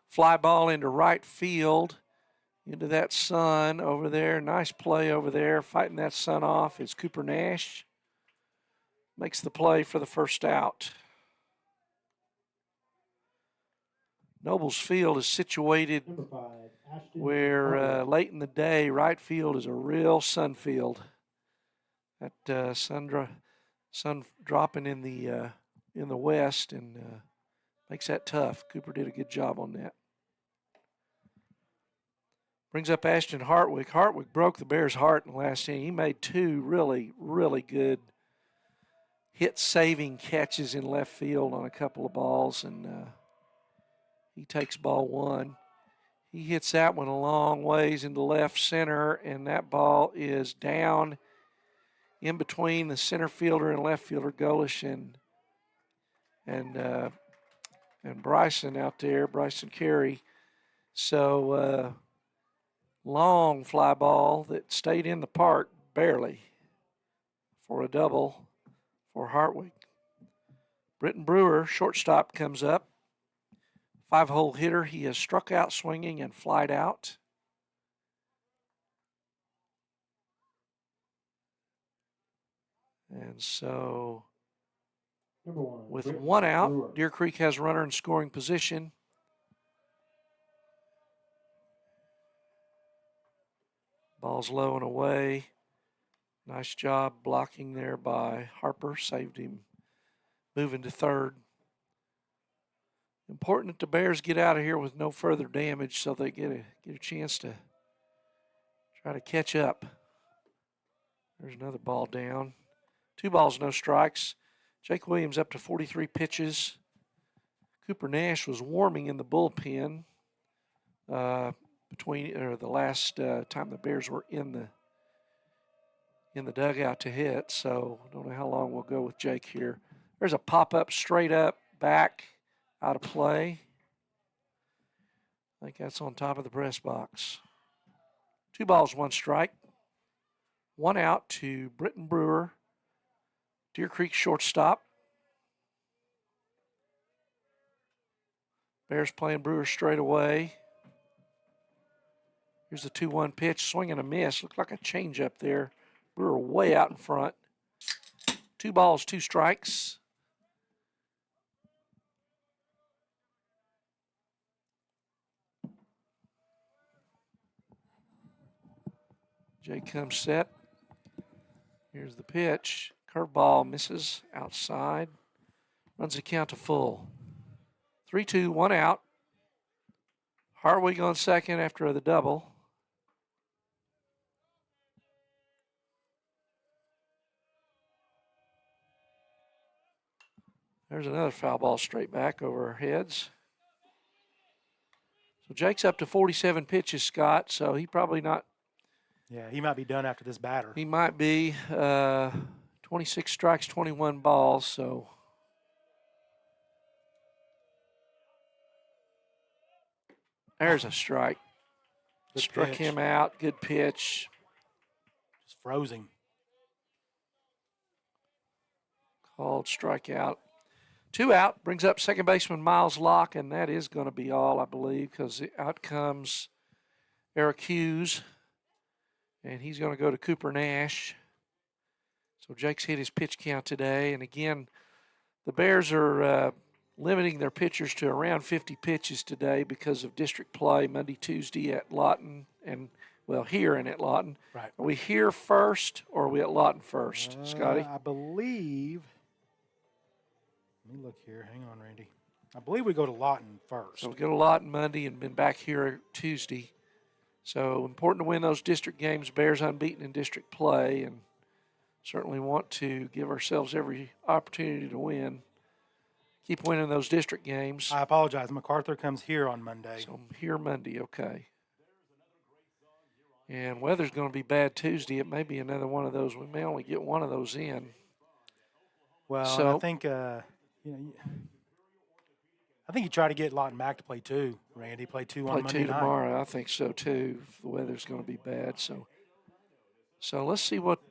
fly ball into right field, into that sun over there. Nice play over there. Fighting that sun off is Cooper Nash. Makes the play for the first out. Noble's Field is situated where late in the day, right field is a real sun field. That sun dropping in the west and makes that tough. Cooper did a good job on that. Brings up Ashton Hartwick. Hartwick broke the Bears' heart in the last inning. He made 2 really, really good hit-saving catches in left field on a couple of balls, and he takes ball 1. He hits that one a long ways into left center, and that ball is down in between the center fielder and left fielder, Golish and Bryson out there, Bryson Carey. So long fly ball that stayed in the park barely for a double for Hartwick. Britton Brewer, shortstop, comes up. 5-hole hitter. He has struck out swinging and flied out. And so with 1 out, Deer Creek has a runner in scoring position. Ball's low and away. Nice job blocking there by Harper. Saved him moving to 3rd. Important that the Bears get out of here with no further damage so they get a chance to try to catch up. There's another ball down. 2 balls, no strikes. Jake Williams up to 43 pitches. Cooper Nash was warming in the bullpen the last time the Bears were in the dugout to hit. So I don't know how long we'll go with Jake here. There's a pop-up straight up back out of play. I think that's on top of the press box. 2 balls, 1 strike. 1 out to Britton Brewer, Deer Creek shortstop. Bears playing Brewer straight away. Here's the 2-1 pitch, swing and a miss. Looked like a changeup there. Brewer way out in front. 2 balls, 2 strikes. Jake comes set. Here's the pitch. Curveball misses outside. Runs the count to full. 3-2, 1 out. Hartwig on second after the double. There's another foul ball straight back over our heads. So Jake's up to 47 pitches, Scott, so he probably not. Yeah, he might be done after this batter. He might be 26 strikes, 21 balls, so. There's a strike. Good Struck pitch. him out. Good pitch. Just froze him. Called strikeout. 2 out. Brings up second baseman Miles Locke, and that is going to be all, I believe, because out comes Eric Hughes, and he's going to go to Cooper Nash. So Jake's hit his pitch count today, and again, the Bears are limiting their pitchers to around 50 pitches today because of district play Monday, Tuesday at Lawton, and, well, here and at Lawton. Right. Are we here first, or are we at Lawton first, Scotty? I believe. Let me look here. Hang on, Randy. I believe we go to Lawton first. So we go to Lawton Monday and been back here Tuesday. So important to win those district games. Bears unbeaten in district play, and certainly want to give ourselves every opportunity to win. Keep winning those district games. I apologize. MacArthur comes here on Monday. So here Monday, okay. And weather's going to be bad Tuesday. It may be another one of those. We may only get one of those in. Well, So- and I think I think you try to get Lawton back to play 2. Randy play 2 on Play Monday 2 night. tomorrow. I think so too. If the weather's going to be bad. So let's see what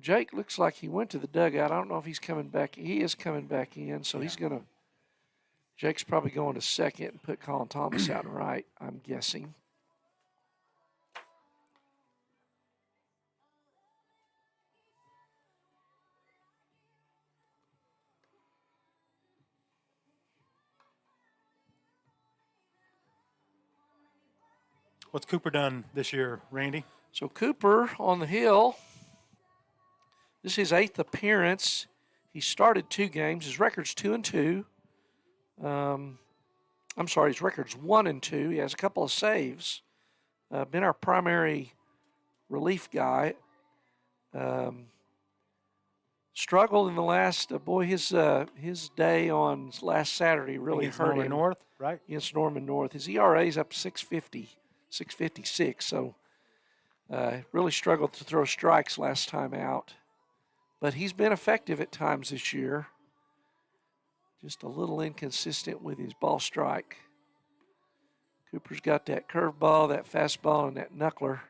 Jake looks like. He went to the dugout. I don't know if he's coming back. He is coming back in. So he's going to. Jake's probably going to second and put Colin Thomas out in right, I'm guessing. What's Cooper done this year, Randy? So Cooper on the hill. This is his 8th appearance. He started 2 games. His record's 2-2. I'm sorry, his record's 1-2. He has a couple of saves. Been our primary relief guy. Struggled in the last. His day on last Saturday really Against hurt Norman him. North, right? Against Norman North. His ERA's up 650, 656. So really struggled to throw strikes last time out. But he's been effective at times this year. Just a little inconsistent with his ball strike. Cooper's got that curveball, that fastball, and that knuckler.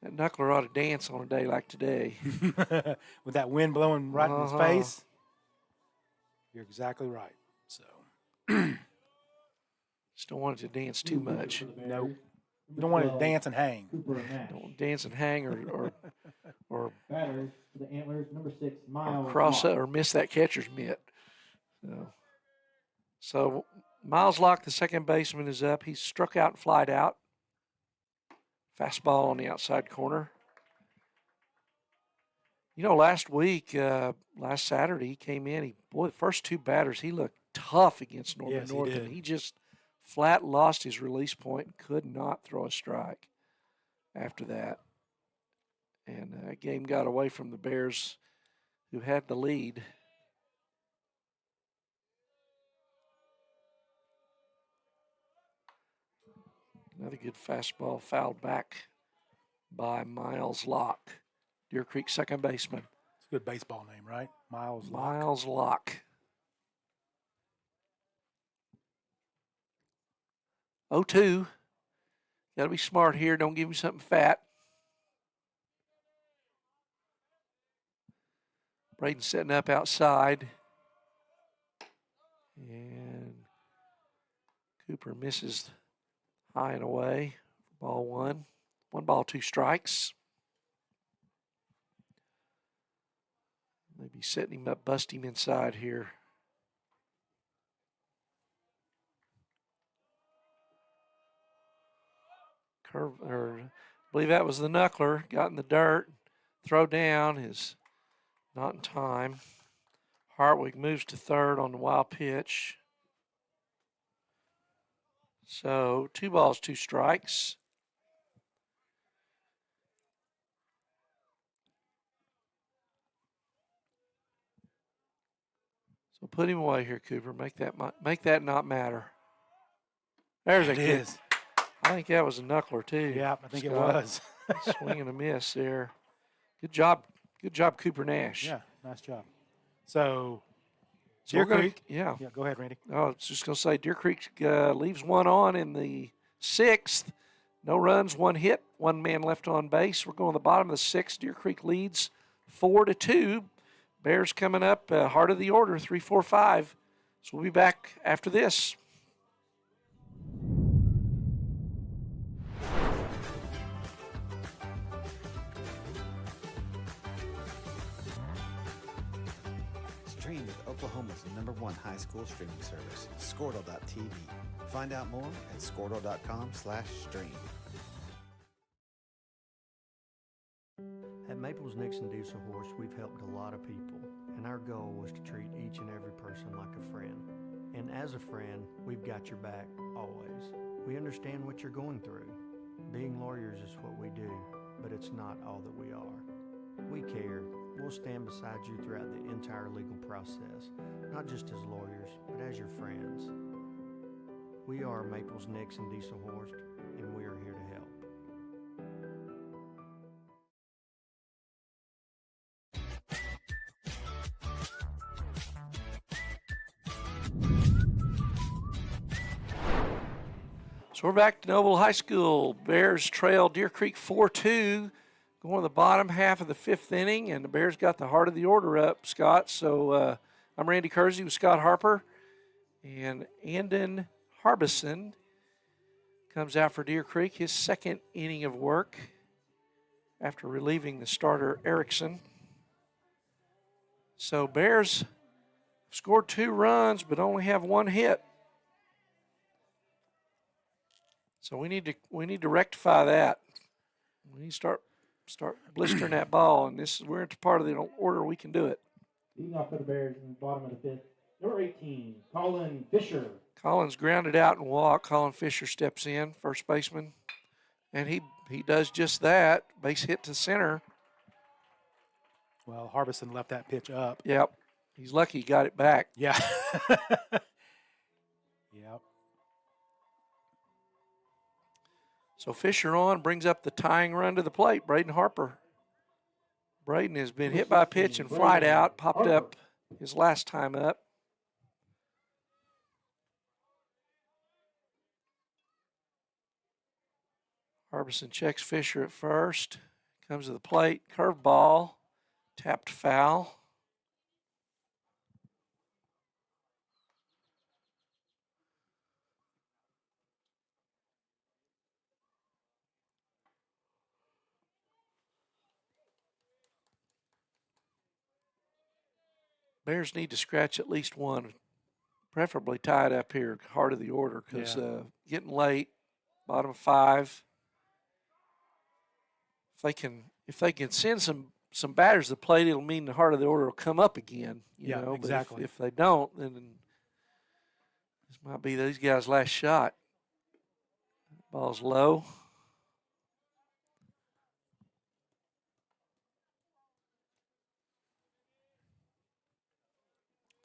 That knuckler ought to dance on a day like today. With that wind blowing right in his face. You're exactly right. So Just don't want it to dance too much. no, you don't want it to dance and hang. Cooper and Nash. Don't dance and hang or Batters for the Antlers, number 6, Miles. cross Locke. up or miss that catcher's mitt. So Miles Locke, the second baseman, is up. He's struck out and flied out. Fastball on the outside corner. You know, last Saturday, he came in. The first 2 batters, he looked tough against Norman Yes, he North, did. and he just flat lost his release point and could not throw a strike after that. And that game got away from the Bears, who had the lead. Another good fastball fouled back by Miles Locke, Deer Creek second baseman. It's a good baseball name, right? Miles Locke. Miles Locke. 0-2. Got to be smart here. Don't give him something fat. Braden setting up outside. And Cooper misses high and away. Ball one. 1 ball, 2 strikes. Maybe setting him up, bust him inside here. I believe that was the knuckler. Got in the dirt. Throw down is not in time. Hartwig moves to third on the wild pitch. So 2 balls, 2 strikes. So put him away here, Cooper. Make that not matter. There's a good. Is. I think that was a knuckler too. Yeah, I think Scott. it was. Swing and a miss there. Good job, Cooper Nash. Yeah, nice job. So So we're Deer gonna, Creek. yeah. Yeah, go ahead, Randy. I was just going to say Deer Creek leaves 1 on in the 6th. No runs, 1 hit, 1 man left on base. We're going to the bottom of the 6th. Deer Creek leads 4-2. Bears coming up, heart of the order, 3, 4, 5. So we'll be back after this. Stream with Oklahoma's #1 high school streaming service, Squirtle.tv. Find out more at squirtle.com/stream. At Maples Nixon Diesel Horse, we've helped a lot of people, and our goal was to treat each and every person like a friend. And as a friend, we've got your back always. We understand what you're going through. Being lawyers is what we do, but it's not all that we are. We care. We'll stand beside you throughout the entire legal process, not just as lawyers, but as your friends. We are Maples Nixon Diesel Horse, and we are here to help. So we're back to Noble High School. Bears trail Deer Creek 4-2. Going to the bottom half of the 5th inning, and the Bears got the heart of the order up, Scott. So I'm Randy Kersey with Scott Harper. And Andon Harbison comes out for Deer Creek, his 2nd inning of work after relieving the starter Erickson. So Bears scored 2 runs but only have 1 hit. So we need to rectify that. We need to start blistering that ball, and we're at the part of the order we can do it. Leading off for the Bears in the bottom of the 5th, number 18, Colin Fisher. Collins grounded out and walked. Colin Fisher steps in, first baseman, and he does just that. Base hit to center. Well, Harbison left that pitch up. Yep. He's lucky he got it back. Yeah. Yep. So Fisher on, brings up the tying run to the plate, Braden Harper. Braden has been hit by a pitch and flied out, popped up his last time up. Harbison checks Fisher at first, comes to the plate, curveball, tapped foul. Bears need to scratch at least 1, preferably tied up here, heart of the order, because getting late, bottom of 5. If they can send some batters to the plate, it'll mean the heart of the order will come up again. You know? Exactly. But if they don't, then this might be these guys' last shot. Ball's low.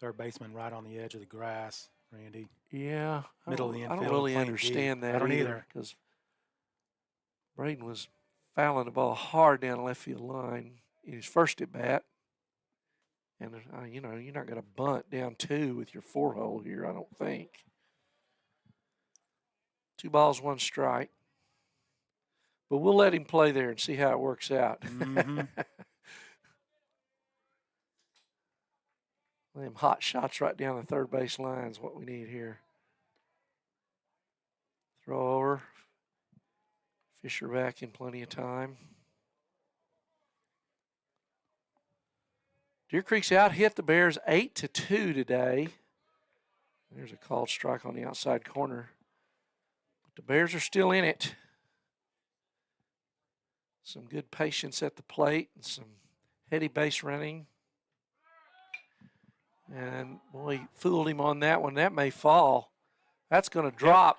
Third baseman right on the edge of the grass, Randy. Yeah. Middle of the infield. I don't really playing understand deep. that I don't either. because Braden was fouling the ball hard down the left field line in his first at bat. And, you're not going to bunt down 2 with your 4-hole here, I don't think. 2 balls, 1 strike. But we'll let him play there and see how it works out. Mhm. Them hot shots right down the third base line is what we need here. Throw over. Fisher back in plenty of time. Deer Creek's out hit the Bears 8-2 today. There's a called strike on the outside corner. But the Bears are still in it. Some good patience at the plate and some heady base running. And boy, fooled him on that one. That may fall. That's going to drop.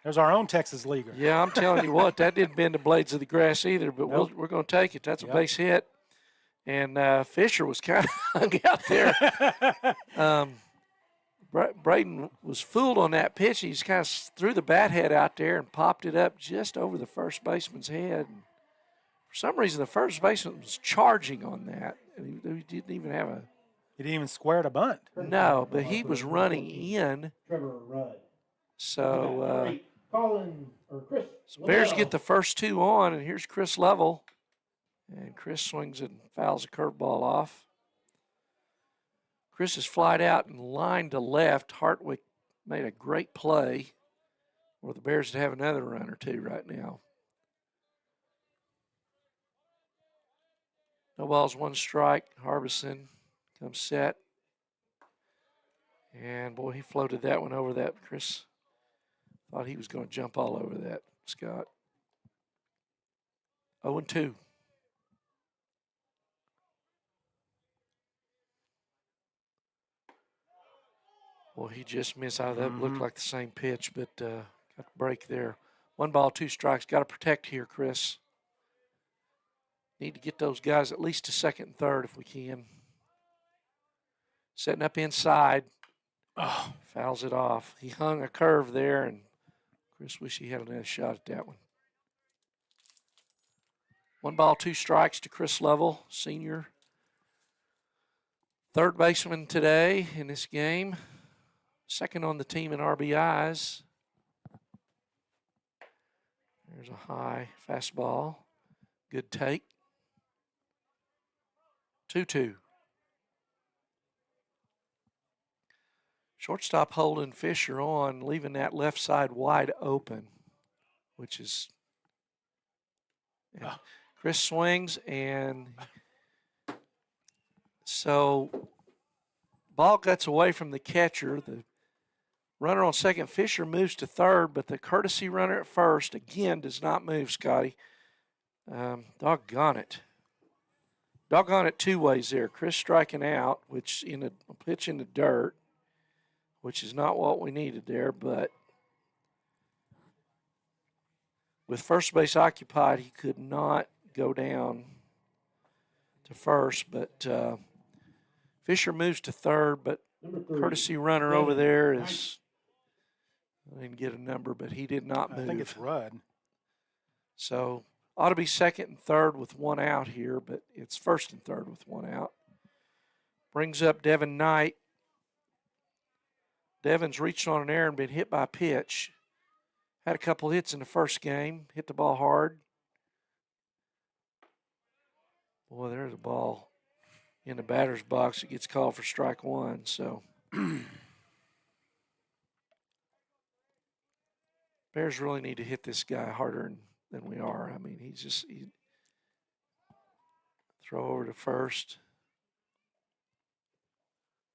There's our own Texas leaguer. Yeah, I'm telling you what, that didn't bend the blades of the grass either, but Nope. we're going to take it. That's a Yep. base hit. And Fisher was kind of hung out there. Braden was fooled on that pitch. He just kind of threw the bat head out there and popped it up just over the first baseman's head. And for some reason, the first baseman was charging on that. And he didn't even have a He didn't even square a bunt. no, but he was running in. Trevor Rudd. So Colin or Chris. Bears Lovell. get the first 2 on, and here's Chris Lovell. And Chris swings and fouls a curveball off. Chris is flied out and lined to left. Hartwick made a great play, or the Bears would have another run or 2 right now. No balls, 1 strike. Harbison comes set. And boy, he floated that one over that. Chris thought he was going to jump all over that, Scott. 0-2. Well, he just missed out of that. Looked like the same pitch, but got the break there. 1 ball, 2 strikes. Got to protect here, Chris. Need to get those guys at least to second and third if we can. Setting up inside. Oh, Fouls it off. He hung a curve there, and Chris wish he had another shot at that one. 1 ball, 2 strikes to Chris Lovell, senior. Third baseman today in this game. Second on the team in RBIs. There's a high fastball. Good take. 2-2. Shortstop holding Fisher on, leaving that left side wide open, which is. Chris swings, and so ball gets away from the catcher. The runner on second, Fisher, moves to third, but the courtesy runner at first, again, does not move, Scotty. Doggone it. Doggone it 2 ways there. Chris striking out, which in a pitch in the dirt, which is not what we needed there, but with first base occupied, he could not go down to first, but Fisher moves to third, but courtesy runner over there is, I didn't get a number, but he did not move. I think it's Rudd. So ought to be second and third with 1 out here, but it's first and third with 1 out. Brings up Devin Knight. Devin's reached on an error and been hit by a pitch. Had a couple hits in the first game. Hit the ball hard. Boy, there's a ball in the batter's box. It gets called for strike 1. So Bears really need to hit this guy harder than we are. I mean, he throw over to first.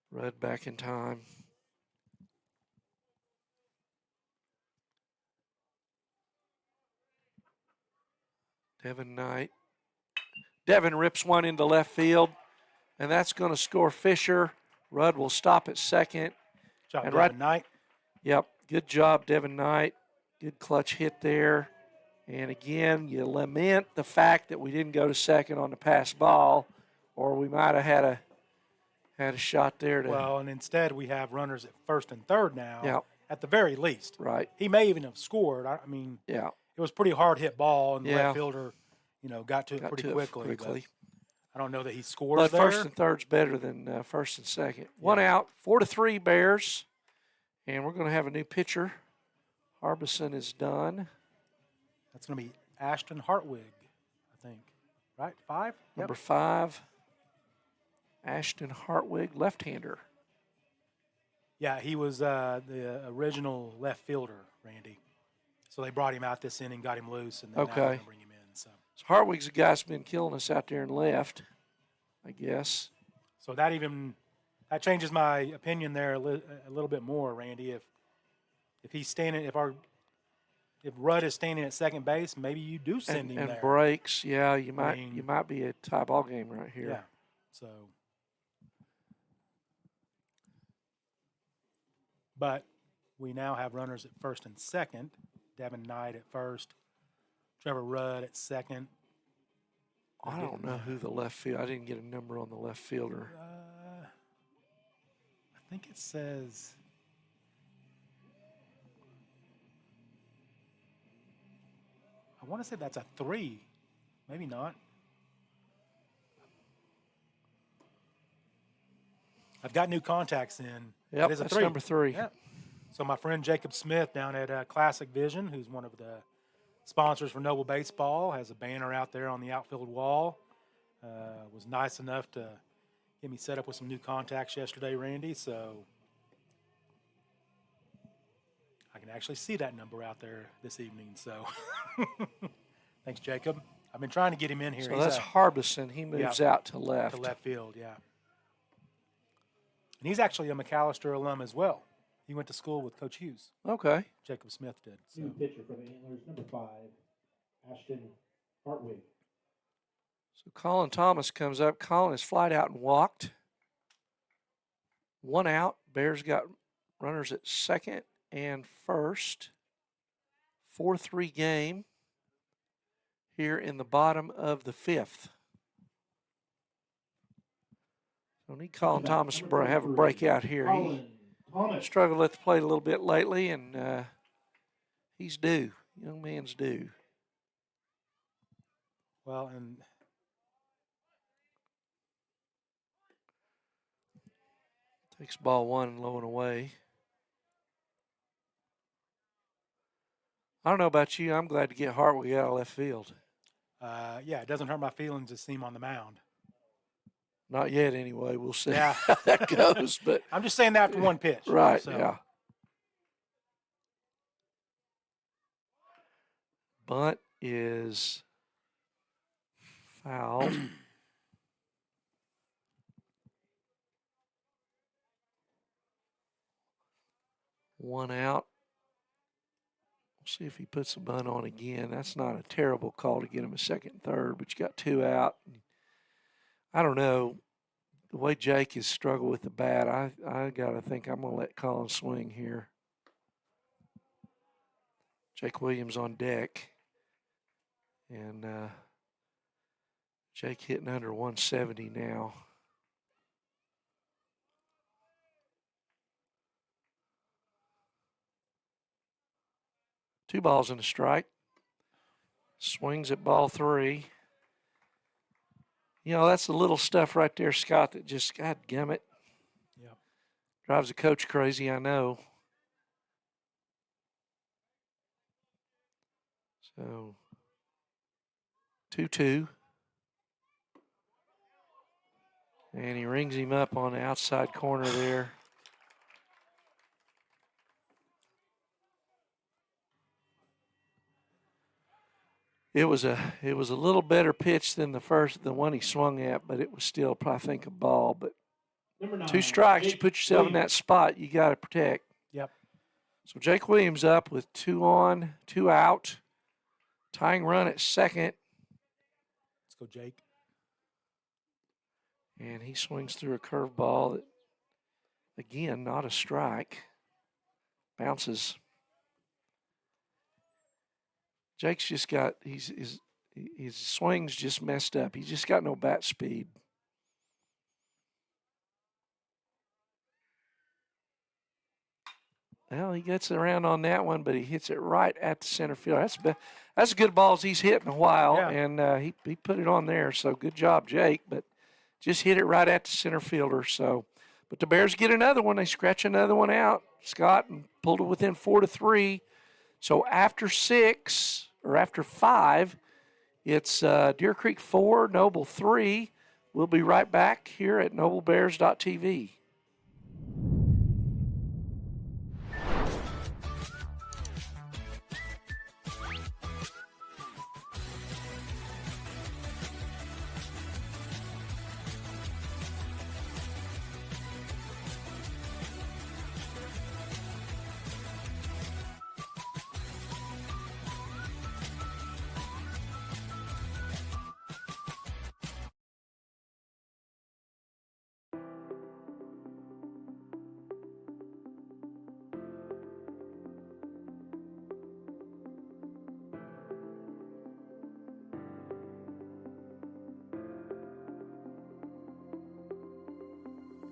Rudd back in time. Devin Knight. Devin rips one into left field, and that's going to score Fisher. Rudd will stop at second. Job, And Devin Knight. Yep, good job, Devin Knight. Good clutch hit there. And again, you lament the fact that we didn't go to second on the pass ball, or we might have had a shot there. Well, and instead we have runners at first and third now. Yeah. At the very least. Right. He may even have scored. I mean, Yeah. it was a pretty hard hit ball, and the Yeah. left fielder, got to it pretty quickly. But I don't know that he scores But there. first and third's better than first and second. 1 out, 4-3 Bears, and we're going to have a new pitcher. Harbison is done. That's going to be Ashton Hartwig, I think. Right? 5? Number 5, Ashton Hartwig, left-hander. Yeah, he was the original left fielder, Randy. So they brought him out this inning, got him loose, and then now they're Okay. gonna bring him in. So Hartwig's a guy that's been killing us out there in left, I guess. So that changes my opinion there a little bit more, Randy. If he's standing, if Rudd is standing at second base, maybe you do send him And there. breaks, yeah, you might mean- you might be a tie ball game right here. Yeah. So, but we now have runners at first and second. Devin Knight at first, Trevor Rudd at second. I don't know who the left field. I didn't get a number on the left fielder. I think it says. I want to say that's a 3. Maybe not. I've got new contacts in. Yep, It is a that's 3. number 3. Yeah. So my friend Jacob Smith down at Classic Vision, who's one of the sponsors for Noble Baseball, has a banner out there on the outfield wall. Was nice enough to get me set up with some new contacts yesterday, Randy. So I can actually see that number out there this evening. So thanks, Jacob. I've been trying to get him in here. So He's that's Harbison. He moves out to left. to left field, yeah. And he's actually a McAllister alum as well. He went to school with Coach Hughes. Okay. Jacob Smith did. So. New pitcher for the Antlers, number 5, Ashton Hartwig. So Colin Thomas comes up. Colin is flied out and walked. 1 out. Bears got runners at second and first. 4-3 game here in the bottom of the 5th. So need Colin Thomas to have a breakout here. He Colin Thomas. struggled at the plate a little bit lately, and he's due. Young man's due. Well, and Takes ball 1 low and away. I don't know about you. I'm glad to get Hartwig out of left field. yeah, it doesn't hurt my feelings to see him on the mound. Not yet, anyway. We'll see Yeah. how that goes. But I'm just saying that after one pitch. right, so. yeah. Bunt is fouled. One out. We'll see if he puts the bunt on again. That's not a terrible call to get him a second and third, but you got 2 out. I don't know. The way Jake has struggled with the bat, I got to think I'm going to let Colin swing here. Jake Williams on deck. And Jake hitting under 170 now. Two balls and a strike. Swings at ball 3. You know, that's the little stuff right there, Scott, that just, God damn it. Yep. Drives the coach crazy, I know. So, 2-2. And he rings him up on the outside corner there. It was a little better pitch than the one he swung at, but it was still probably, I think, a ball. But Number 9, 2 strikes, you Jake put yourself in that Williams. spot, you got to protect. Yep. So Jake Williams up with 2 on, 2 out. Tying run at second. Let's go, Jake. And he swings through a curveball that, again, not a strike. Bounces. Jake's just got, his swing's just messed up. He's just got no bat speed. Well, he gets around on that one, but he hits it right at the center field. That's as good balls he's hit in a while, Yeah. and he put it on there. So good job, Jake. But just hit it right at the center fielder. So, but the Bears get another one. They scratch another one out, Scott, and pulled it within 4-3. So after 6 or after 5, it's Deer Creek 4, Noble 3. We'll be right back here at noblebears.tv.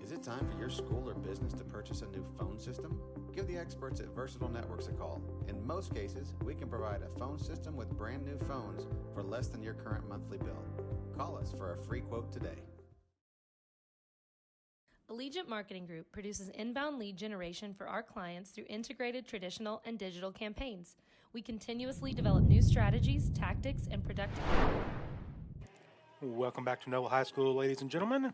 Is it time for your school or business to purchase a new phone system? Give the experts at Versatile Networks a call. In most cases, we can provide a phone system with brand new phones for less than your current monthly bill. Call us for a free quote today. Allegiant Marketing Group produces inbound lead generation for our clients through integrated traditional and digital campaigns. We continuously develop new strategies, tactics, and productive. Welcome back to Noble High School, ladies and gentlemen.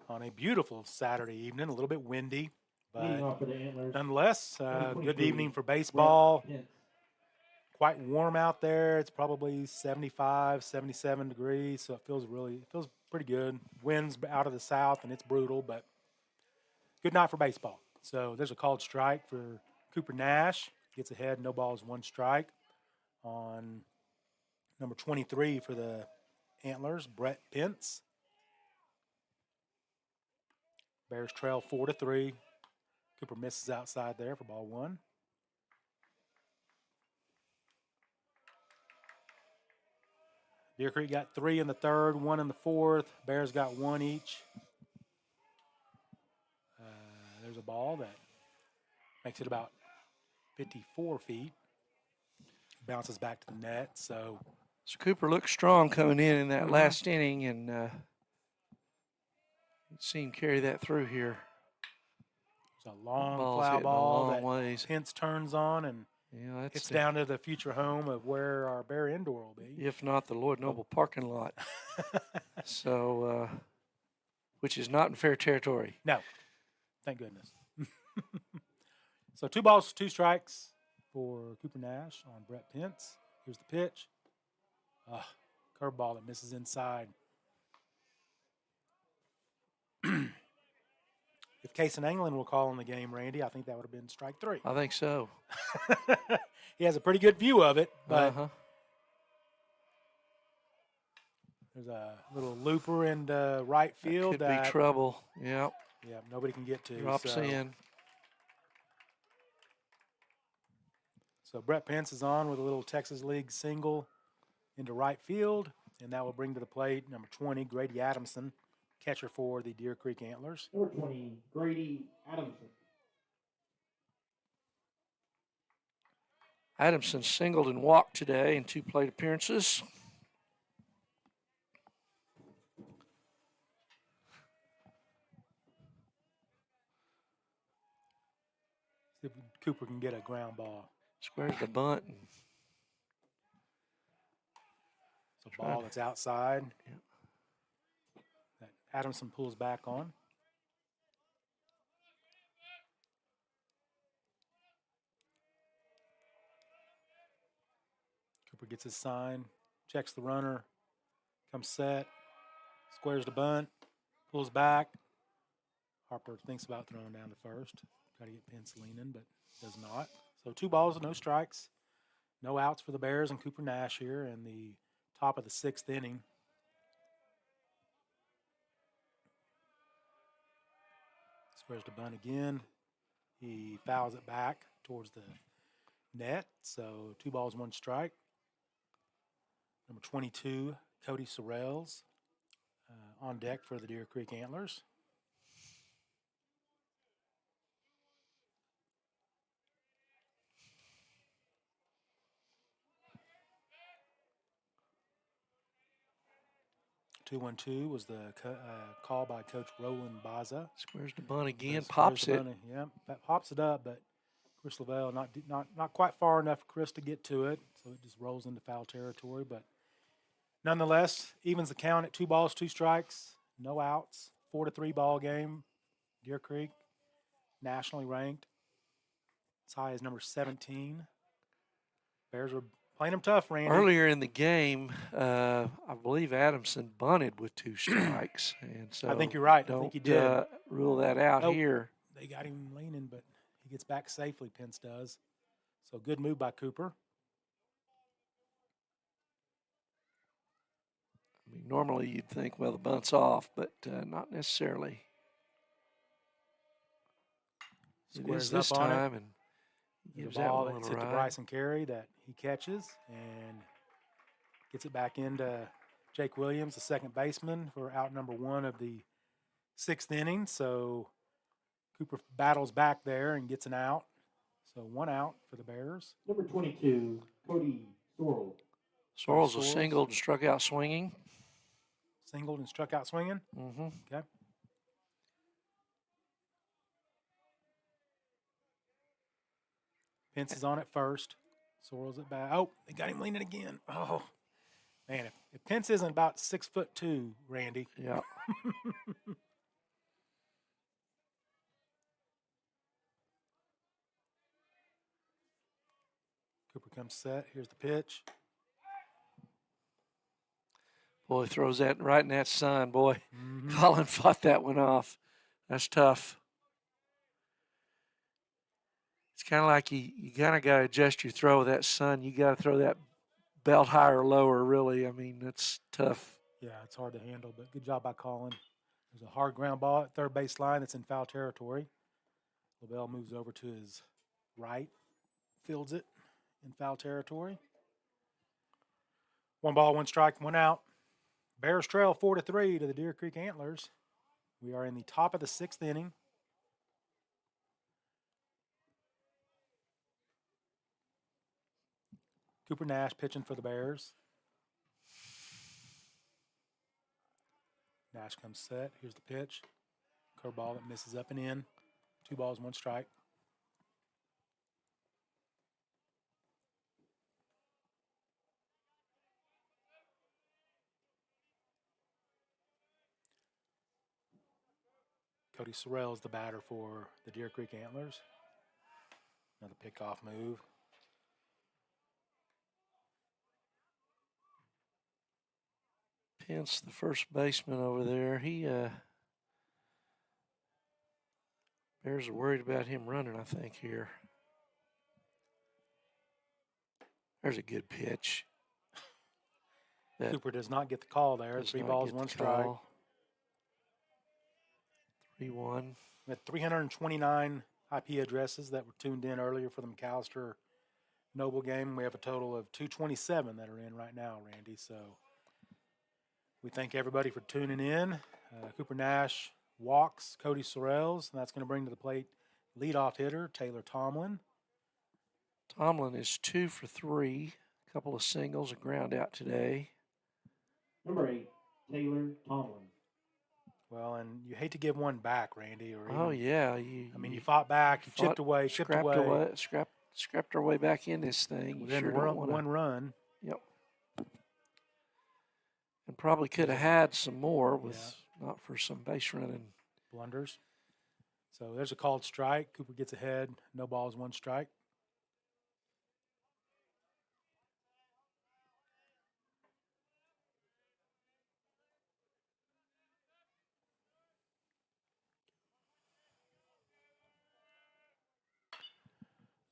On a beautiful Saturday evening, a little bit windy, Leading but off for the Antlers. nonetheless, Number good 23, evening for baseball. Brett Pence. Quite warm out there. It's probably 75, 77 degrees, so it feels pretty good. Winds out of the south, and it's brutal, but good night for baseball. So there's a called strike for Cooper Nash. Gets ahead, no balls, 1 strike. On number 23 for the Antlers, Brett Pence. Bears trail 4-3. Cooper misses outside there for ball 1. Deer Creek got 3 in the 3rd, 1 in the 4th. Bears got 1 each. There's a ball that makes it about 54 feet. Bounces back to the net. So Cooper looked strong coming in that last inning, and see him carry that through here. it's a long Ball's foul hitting a ball long that ways. Pence turns on and Yeah, that's it's down to the future home of where our Bear Indoor will be. if not the Lloyd Noble parking lot. So, which is not in fair territory. No, thank goodness. So 2 balls, 2 strikes for Cooper Nash on Brett Pence. Here's the pitch. Curveball that misses inside. If Case and England were calling the game, Randy, I think that would have been strike 3. I think so. He has a pretty good view of it, but there's a little looper in right field Could be trouble. Yep. Yeah, nobody can get to. Drops in. So Brett Pence is on with a little Texas League single into right field, and that will bring to the plate number 20, Grady Adamson, catcher for the Deer Creek Antlers. Number 20, Grady Adamson. Adamson singled and walked today in 2 plate appearances. See if Cooper can get a ground ball. Squares the bunt. It's a ball that's outside. That Adamson pulls back on. Cooper gets his sign, checks the runner, comes set, squares the bunt, pulls back. Harper thinks about throwing down to first. Try to get Pence leaning, but does not. So 2 balls, no strikes. No outs for the Bears and Cooper Nash here in the top of the 6th inning. Squares the bunt again. He fouls it back towards the net. So 2 balls, 1 strike. Number 22, Cody Sorrells, on deck for the Deer Creek Antlers. Two-1-2 was the call by Coach Roland Baza. Squares the bunt again, Squares pops the it. bunt, yeah, that pops it up, but Chris Lavelle not quite far enough for Chris to get to it, so it just rolls into foul territory. But nonetheless, evens the count at 2 balls, 2 strikes, no outs, 4-3 ball game. Deer Creek, nationally ranked, as high as number 17. Bears are playing them tough, Randy. Earlier in the game, I believe Adamson bunted with 2 strikes, and so I think you're right. I Don't think he did. Rule that out Nope. here. They got him leaning, but he gets back safely, Pence does. So good move by Cooper. I mean, normally you'd think, well, the bunt's off, but not necessarily. It Squares is this up on it. time, and The gives that ball one a that's little hit to ride. Bryson Carey that he catches and gets it back into Jake Williams, the second baseman, for out number 1 of the 6th inning. So Cooper battles back there and gets an out. So 1 out for the Bears. Number 22, Cody Sorrell. Sorrell's a Sorrell's. single and struck out swinging. Singled and struck out swinging. Mm-hmm. Okay. Pence is on at first. Sorrell's at bat. Oh, they got him leaning again. Oh, man. If Pence isn't about 6'2", Randy. Yeah. Cooper comes set. Here's the pitch. Boy, throws that right in that sun. Boy, Mhm. Colin fought that one off. That's tough. It's kind of like you kind of got to adjust your throw with that sun. You got to throw that belt higher or lower, really. I mean, that's tough. Yeah, it's hard to handle, but good job by Colin. There's a hard ground ball at third base line that's in foul territory. Lavelle moves over to his right, fields it in foul territory. 1 ball, 1 strike, 1 out. Bears trail 4-3 to the Deer Creek Antlers. We are in the top of the 6th inning. Cooper Nash pitching for the Bears. Nash comes set. Here's the pitch. Curveball that misses up and in. 2 balls, 1 strike. Cody Sorrell is the batter for the Deer Creek Antlers. Another pickoff move. Pence, the first baseman over there, Bears are worried about him running, I think, here. There's a good pitch. That Cooper does not get the call there. does 3 not balls, get 1 the strike. call. 3-1. We had 329 IP addresses that were tuned in earlier for the McAllister Noble game. We have a total of 227 that are in right now, Randy. So we thank everybody for tuning in. Cooper Nash walks Cody Sorrells, and that's going to bring to the plate leadoff hitter Taylor Tomlin. Tomlin is 2 for 3. A couple of singles, a ground out today. Number 8, Taylor Tomlin. Well, and you hate to give one back, Randy. Or Oh, even- yeah. I mean, you fought back, you chipped away, chipped away. Scrapped our way back in this thing. You Within sure don't wanna- one run. Yep. And probably could have had some more with not for some base running. Blunders. So there's a called strike. Cooper gets ahead. No balls, 1 strike.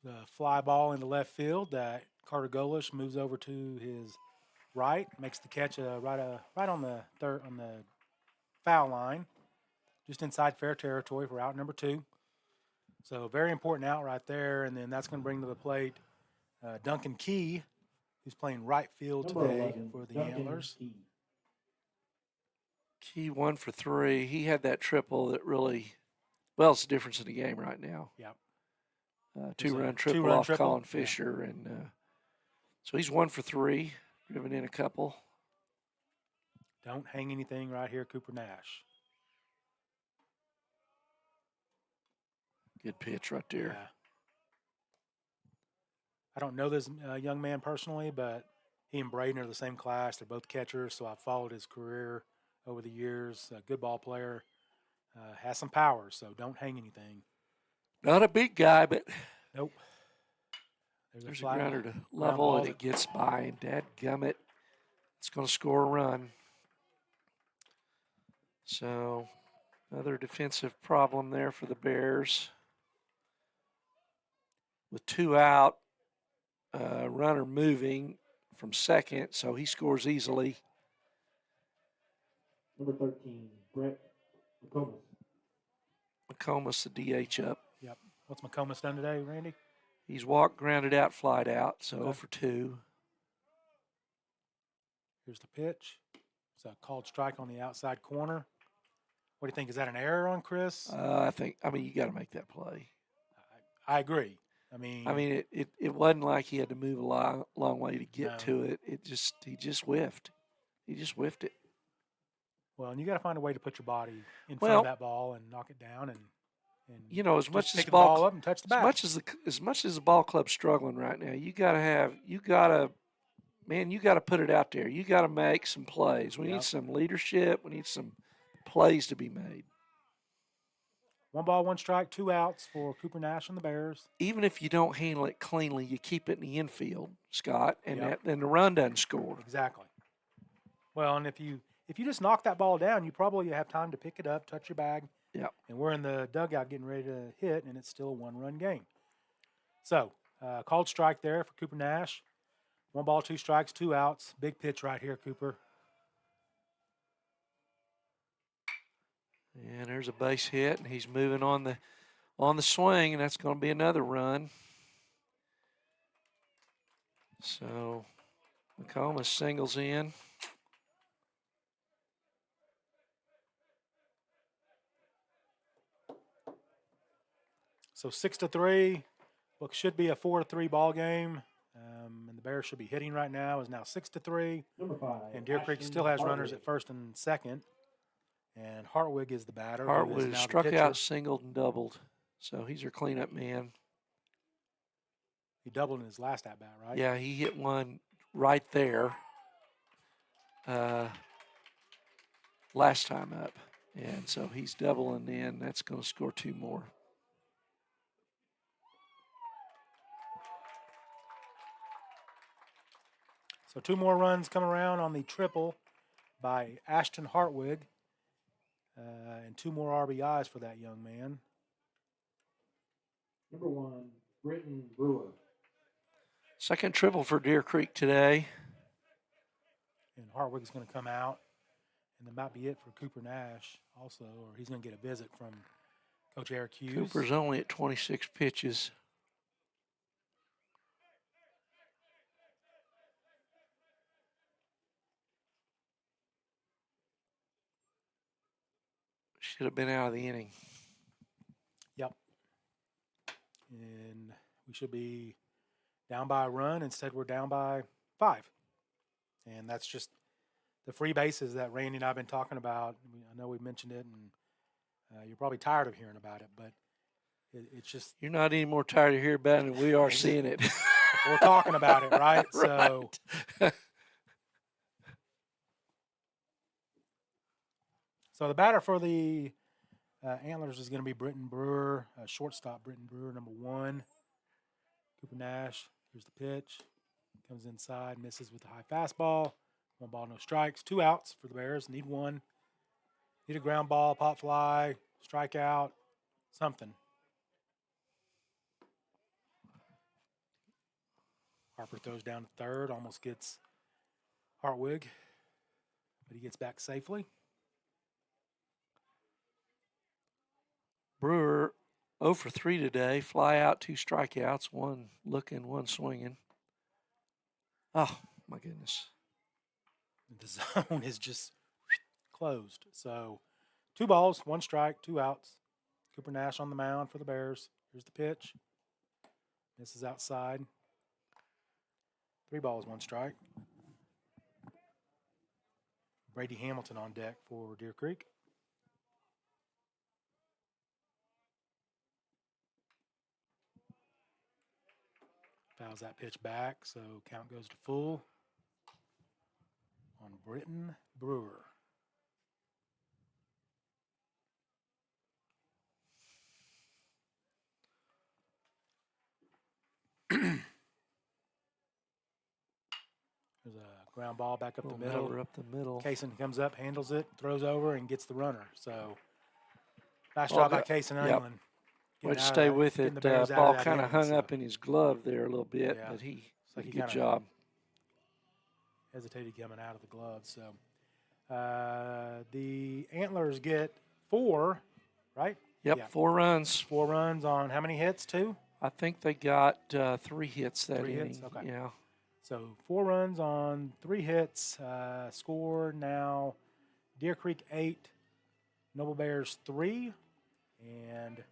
The fly ball into left field that Carter Golish moves over to his right, makes the catch right on the foul line, just inside fair territory for out number 2. So very important out right there, and then that's going to bring to the plate Duncan Key, who's playing right field Number today 11, for the Duncan Antlers. Key. Key 1 for 3. He had that triple that really, well, it's the difference in the game right now. Yep. 2-run a triple two-run off triple, Colin yeah. Fisher, and so he's 1 for 3, driven in a couple. Don't hang anything right here, Cooper Nash. Good pitch right there. Yeah. I don't know this young man personally, but he and Braden are the same class. They're both catchers, so I've followed his career over the years. A good ball player, has some power, so don't hang anything. Not a big guy, but Nope. there's a fly grounder to ground level, ball and it gets by, and dadgummit, it's going to score a run. So another defensive problem there for the Bears. With 2 out, runner moving from second, so he scores easily. Number 13, Brett McComas. McComas, the DH up. Yep. What's McComas done today, Randy? He's walked, grounded out, flied out, so Okay. 0 for 2. Here's the pitch. It's a called strike on the outside corner. What do you think? Is that an error on Chris? I mean, you got to make that play. I agree. I mean, it wasn't like he had to move a long way to get No. to it. He just whiffed. He just whiffed it. well, and you got to find a way to put your body in front Well- of that ball and knock it down, and You know, as just much as pick the the ball ball, up and touch the as bat. much as the ball club's struggling right now, you got to put it out there. You got to make some plays. We Yep. need some leadership. We need some plays to be made. 1 ball, 1 strike, 2 outs for Cooper Nash and the Bears. Even if you don't handle it cleanly, you keep it in the infield, Scott, and Yep. then the run doesn't score. Exactly. Well, and if you just knock that ball down, you probably have time to pick it up, touch your bag. Yep. And we're in the dugout getting ready to hit, and it's still a 1-run game. So, called strike there for Cooper Nash. 1 ball, 2 strikes, 2 outs. Big pitch right here, Cooper. And there's a base hit, and he's moving on the swing, and that's going to be another run. So McComas singles in. So 6-3. What should be a 4-3 ball game. And the Bears should be hitting right now is now 6-3. Number 5. And Deer Creek Ashton still has runners Hartwig. at first and second. And Hartwig is the batter. who is Hartwood now the struck pitcher. out, singled, and doubled. So he's our cleanup man. He doubled in his last at bat, right? Yeah, he hit one right there last time up. And so he's doubling in. That's going to score 2 more. So 2 more runs come around on the triple by Ashton Hartwig. And 2 more RBIs for that young man. Number 1, Britton Brewer. Second triple for Deer Creek today. And Hartwig's going to come out. And that might be it for Cooper Nash also, or he's going to get a visit from Coach Eric Hughes. Cooper's only at 26 pitches. Should have been out of the inning. Yep. And we should be down by a run. Instead, we're down by 5. And that's just the free bases that Randy and I have been talking about. I know we mentioned it, and you're probably tired of hearing about it, but it's just You're not any more tired of hearing about it than we are seeing it. we're talking about it, right? So So the batter for the Antlers is going to be Britton Brewer, shortstop Britton Brewer, number 1. Cooper Nash, here's the pitch. Comes inside, misses with the high fastball. 1 ball, no strikes. 2 outs for the Bears. Need 1. Need a ground ball, pop fly, strikeout, something. Harper throws down to third, almost gets Hartwig, but he gets back safely. Brewer 0 for 3 today. Fly out, 2 strikeouts, 1 looking, 1 swinging. Oh, my goodness. The zone is just closed. So 2 balls, 1 strike, 2 outs. Cooper Nash on the mound for the Bears. Here's the pitch. This is outside. 3 balls, 1 strike. Brady Hamilton on deck for Deer Creek. Fouls that pitch back, so count goes to full on Britton Brewer. There's a ground ball back up the Little middle. meller up the middle. Kaysen comes up, handles it, throws over, and gets the runner. So nice Ball job by got- Kaysen yep. England. Way to Getting out of stay that- with getting it. the Bears out of Ball that kind of inning, hung so up in his glove there a little bit, Yeah. but he So did he a good kinda- job. hesitated coming out of the glove. So the Antlers get 4, right? Yep, Yeah. 4 runs. 4 runs on how many hits? 2? I think they got 3 hits that 3 inning. hits? Okay. Yeah. So 4 runs on 3 hits. Score now Deer Creek 8, Noble Bears 3. And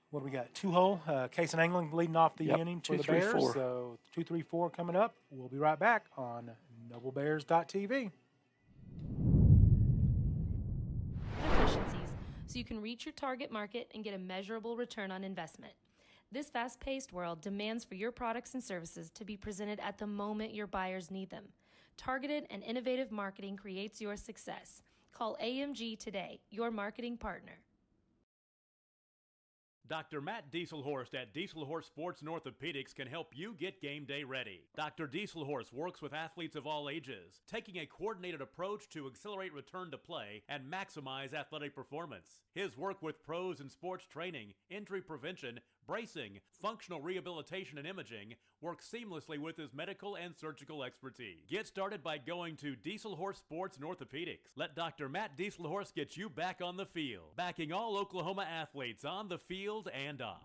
what do we got? 2-hole. Kaysen England leading off the Yep, inning for 2, the 3, Bears. 4. So 2-3-4 coming up. We'll be right back on NobleBears.tv. Efficiencies, so you can reach your target market and get a measurable return on investment. This fast-paced world demands for your products and services to be presented at the moment your buyers need them. Targeted and innovative marketing creates your success. Call AMG today, your marketing partner. Dr. Matt Dieselhorst at Dieselhorst Sports and Orthopedics can help you get game day ready. Dr. Dieselhorst works with athletes of all ages, taking a coordinated approach to accelerate return to play and maximize athletic performance. His work with pros in sports training, injury prevention, bracing, functional rehabilitation, and imaging works seamlessly with his medical and surgical expertise. Get started by going to Dieselhorst Sports and Orthopedics. Let Dr. Matt Dieselhorst get you back on the field, backing all Oklahoma athletes on the field and off.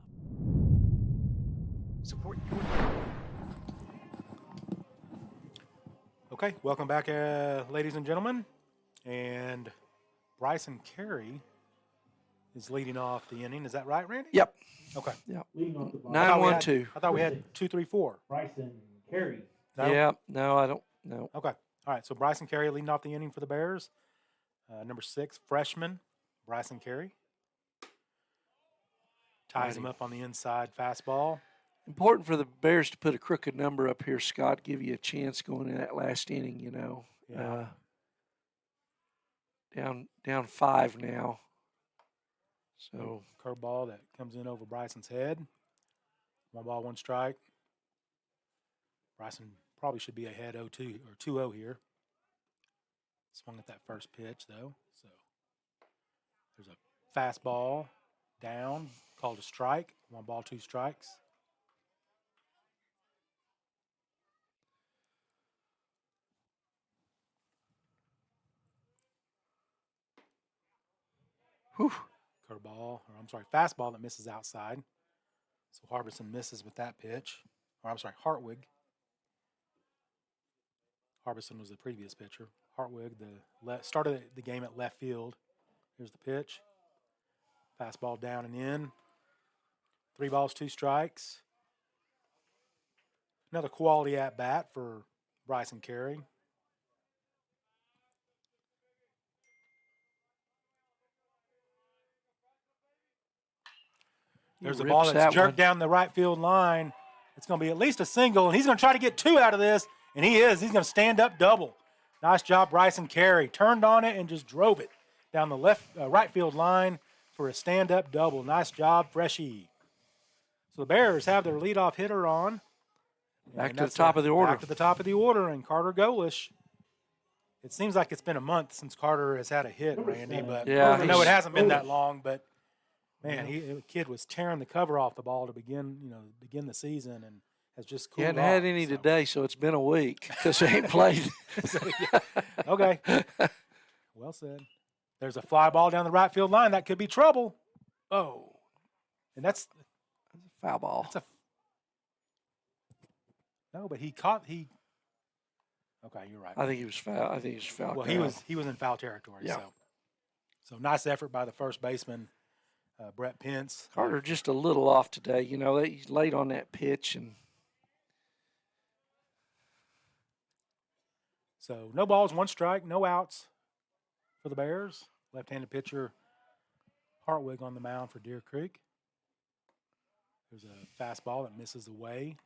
Support your Okay, welcome back, ladies and gentlemen. And Bryson Carey is leading off the inning. Is that right, Randy? Yep. Okay. Yep. Leading off the bottom. 9-1-2. I thought we had 2-3-4. Bryson Carey. No? Yeah. No, I don't. No. Okay. All right. So Bryson Carey leading off the inning for the Bears. Number 6, freshman Bryson Carey. Ties him up on the inside fastball. Important for the Bears to put a crooked number up here, Scott. Give you a chance going in that last inning. You know. Yeah. Down 5 now. So Curveball that comes in over Bryson's head. 1 ball, 1 strike. Bryson probably should be ahead 0-2 or 2-0 here. Swung at that first pitch though. So there's a fastball down, called a strike. 1 ball, 2 strikes. whew, Curveball, or I'm sorry, fastball that misses outside. So Harbison misses with that pitch. Or I'm sorry, Hartwig. Harbison was the previous pitcher. Hartwig, started the game at left field. Here's the pitch. Fastball down and in. 3 balls, 2 strikes. Another quality at bat for Bryson Carey. There's a ball rips that's that jerked one. down the right field line. It's going to be at least a single, and he's going to try to get 2 out of this, and he is. He's going to stand up double. Nice job, Bryson Carey. Turned on it and just drove it down the right field line for a stand-up double. Nice job, Freshie. So the Bears have their leadoff hitter on. Back And to the that's top of the order. Back to the top of the order, and Carter Golish. It seems like it's been a month since Carter has had a hit, Randy, but Yeah, I know it he's- hasn't been that long, but man, the kid was tearing the cover off the ball to begin the season, and has just cooled He hadn't off, had any so. today, so it's been a week because he ain't played. So, yeah. Okay. Well said. There's a fly ball down the right field line. That could be trouble. Oh. And that's Foul ball. no, but he. Okay, you're right. I think he was foul. I think he was foul. Well, ground. he was in foul territory. Yeah. So nice effort by the first baseman, Brett Pence. Carter just a little off today. You know, he's late on that pitch, and So no balls, 1 strike, no outs for the Bears. Left-handed pitcher Hartwig on the mound for Deer Creek. There's a fastball that misses away.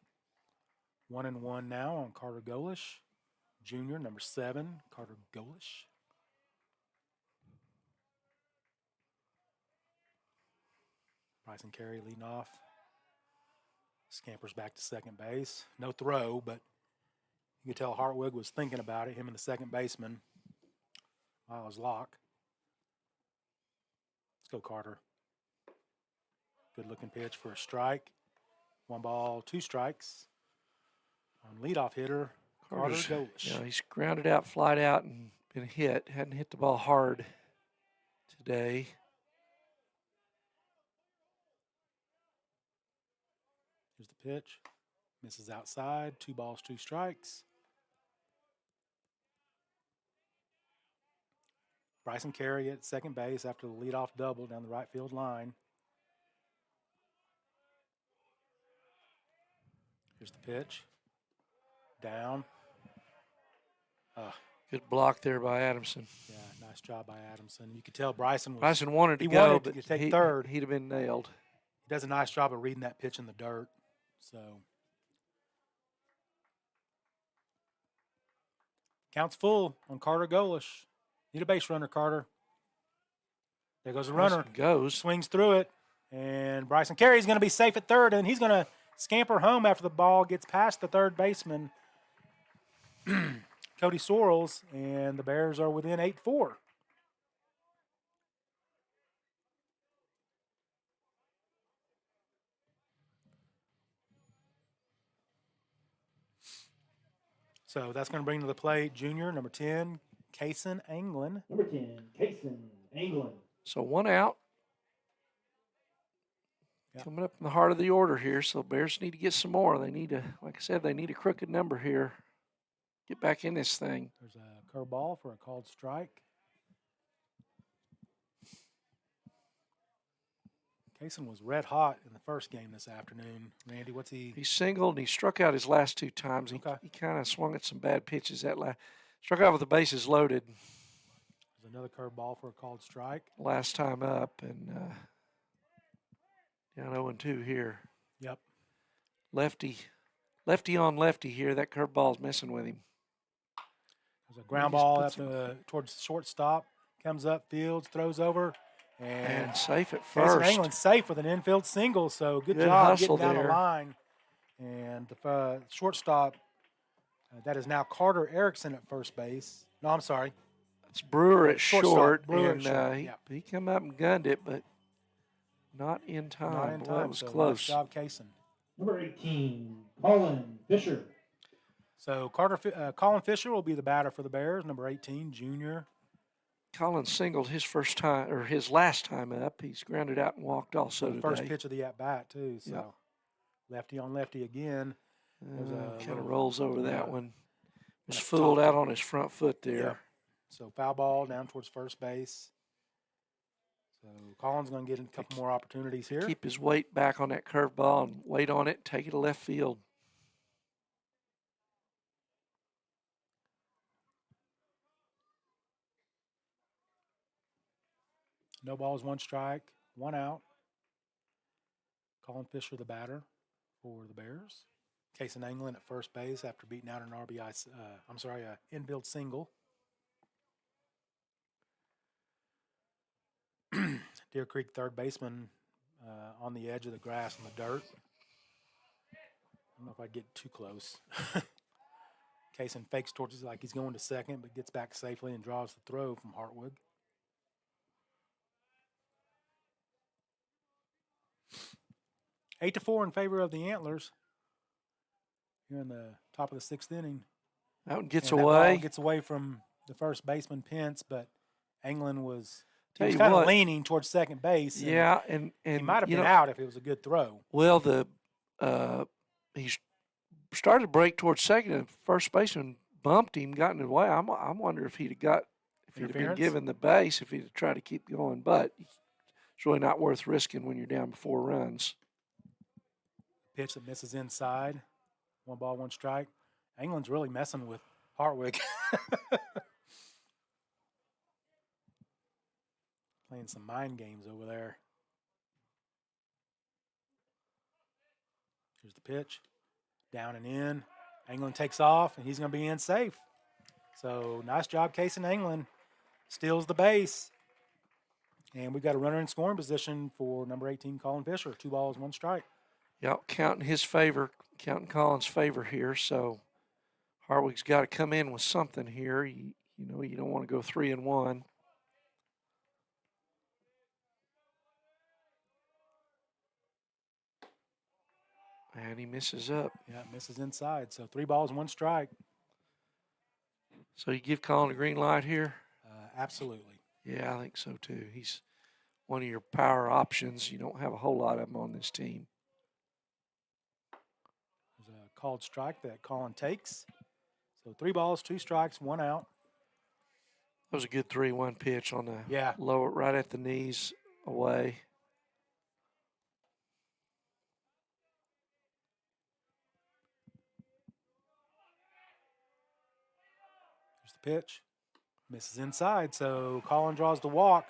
1-1 now on Carter Golish. Junior, number 7, Carter Golish. Bryson Carey leading off. Scampers back to second base. No throw, but you could tell Hartwig was thinking about it, him and the second baseman. Miles Locke. Let's go, Carter. Good looking pitch for a strike. 1 ball, 2 strikes. On leadoff hitter, Carter Golish. Yeah, he's grounded out, flied out, and been hit. Hadn't hit the ball hard today. Here's the pitch. Misses outside. 2 balls, 2 strikes. Bryson Carey at second base after the leadoff double down the right field line. Here's the pitch. Down. Good block there by Adamson. Yeah, nice job by Adamson. You could tell Bryson wanted to he go, wanted but to take third. He'd have been nailed. He does a nice job of reading that pitch in the dirt. So counts full on Carter Golish. Need a base runner, Carter. There goes the runner. Swings through it. And Bryson Carey's going to be safe at third, and he's going to scamper home after the ball gets past the third baseman, Cody Sorrells, and the Bears are within 8-4. So that's going to bring to the plate junior, number 10, Kaysen Anglin. Number 10, Kaysen Anglin. So 1 out. Yep. Coming up in the heart of the order here, so Bears need to get some more. They need to, like I said, they need a crooked number here. Get back in this thing. There's a curveball for a called strike. Kaysen was red hot in the first game this afternoon. Randy, what's he? He singled and he struck out his last 2 times. He kind of swung at some bad pitches that struck out with the bases loaded. There's another curveball for a called strike. Last time up, and down 0-2 here. Yep. Lefty on lefty here. That curveball's messing with him. There's a ground ball up towards the shortstop. Comes up, fields, throws over. And safe at Kaysen first. Anglin's safe with an infield single, so good job hustle getting down there. the line. And the shortstop, that is now Carter Erickson at first base. No, I'm sorry. It's Brewer at Shortstop, short, Brewer at and short, he come up and gunned it, but not in time. Not in Boy, time, that was so close. Nice job, Kaysen. Number 18, Colin Fisher. So Colin Fisher will be the batter for the Bears, number 18, junior. Colin singled his last time up. He's grounded out and walked also today. First pitch of the at-bat, too. So Yep. lefty on lefty again. Kind of rolls over that one. Was That's fooled tough. out on his front foot there. Yep. So foul ball down towards first base. So Colin's going to get a couple more opportunities here. Keep his weight back on that curveball and wait on it, take it to left field. No balls, 1 strike, 1 out. Colin Fisher, the batter for the Bears. Kaysen Anglin at first base after beating out an infield single. Deer Creek third baseman on the edge of the grass in the dirt. I don't know if I'd get too close. Kaysen fakes towards it like he's going to second, but gets back safely and draws the throw from Hartwig. Eight to 4 in favor of the Antlers. Here in the top of the 6th inning. That one gets And away. That ball gets away from the first baseman Pence, but Anglin was Tell you kind of what. leaning towards second base. Yeah, and he might have you been know, out if it was a good throw. Well, he started to break towards second, and first baseman bumped him, got in the way. I'm wondering if he'd have been Interference? given the base, if he'd have tried to keep going. But it's really not worth risking when you're down 4 runs. Pitch that misses inside. 1 ball, 1 strike. Anglin's really messing with Hartwig. Playing some mind games over there. Here's the pitch. Down and in. England takes off, and he's going to be in safe. So nice job, Casey England. Steals the base. And we've got a runner in scoring position for number 18, Colin Fisher. 2 balls, 1 strike. Yep, counting Colin's favor here. So Hartwig's got to come in with something here. You don't want to go 3-1. And he misses up. Yeah, misses inside. So 3 balls, 1 strike. So you give Colin a green light here? Absolutely. Yeah, I think so too. He's one of your power options. You don't have a whole lot of them on this team. There's a called strike that Colin takes. So 3 balls, 2 strikes, 1 out. That was a good 3-1 pitch on the Yeah. lower, right at the knees away. There's the pitch. Misses inside, so Colin draws the walk,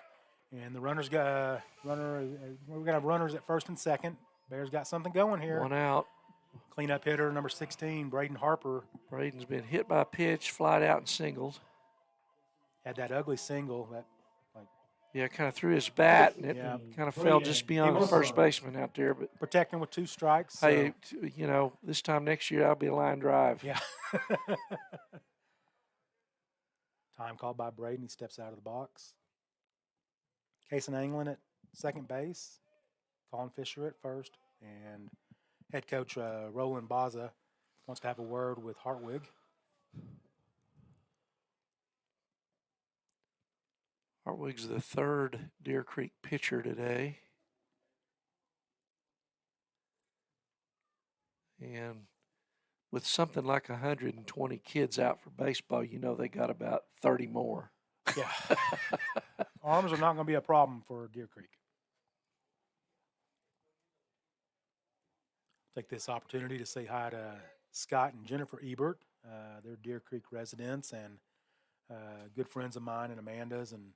and the runner's got runner. We're gonna have runners at first and second. Bears got something going here. 1 out. Cleanup hitter number 16, Braden Harper. Braden's been hit by a pitch, flied out and singled. Had that ugly single that, Yeah, kind of threw his bat, and it Yeah. kind of fell just beyond the first baseman out there. But protecting with 2 strikes. So. hey, this time next year, that'll be a line drive. Yeah. Time called by Braden. He steps out of the box. Casey England at second base. Colin Fisher at first. And head coach Roland Baza wants to have a word with Hartwig. Hartwig's the 3rd Deer Creek pitcher today. And with something like 120 kids out for baseball, they got about 30 more. Yeah. Arms are not going to be a problem for Deer Creek. Take this opportunity to say hi to Scott and Jennifer Ebert. They're Deer Creek residents and good friends of mine and Amanda's. And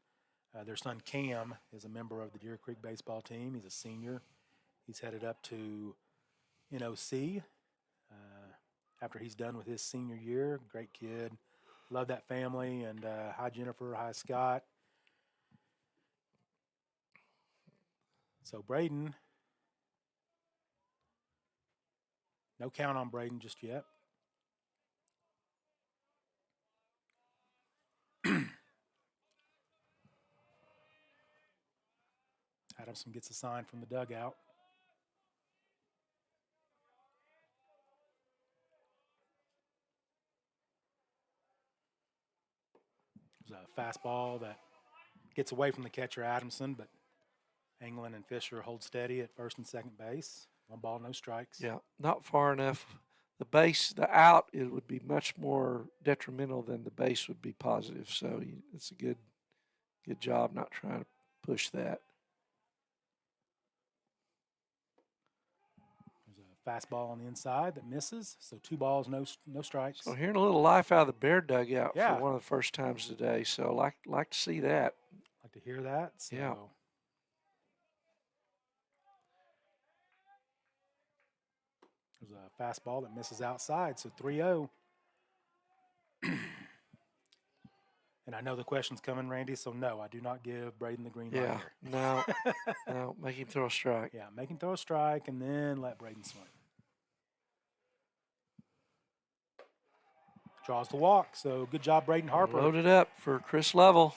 their son Cam is a member of the Deer Creek baseball team. He's a senior. He's headed up to NOC after he's done with his senior year. Great kid. Love that family. And hi, Jennifer. Hi, Scott. So Braden, no count on Braden just yet. Adamson gets a sign from the dugout. There's a fastball that gets away from the catcher, Adamson, but England and Fisher hold steady at first and second base. 1 ball, no strikes. Yeah, not far enough. The out, it would be much more detrimental than the base would be positive. So it's a good job not trying to push that. There's a fastball on the inside that misses. So 2 balls, no strikes. So hearing a little life out of the Bear dugout Yeah. for one of the first times today. So like to see that. Like to hear that. So. Yeah. There's a fastball that misses outside, so 3-0. And I know the question's coming, Randy, so no, I do not give Braden the green light here. No, make him throw a strike. Yeah, make him throw a strike and then let Braden swing. Draws the walk, so good job, Braden Harper. Loaded up for Chris Lovell.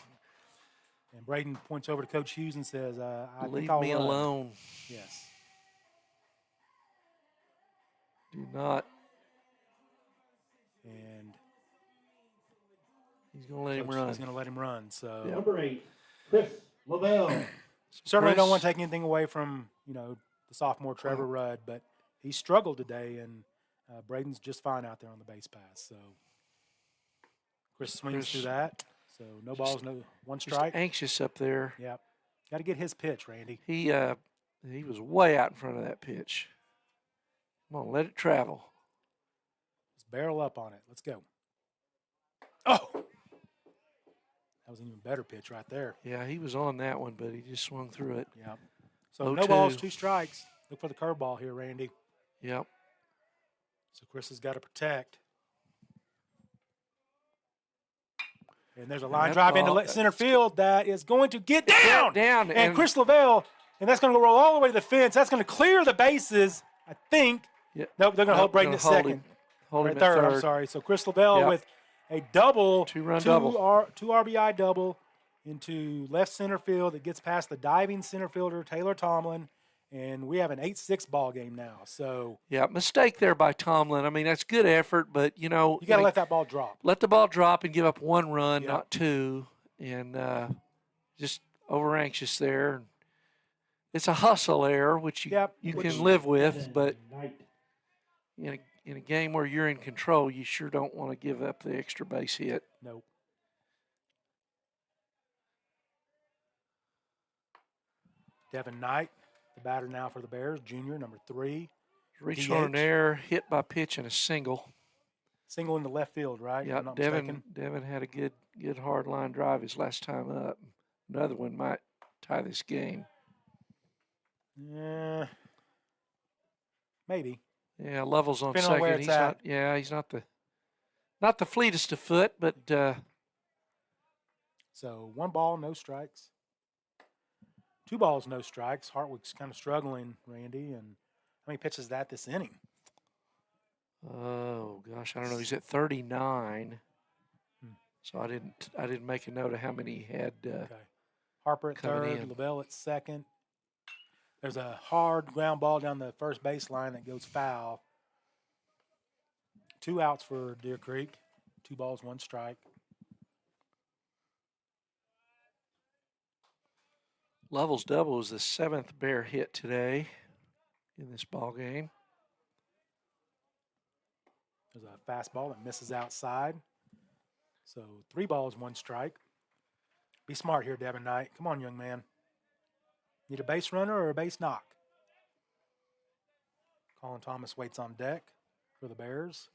And Braden points over to Coach Hughes and says, I Leave think I'll me run. alone. Yes. Do not. And he's going to let him Coach run. He's going to let him run. So Number 8, Chris Lavelle. Certainly Chris- don't want to take anything away from, the sophomore Trevor Rudd, but he struggled today, and Braden's just fine out there on the base pass. So Chris swings through that. So no balls, no 1 Just strike. anxious up there. Yep. Got to get his pitch, Randy. He was way out in front of that pitch. Come on, let it travel. Let's barrel up on it. Let's go. Oh! That was an even better pitch right there. Yeah, he was on that one, but he just swung through it. Yep. So 0-2. no balls, 2 strikes. Look for the curveball here, Randy. Yep. So Chris has got to protect. And there's a line That drive into ball- center field that is going to get down. Down. And Chris Lavelle, and that's going to roll all the way to the fence. That's going to clear the bases, I think. Yeah. Nope, they're going to hold Braden at second. Hold Right him at third, I'm third. sorry. So Chris Lavelle Yep. with a double, Two-run double. two RBI double into left center field. It gets past the diving center fielder, Taylor Tomlin, and we have an 8-6 ball game now. So Yeah, mistake there by Tomlin. I mean, that's good effort, but, you got to let that ball drop. let the ball drop and give up one run, Yeah. not two, and just over anxious there. It's a hustle error, which you Which- can live with, but Knight. in a game where you're in control, you sure don't want to give up the extra base hit. Nope. Devin Knight, the batter now for the Bears, junior, number 3. Reached DH. on an error, hit by pitch, and a single. Single into left field, right? If Yeah, I'm not mistaken. Devin had a good hard line drive his last time up. Another one might tie this game. Yeah, maybe. Yeah, Lovell's on Depending on second. where it's at. He's not the fleetest of foot, but So 1 ball, no strikes. 2 balls, no strikes. Hartwick's kind of struggling, Randy. And how many pitches is that this inning? oh gosh, I don't know. He's at 39. Hmm. So I didn't make a note of how many he had. Okay. Harper at coming third, in. Lavelle at second. There's a hard ground ball down the first baseline that goes foul. 2 outs for Deer Creek. 2 balls, 1 strike. Lovell's double was the 7th Bear hit today in this ball game. There's a fastball that misses outside. So 3 balls, 1 strike. Be smart here, Devin Knight. Come on, young man. Need a base runner or a base knock? Colin Thomas waits on deck for the Bears.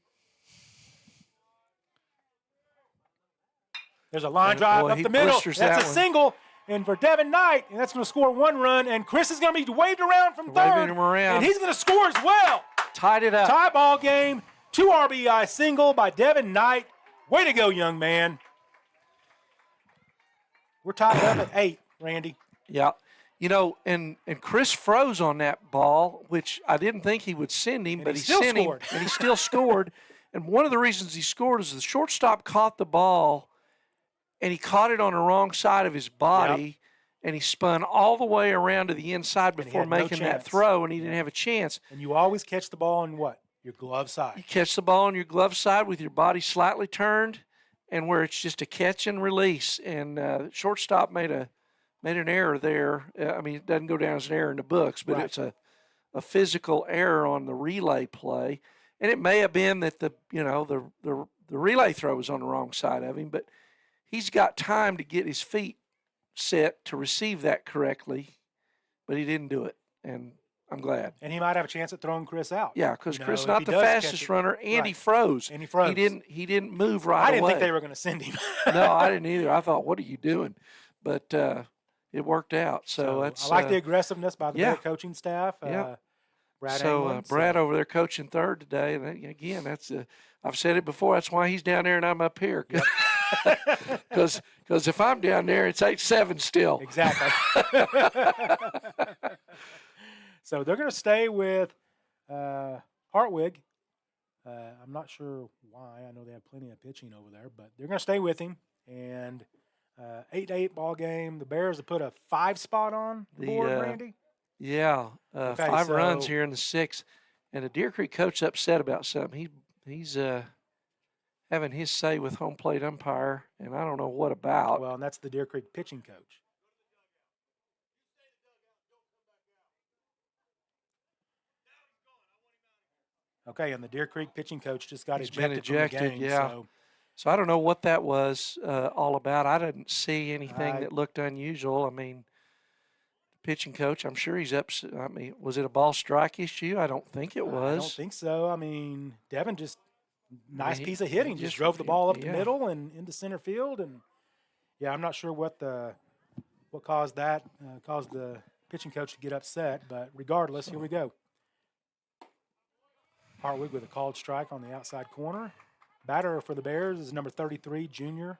There's a line Oh, drive boy, up he the middle. blisters That's that a one. single. And for Devin Knight, and that's going to score 1 run. And Chris is going to be waved around from Waving third. him around. And he's going to score as well. Tied it up. Tie ball game. 2 RBI single by Devin Knight. Way to go, young man. We're tied up at 8, Randy. Yeah. You know, and Chris froze on that ball, which I didn't think he would send him, And but he he still sent scored. him, and he still scored. And one of the reasons he scored is the shortstop caught the ball, and he caught it on the wrong side of his body, and he spun all the way around to the inside he before had no making that chance. throw, and he didn't have a chance. And you always catch the ball on what? Your glove side. You catch the ball on your glove side with your body slightly turned, and where it's just a catch and release. And shortstop made an error there. I mean, it doesn't go down as an error in the books, but Right. it's a physical error on the relay play. And it may have been that the relay throw was on the wrong side of him, but he's got time to get his feet set to receive that correctly, but he didn't do it, and I'm glad. And he might have a chance at throwing Chris out. Yeah, because You know, Chris if not he the does catch fastest it. runner, and he Right. froze. And he froze. He didn't move right I didn't away. think they were going to send him. No, I didn't either. I thought, what are you doing? But it worked out. So that's I like the aggressiveness by the yeah. Bear coaching staff. Yeah. Brad so Anglin, Brad over there coaching third today. And again, that's I've said it before. That's why he's down there and I'm up here. Because if I'm down there, it's 8-7 still. Exactly. So they're going to stay with Hartwig. I'm not sure why. I know they have plenty of pitching over there, but they're going to stay with him. And 8-8 ball game. The Bears have put a 5 spot on the board, Randy. Yeah, Okay, 5 runs so- here in the 6th. And the Deer Creek coach upset about something. He's having his say with home plate umpire, and I don't know what about. Well, and that's the Deer Creek pitching coach. Okay, and the Deer Creek pitching coach just got He's been ejected from ejected, the game. yeah. So So I don't know what that was all about. I didn't see anything I- that looked unusual. I mean, pitching coach, I'm sure he's upset. I mean, was it a ball strike issue? I don't think it was. I don't think so. I mean, Devin just nice he- piece of hitting. he Just just- drove the ball up the yeah. middle and into center field. And yeah, I'm not sure what caused that. Caused the pitching coach to get upset. But regardless, here we go. Hartwig with a called strike on the outside corner. Batter for the Bears is number 33, junior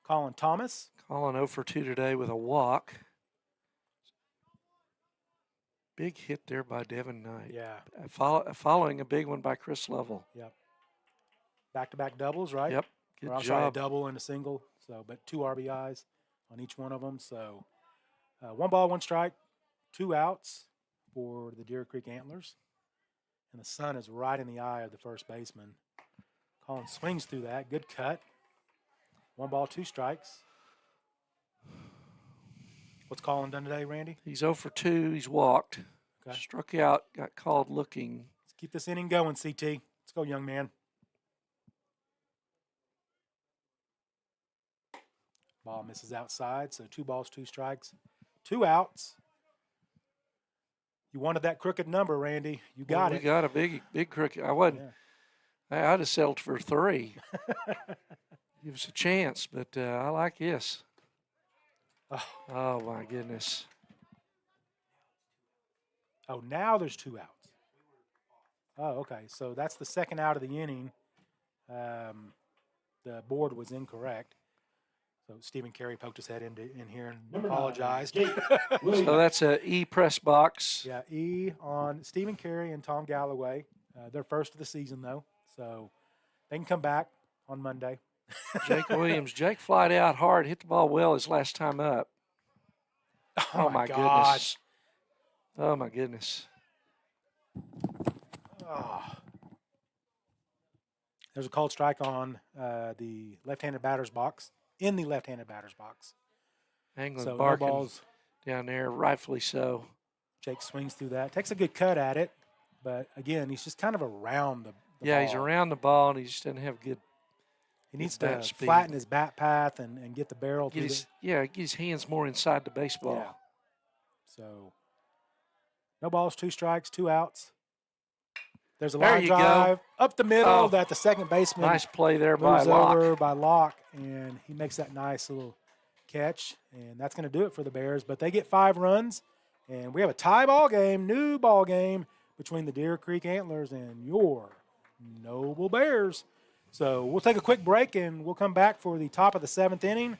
Colin Thomas. Colin 0 for 2 today with a walk. Big hit there by Devin Knight. Yeah. Following a big one by Chris Lovell. Yep. Back-to-back doubles, right? Yep. Or Good I'm sorry, a job. double and a single. So, but 2 RBIs on each one of them. So, 1 ball, 1 strike, 2 outs for the Deer Creek Antlers. And the sun is right in the eye of the first baseman. Colin swings through that. Good cut. 1 ball, 2 strikes. What's Colin done today, Randy? He's 0 for 2. He's walked. Okay. Struck out, got called looking. Let's keep this inning going, CT. Let's go, young man. Ball misses outside, so 2 balls, 2 strikes, 2 outs. You wanted that crooked number, Randy. You got We it. got a big crooked. I wasn't. I'd have settled for 3. Give us a chance, but I like this. Oh, my goodness. Oh, now there's 2 outs. Oh, okay. So that's the second out of the inning. The board was incorrect. So Stephen Carey poked his head in here and apologized. So that's a E press box. Yeah, E on Stephen Carey and Tom Galloway. They're first of the season, though. So they can come back on Monday. Jake Williams. Jake flied out hard, hit the ball well his last time up. Oh, my goodness. Oh, my goodness. Oh. There's a called strike on the left-handed batter's box, in the left-handed batter's box. Anglin So no barking balls. down there, rightfully so. Jake swings through that. Takes a good cut at it, but again, he's just kind of around the Yeah, he's ball. around the ball, and he just doesn't have good. He needs bat to speed. flatten his bat path and get the barrel through Get his hands more inside the baseball. Yeah. So, no balls, 2 strikes, 2 outs. There's a There line you go. drive up the middle Oh, that the second baseman nice play there by moves Locke. over by Locke, and he makes that nice little catch, and that's going to do it for the Bears. But they get 5 runs, and we have a tie ball game, new ball game between the Deer Creek Antlers and your Noble Bears. So we'll take a quick break, and we'll come back for the top of the 7th inning.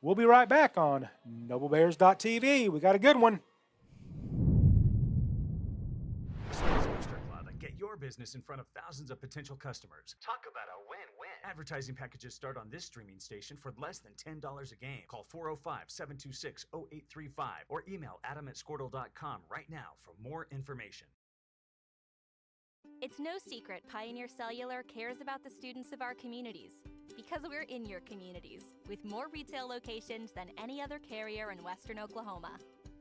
We'll be right back on NobleBears.tv. We got a good one. Booster Club and get your business in front of thousands of potential customers. Talk about a win-win. Advertising packages start on this streaming station for less than $10 a game. Call 405-726-0835 or email adam@squirtle.com right now for more information. It's no secret Pioneer Cellular cares about the students of our communities because we're in your communities with more retail locations than any other carrier in Western Oklahoma.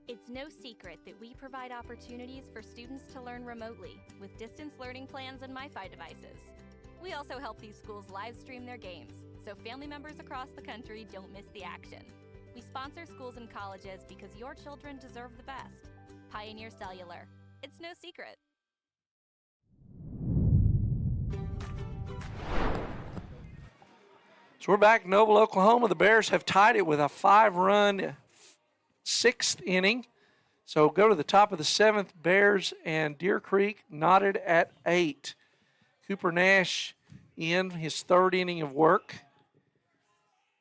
It's no secret that we provide opportunities for students to learn remotely with distance learning plans and MiFi devices. We also help these schools live stream their games so family members across the country don't miss the action. We sponsor schools and colleges because your children deserve the best. Pioneer Cellular. It's no secret. So we're back in Noble, Oklahoma. The Bears have tied it with a 5-run 6th inning. So go to the top of the 7th. Bears and Deer Creek knotted at 8. Cooper Nash in his 3rd inning of work.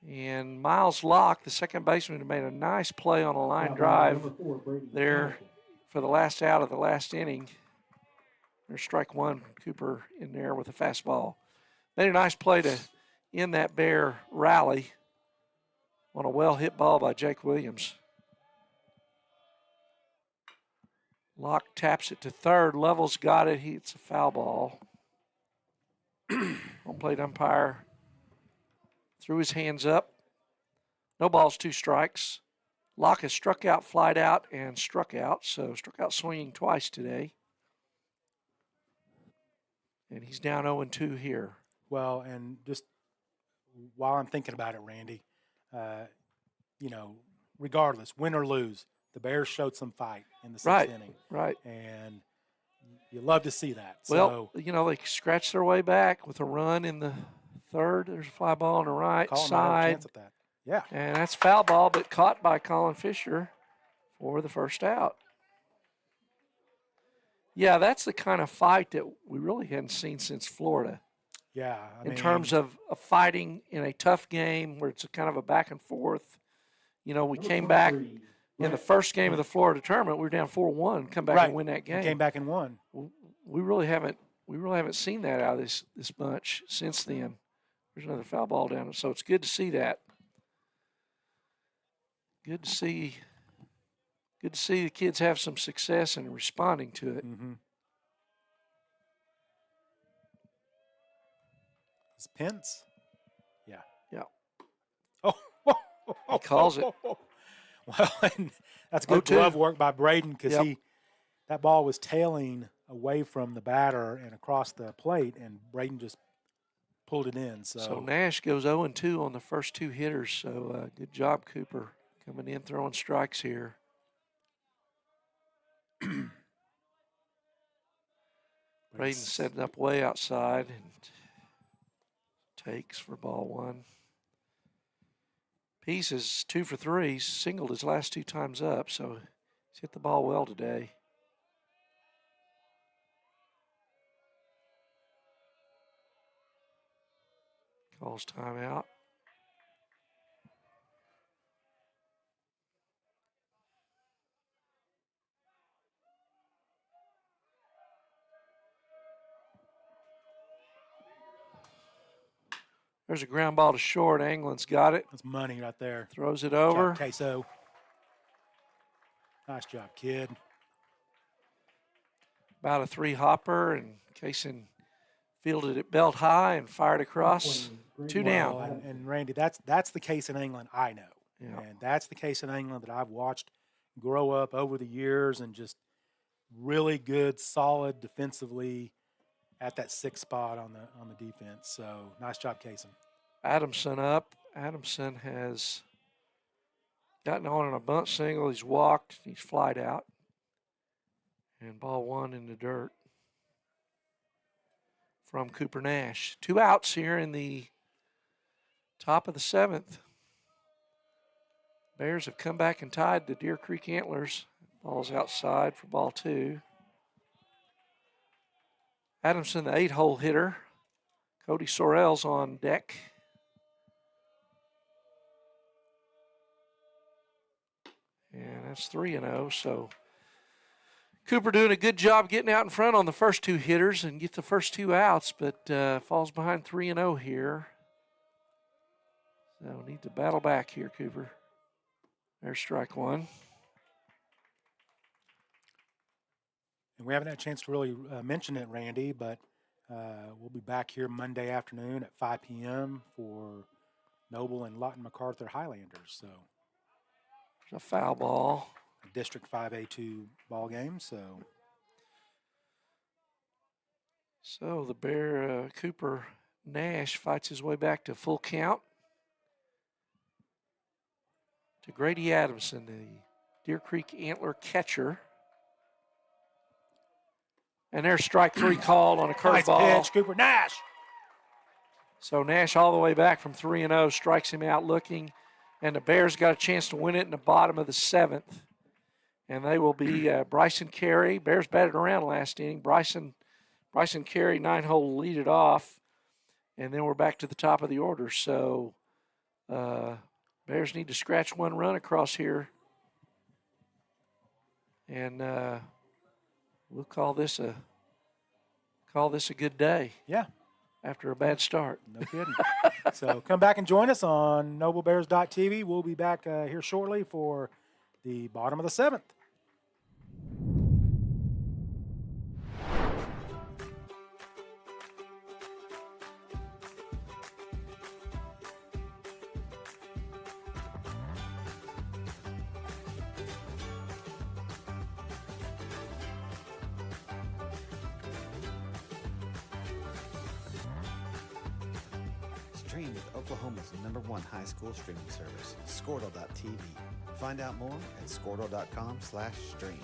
And Miles Locke, the second baseman, made a nice play on a line drive there for the last out of the last inning. There's strike 1, Cooper in there with a fastball. Made a nice play to end that Bear rally on a well-hit ball by Jake Williams. Locke taps it to 3rd. Levels got it. It's a foul ball. Home plate umpire threw his hands up. No balls, 2 strikes. Locke has struck out, flied out, and struck out. So struck out swinging twice today. And he's down 0-2 here. Well, and just while I'm thinking about it, Randy, regardless, win or lose, the Bears showed some fight in the 6th inning. Right. And you love to see that. Well, they scratched their way back with a run in the 3rd. There's a fly ball on the right Colin might have a side. chance at that. Yeah. And that's foul ball, but caught by Colin Fisher for the first out. Yeah, that's the kind of fight that we really hadn't seen since Florida. Yeah. In terms of fighting in a tough game where it's a kind of a back and forth. You know, we came back in the first game of the Florida tournament. We were down 4-1, come back and win that game. Came back and won. We really haven't seen that out of this bunch since then. There's another foul ball down, so it's good to see that. Good to see the kids have some success in responding to it. Mm-hmm. It's Pence? Yeah. Yeah. Oh, he calls it. Well, and that's good glove work by Braden because that ball was tailing away from the batter and across the plate, and Braden just pulled it in. So Nash goes 0-2 on the first two hitters. So good job, Cooper, coming in throwing strikes here. Braden setting up way outside and takes for ball one. Peace is 2 for 3. He's singled his last 2 times up, so he's hit the ball well today. Calls timeout. There's a ground ball to short. Anglin's got it. That's money right there. Throws it over. Queso. Nice job, kid. About a 3-hopper, and Kaysen fielded it belt high and fired across. 2 down. And Randy, that's the case in England I know. Yeah. And that's the case in England that I've watched grow up over the years and just really good, solid defensively at that 6th spot on the defense. So nice job, Kaysen. Adamson up. Adamson has gotten on a bunt single. He's walked. He's flied out. And ball 1 in the dirt from Cooper Nash. 2 outs here in the top of the 7th. Bears have come back and tied the Deer Creek Antlers. Ball's outside for ball 2. Adamson, the 8-hole hitter. Cody Sorrell's on deck. And that's 3-0. So Cooper doing a good job getting out in front on the first 2 hitters and get the first 2 outs, but falls behind 3-0 here. So need to battle back here, Cooper. There's strike 1. And we haven't had a chance to really mention it, Randy, but we'll be back here Monday afternoon at 5 p.m. for Noble and Lawton MacArthur Highlanders. So there's a foul ball. A District 5A2 ball game. So the Bear Cooper Nash fights his way back to full count. To Grady Adamson, the Deer Creek Antler catcher. And there's strike 3 called on a curveball. Nice pitch, Cooper Nash. So Nash all the way back from 3-0, strikes him out looking. And the Bears got a chance to win it in the bottom of the 7th. And they will be Bryson Carey. Bears batted around last inning. Bryson Carey, 9-hole, lead it off. And then we're back to the top of the order. So Bears need to scratch 1 run across here. And we'll call this a good day. Yeah. After a bad start. No kidding. So come back and join us on NobleBears.tv. We'll be back here shortly for the bottom of the 7th. Stream with Oklahoma's #1 high school streaming service, Squirtle.tv. Find out more at Squirtle.com/stream.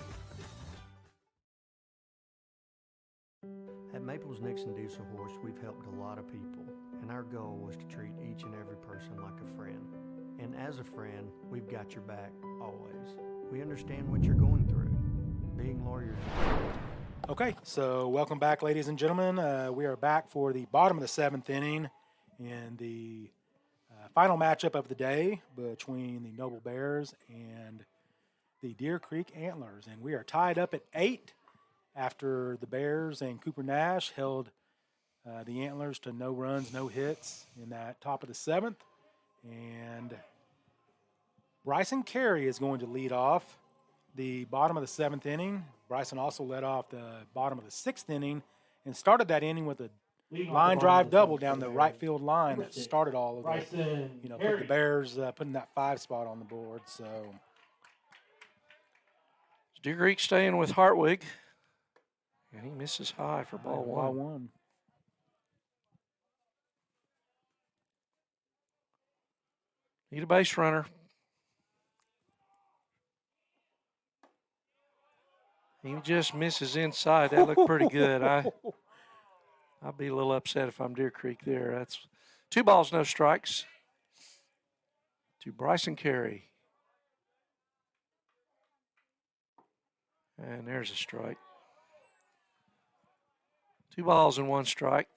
At Maples Nixon Diesel Horse, we've helped a lot of people, and our goal was to treat each and every person like a friend. And as a friend, we've got your back always. We understand what you're going through. Being lawyers, Okay, so welcome back, ladies and gentlemen. We are back for the bottom of the 7th inning in the final matchup of the day between the Noble Bears and the Deer Creek Antlers. And we are tied up at 8 after the Bears and Cooper Nash held the Antlers to no runs, no hits in that top of the 7th. And Bryson Carey is going to lead off the bottom of the 7th inning. Bryson also led off the bottom of the 6th inning and started that inning with a line drive double down the right field line that started all of it. Put the Bears putting that 5 spot on the board. So Deer Creek staying with Hartwig. And he misses high for ball one. Need a base runner. He just misses inside. That looked pretty good. I'd be a little upset if I'm Deer Creek there. That's 2 balls, no strikes to Bryson Carey. And there's a strike. 2 balls and 1 strike.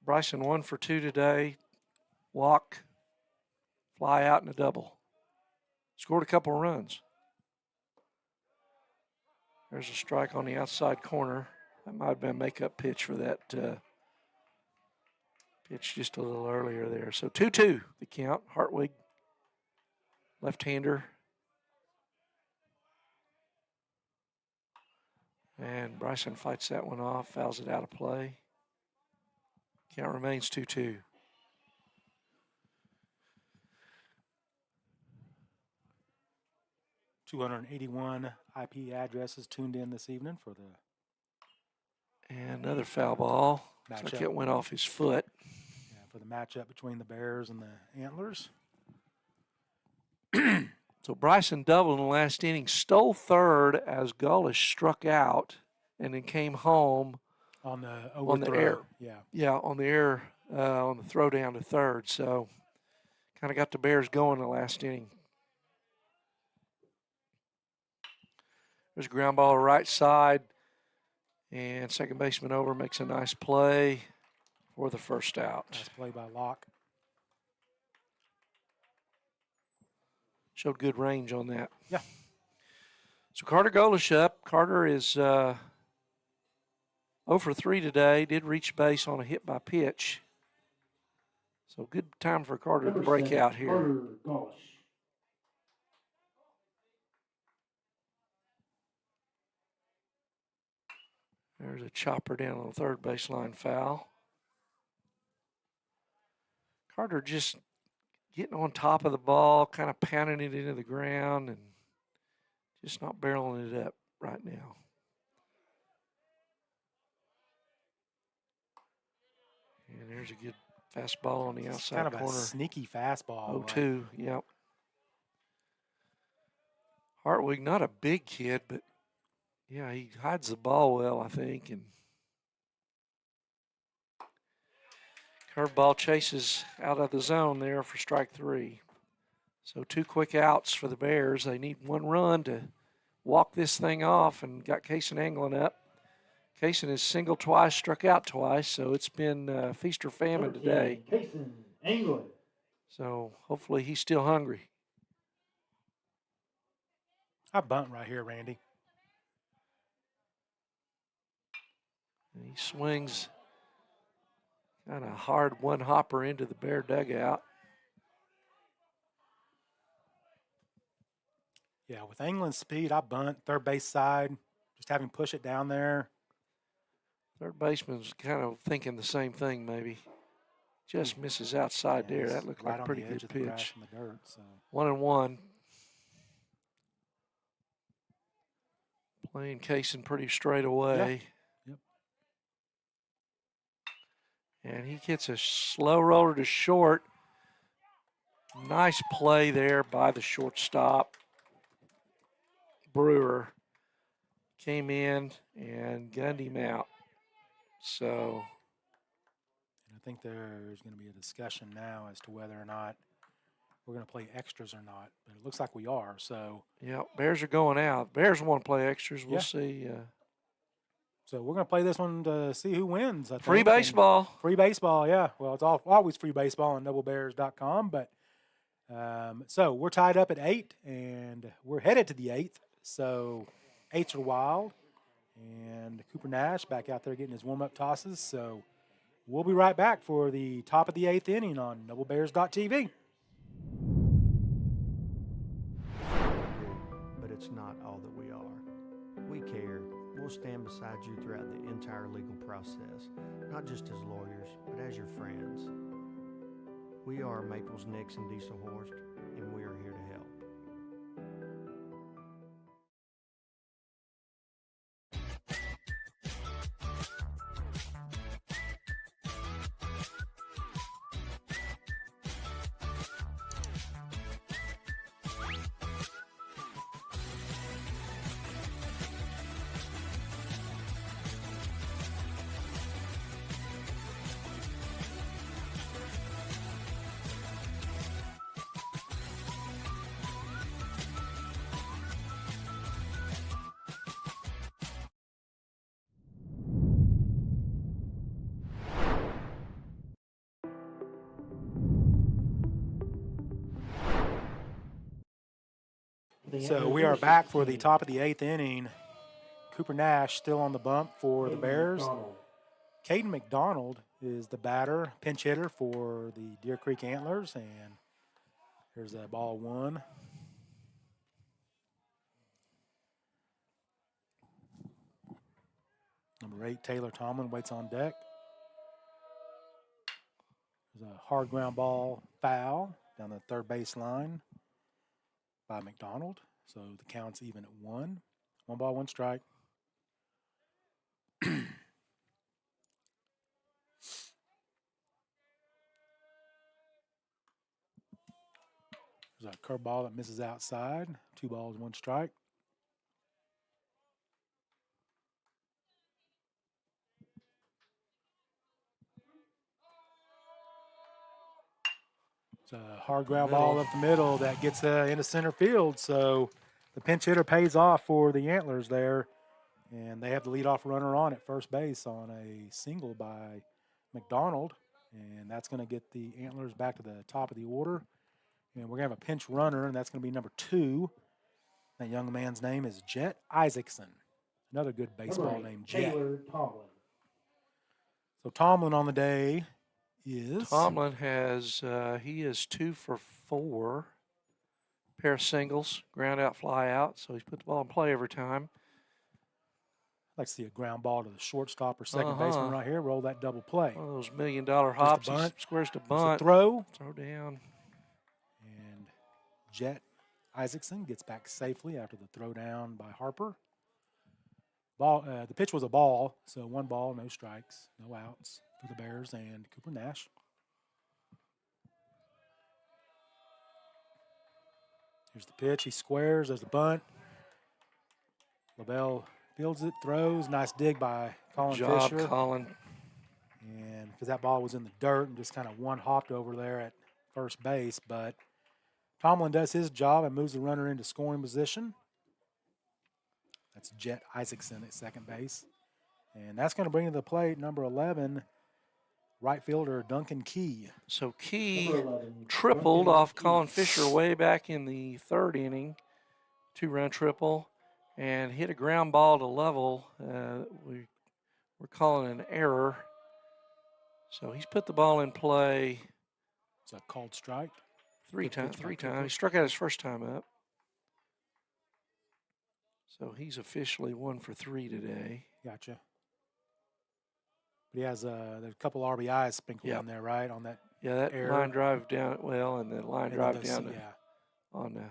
Bryson 1 for 2 today. Walk, fly out, and a double. Scored a couple runs. There's a strike on the outside corner. That might have been a makeup pitch for that pitch just a little earlier there. So 2-2 the count. Hartwig, left-hander. And Bryson fights that one off, fouls it out of play. Count remains 2-2. .281 IP addresses tuned in this evening for the and another foul ball. Looks like it went off his foot. Yeah, for the matchup between the Bears and the Antlers. So Bryson doubled in the last inning, stole third as Gullish struck out, and then came home on the air. Yeah, on the air on the throw down to third. So kind of got the Bears going in the last inning. There's a ground ball right side, and second baseman over makes a nice play for the first out. Nice play by Locke. Showed good range on that. Yeah. So Carter Golish up. Carter is 0 for 3 today. Did reach base on a hit by pitch. So good time for Carter to break out here. Carter Golish. There's a chopper down on the third baseline foul. Carter just getting on top of the ball, kind of pounding it into the ground and just not barreling it up right now. And there's a good fastball on the outside kind of corner. A sneaky fastball. 0-2, yep. Hartwig, not a big kid, but yeah, he hides the ball well, I think. And curveball chases out of the zone there for strike 3. So 2 quick outs for the Bears. They need 1 run to walk this thing off, and got Kaysen Anglin up. Kaysen has singled twice, struck out twice, so it's been feast or famine today. Kaysen Anglin. So hopefully he's still hungry. I bunt right here, Randy. And he swings kind of hard one-hopper into the Bear dugout. Yeah, with Anglin's speed, I bunt third base side, just have him push it down there. Third baseman's kind of thinking the same thing, maybe. Just misses outside there. That looked like a pretty good pitch. 1-1. Playing Kaysen pretty straight away. Yeah. Yep. And he gets a slow roller to short. Nice play there by the shortstop. Brewer came in and gunned him out. So I think there's going to be a discussion now as to whether or not we're going to play extras or not. But it looks like we are. So Yeah, Bears are going out. Bears want to play extras. We'll Yeah. see. so we're going to play this one to see who wins. I think. Free And baseball. free baseball, yeah. Well, it's always free baseball on noblebears.com. But so we're tied up at 8, and we're headed to the 8th. So 8s are wild. And Cooper Nash back out there getting his warm-up tosses. So we'll be right back for the top of the 8th inning on noblebears.tv. But it's not all that we are. We care. We'll stand beside you throughout the entire legal process, not just as lawyers, but as your friends. We are Maples, Nix, and Diesel Horst, and we are here to help. So we are back for the top of the 8th inning. Cooper Nash still on the bump for the Bears. Caden McDonald is the batter, pinch hitter for the Deer Creek Antlers, and there's a ball 1. Number 8, Taylor Tomlin, waits on deck. There's a hard ground ball foul down the third base line by McDonald. So the count's even at 1. 1 ball, 1 strike. There's a curveball that misses outside. 2 balls, 1 strike. It's a hard ground ball up the middle that gets into center field. So the pinch hitter pays off for the Antlers there. And they have the leadoff runner on at first base on a single by McDonald. And that's going to get the Antlers back to the top of the order. And we're going to have a pinch runner, and that's going to be number 2. That young man's name is Jet Isaacson. Another good baseball name, Jet. Taylor Tomlin. So Tomlin on the day is? Tomlin has, he is 2 for 4. Pair of singles, ground out, fly out. So he's put the ball in play every time. I'd like to see a ground ball to the shortstop or second baseman right here. Roll that double play. One of those $1 million hops. He bunt. squares the There's bunt. the throw. Throw down. And Jet Isaacson gets back safely after the throw down by Harper. Ball. The pitch was a ball, so 1 ball, no strikes, no outs for the Bears and Cooper Nash. Here's the pitch. He squares. There's the bunt. LaBelle fields it, throws. Nice dig by Colin Job, Fisher. Colin. And because that ball was in the dirt and just kind of one-hopped over there at first base. But Tomlin does his job and moves the runner into scoring position. That's Jet Isaacson at second base. And that's going to bring to the plate number 11, right fielder Duncan Key. So Key Number 11, tripled Duncan off Key. Colin Fisher way back in the 3rd inning. 2-run triple. And hit a ground ball to level. We're calling an error. So he's put the ball in play It's a called strike. 3 Good pitch by times. Cooper. He struck out his first time up. So he's officially 1 for 3 today. Gotcha. But he has there's a couple RBIs sprinkled Yep. in there, right? On that. Yeah, that Error. line drive down, and the line drive those- down to, yeah.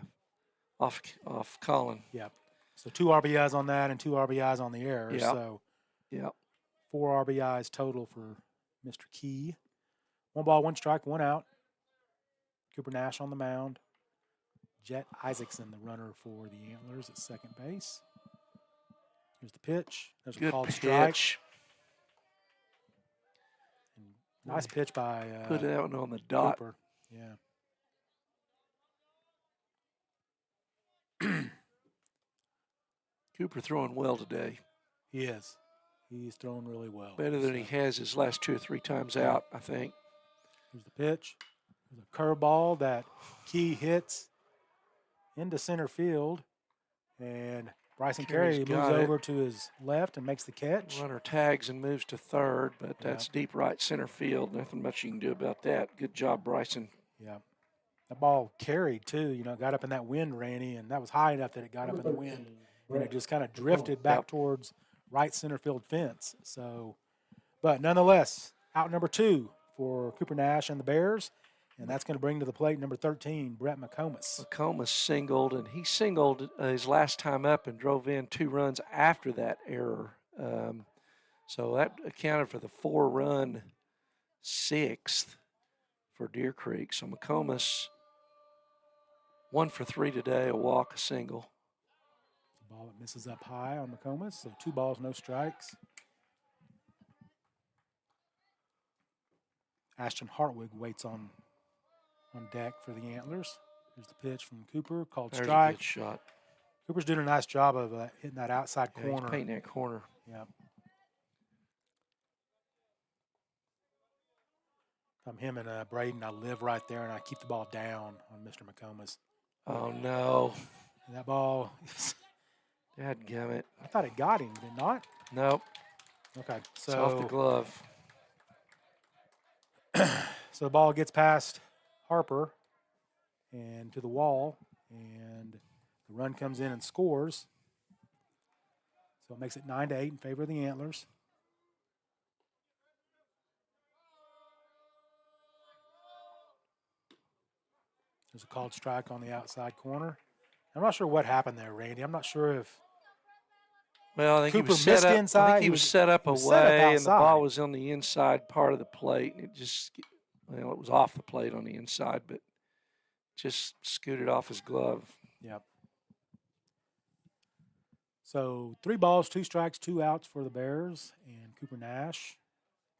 off Colin. Yep. So 2 RBIs on that and 2 RBIs on the error. Yep. So Yep. 4 RBIs total for Mr. Key. 1 ball, 1 strike, 1 out. Cooper Nash on the mound. Jet Isaacson, the runner for the Antlers at second base. Here's the pitch. There's a Good called strike. pitch. And nice pitch by Put that one on the dot. Cooper. Yeah. Cooper throwing well today. He is. He's throwing really well. Better than he has his last 2 or 3 times out, I think. Here's the pitch. There's a curveball that Key hits into center field. And Bryson Carey moves over to his left and makes the catch. Runner tags and moves to third, but that's deep right center field. Nothing much you can do about that. Good job, Bryson. Yeah. That ball carried, too. You know, it got up in that wind, Randy, and that was high enough that it got up in the wind. And it just kind of drifted back towards right center field fence. So, but nonetheless, out number 2 for Cooper Nash and the Bears. And that's going to bring to the plate number 13, Brett McComas. McComas singled, and he singled his last time up and drove in 2 runs after that error. So that accounted for the 4-run 6th for Deer Creek. So McComas 1 for 3 today, a walk, a single. The ball that misses up high on McComas, so 2 balls, no strikes. Ashton Hartwig waits on deck for the Antlers. Here's the pitch from Cooper, called There's strike. a good shot. Cooper's doing a nice job of hitting that outside Yeah, corner. he's painting that corner. Yeah. If I'm him and Braden, I live right there, and I keep the ball down on Mr. McComas. Oh, no. And that ball, Dadgummit. I thought it got him, did it not? Nope. Okay, It's off the so glove. so the ball gets past Harper and to the wall, and the run comes in and scores. So it makes it 9-8 in favor of the Antlers. There's a called strike on the outside corner. I'm not sure what happened there, Randy. I'm not sure if Well, I think Cooper he was set missed up. inside. I think he was set up he was set up away, and the ball outside. was on the inside part of the plate, and it just, well, it was off the plate on the inside, but just scooted off his glove. Yep. So 3 balls, 2 strikes, 2 outs for the Bears, and Cooper Nash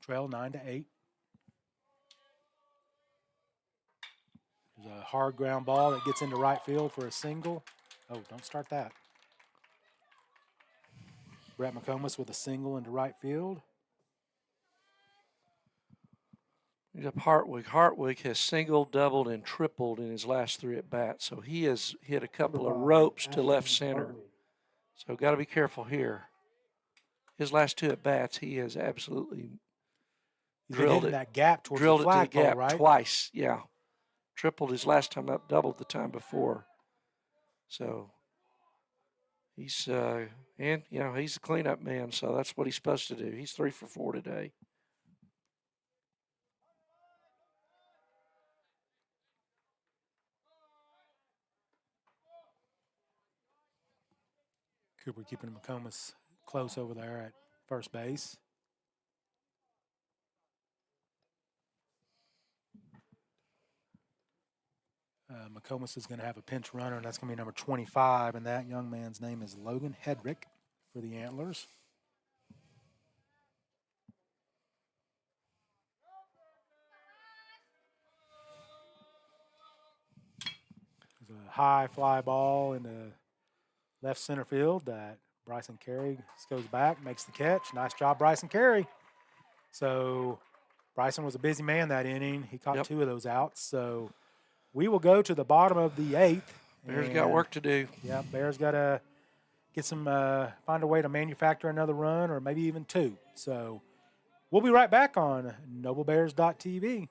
trail 9-8. There's a hard ground ball that gets into right field for a single. Oh, don't start that. Brett McComas with a single into right field. He's up Hartwig. Hartwig has singled, doubled, and tripled in his last 3 at-bats, so he has hit a couple of ropes to left center. So got to be careful here. His last 2 at-bats, he has absolutely He's drilled hitting it. that gap towards Drilled the it to the flagpole, gap right? twice, yeah. Tripled his last time up, doubled the time before. So he's, and, you know, he's a cleanup man, so that's what he's supposed to do. He's 3 for 4 today. Cooper keeping McComas close over there at first base. McComas is going to have a pinch runner, and that's going to be number 25, and that young man's name is Logan Hedrick for the Antlers. There's a high fly ball into left center field that Bryson Carey goes back, makes the catch. Nice job, Bryson Carey. So Bryson was a busy man that inning. He caught 2 of those outs. So we will go to the bottom of the 8th. Bears got work to do. Yeah, Bears got to get some, find a way to manufacture another run or maybe even 2. So we'll be right back on NobleBears.tv.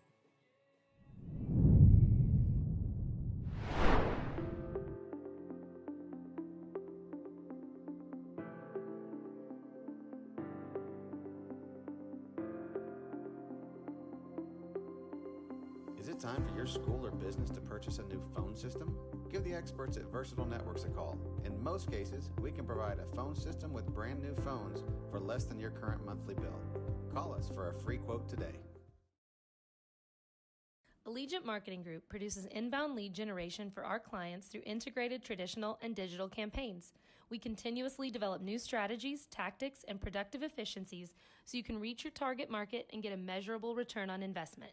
Is it time for your school or business to purchase a new phone system? Give the experts at Versatile Networks a call. In most cases, we can provide a phone system with brand new phones for less than your current monthly bill. Call us for a free quote today. Allegiant Marketing Group produces inbound lead generation for our clients through integrated traditional and digital campaigns. We continuously develop new strategies, tactics, and productive efficiencies so you can reach your target market and get a measurable return on investment.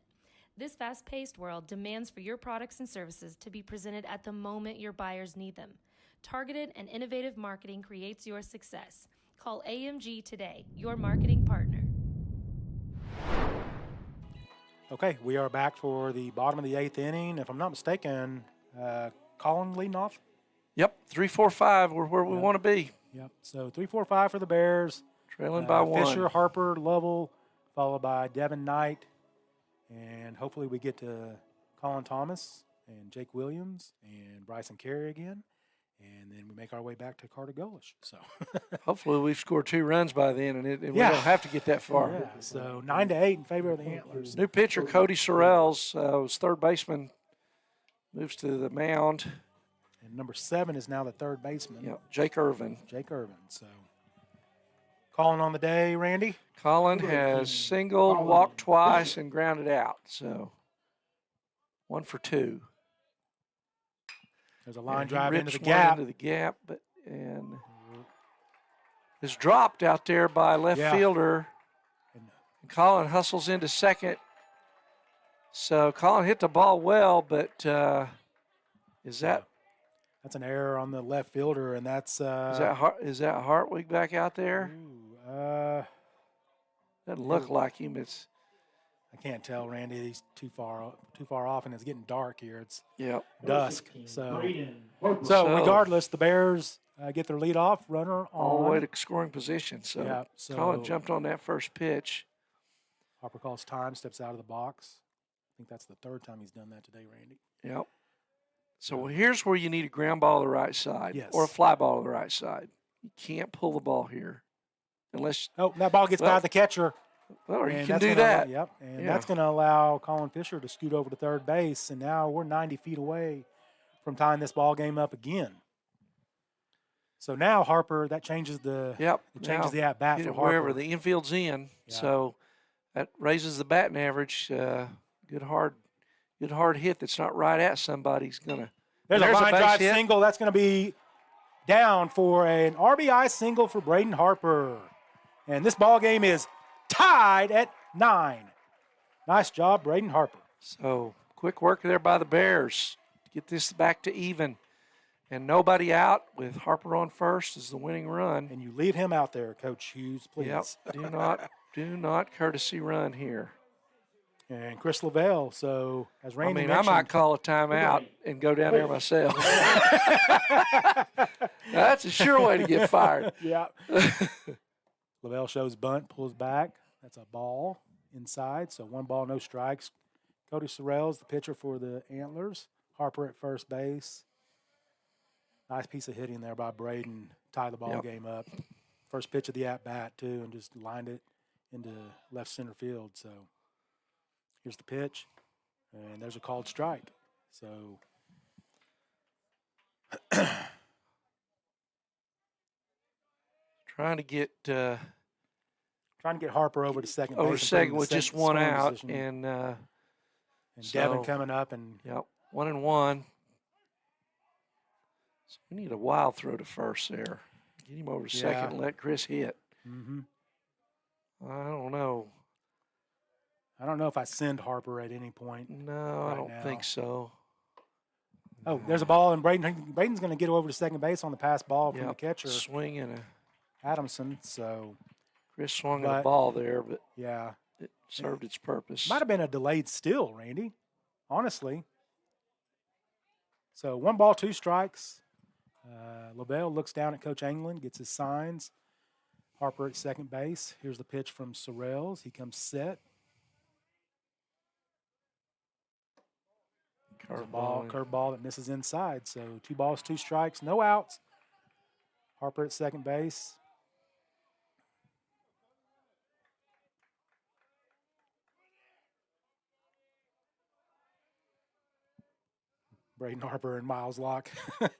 This fast-paced world demands for your products and services to be presented at the moment your buyers need them. Targeted and innovative marketing creates your success. Call AMG today, your marketing partner. Okay, we are back for the bottom of the 8th inning. If I'm not mistaken, Colin leading off. Yep, 3-4-5. We're where we want to be. Yep. So 3-4-5 for the Bears. Trailing by one. Fisher, Harper, Lovell, followed by Devin Knight. And hopefully we get to Colin Thomas and Jake Williams and Bryson Carey again. And then we make our way back to Carter Golish. So hopefully we've scored 2 runs by then, and we don't have to get that far. Yeah. So 9-8 in favor of the Antlers. New pitcher Cody Sorrells was third baseman, moves to the mound. And number 7 is now the third baseman. Yep, Jake Irvin. So calling on the day, Randy. Colin has singled, walked twice, and grounded out. So 1 for 2. There's a line He drive into rips the one gap. into the gap, and is dropped out there by left fielder. And Colin hustles into second. So Colin hit the ball well, but is that That's an error on the left fielder, and that's is that Hartwig back out there? Doesn't look like him. It's I can't tell, Randy. He's too far off, and it's getting dark here. It's dusk. So regardless, the Bears get their leadoff runner on all the way to scoring position. So, yeah, so Colin jumped on that first pitch. Harper calls time, steps out of the box. I think that's the 3rd time he's done that today, Randy. Yep. So here's where you need a ground ball to the right side or a fly ball to the right side. You can't pull the ball here unless that ball gets by the catcher. Well, you And can that's do gonna that. Yep, and that's going to allow Colin Fisher to scoot over to third base, and now we're 90 feet away from tying this ball game up again. So now Harper, that changes the changes the at bat for Harper. Wherever the infield's in, so that raises the batting average. Good hard hit that's not right at somebody's gonna. There's a line drive single that's going to be down for an RBI single for Braden Harper, and this ball game is tied at 9. Nice job, Braden Harper. So quick work there by the Bears to get this back to even. And nobody out with Harper on first is the winning run. And you leave him out there, Coach Hughes, please. Yep. Do not courtesy run here. And Chris Lavelle. So as Randy mentioned, I might call a timeout and go down there myself. That's a sure way to get fired. Yeah. Lavelle shows bunt, pulls back. That's a ball inside. So 1 ball, no strikes. Cody Sorrells, the pitcher for the Antlers. Harper at first base. Nice piece of hitting there by Braden. Tie the ball game up. First pitch of the at-bat, too, and just lined it into left center field. So here's the pitch, and there's a called strike. So trying to get Harper over to second base. Over second with just 1 out, and Devin coming up, and 1-1. So we need a wild throw to first there. Get him over to second and let Chris hit. Mm-hmm. I don't know. I don't know if I send Harper at any point. No, I don't think so. Oh, there's a ball, and Braden's going to get over to second base on the pass ball from the catcher. Swing and Adamson. So Chris swung at the ball there, but it served its purpose. Might have been a delayed steal, Randy, honestly. So 1 ball, 2 strikes. Lavelle looks down at Coach England, gets his signs. Harper at second base. Here's the pitch from Sorrells. He comes set. Curveball that misses inside. So 2 balls, 2 strikes, no outs. Harper at second base. Braden Harper and Miles Locke. Some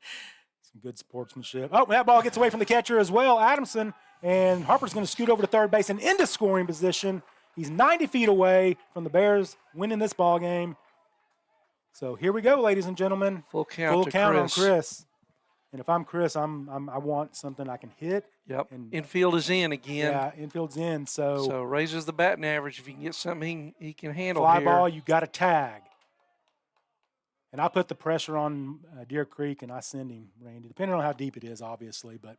good sportsmanship. Oh, that ball gets away from the catcher as well, Adamson. And Harper's going to scoot over to third base and into scoring position. He's 90 feet away from the Bears winning this ball game. So here we go, ladies and gentlemen. Full count on Chris. And if I'm Chris, I want something I can hit. Yep. And infield is in again. Yeah, infield's in. So raises the batting average. If you can get something he can handle fly here. ball, you got to tag. And I put the pressure on Deer Creek, and I send him, Randy, depending on how deep it is, obviously. But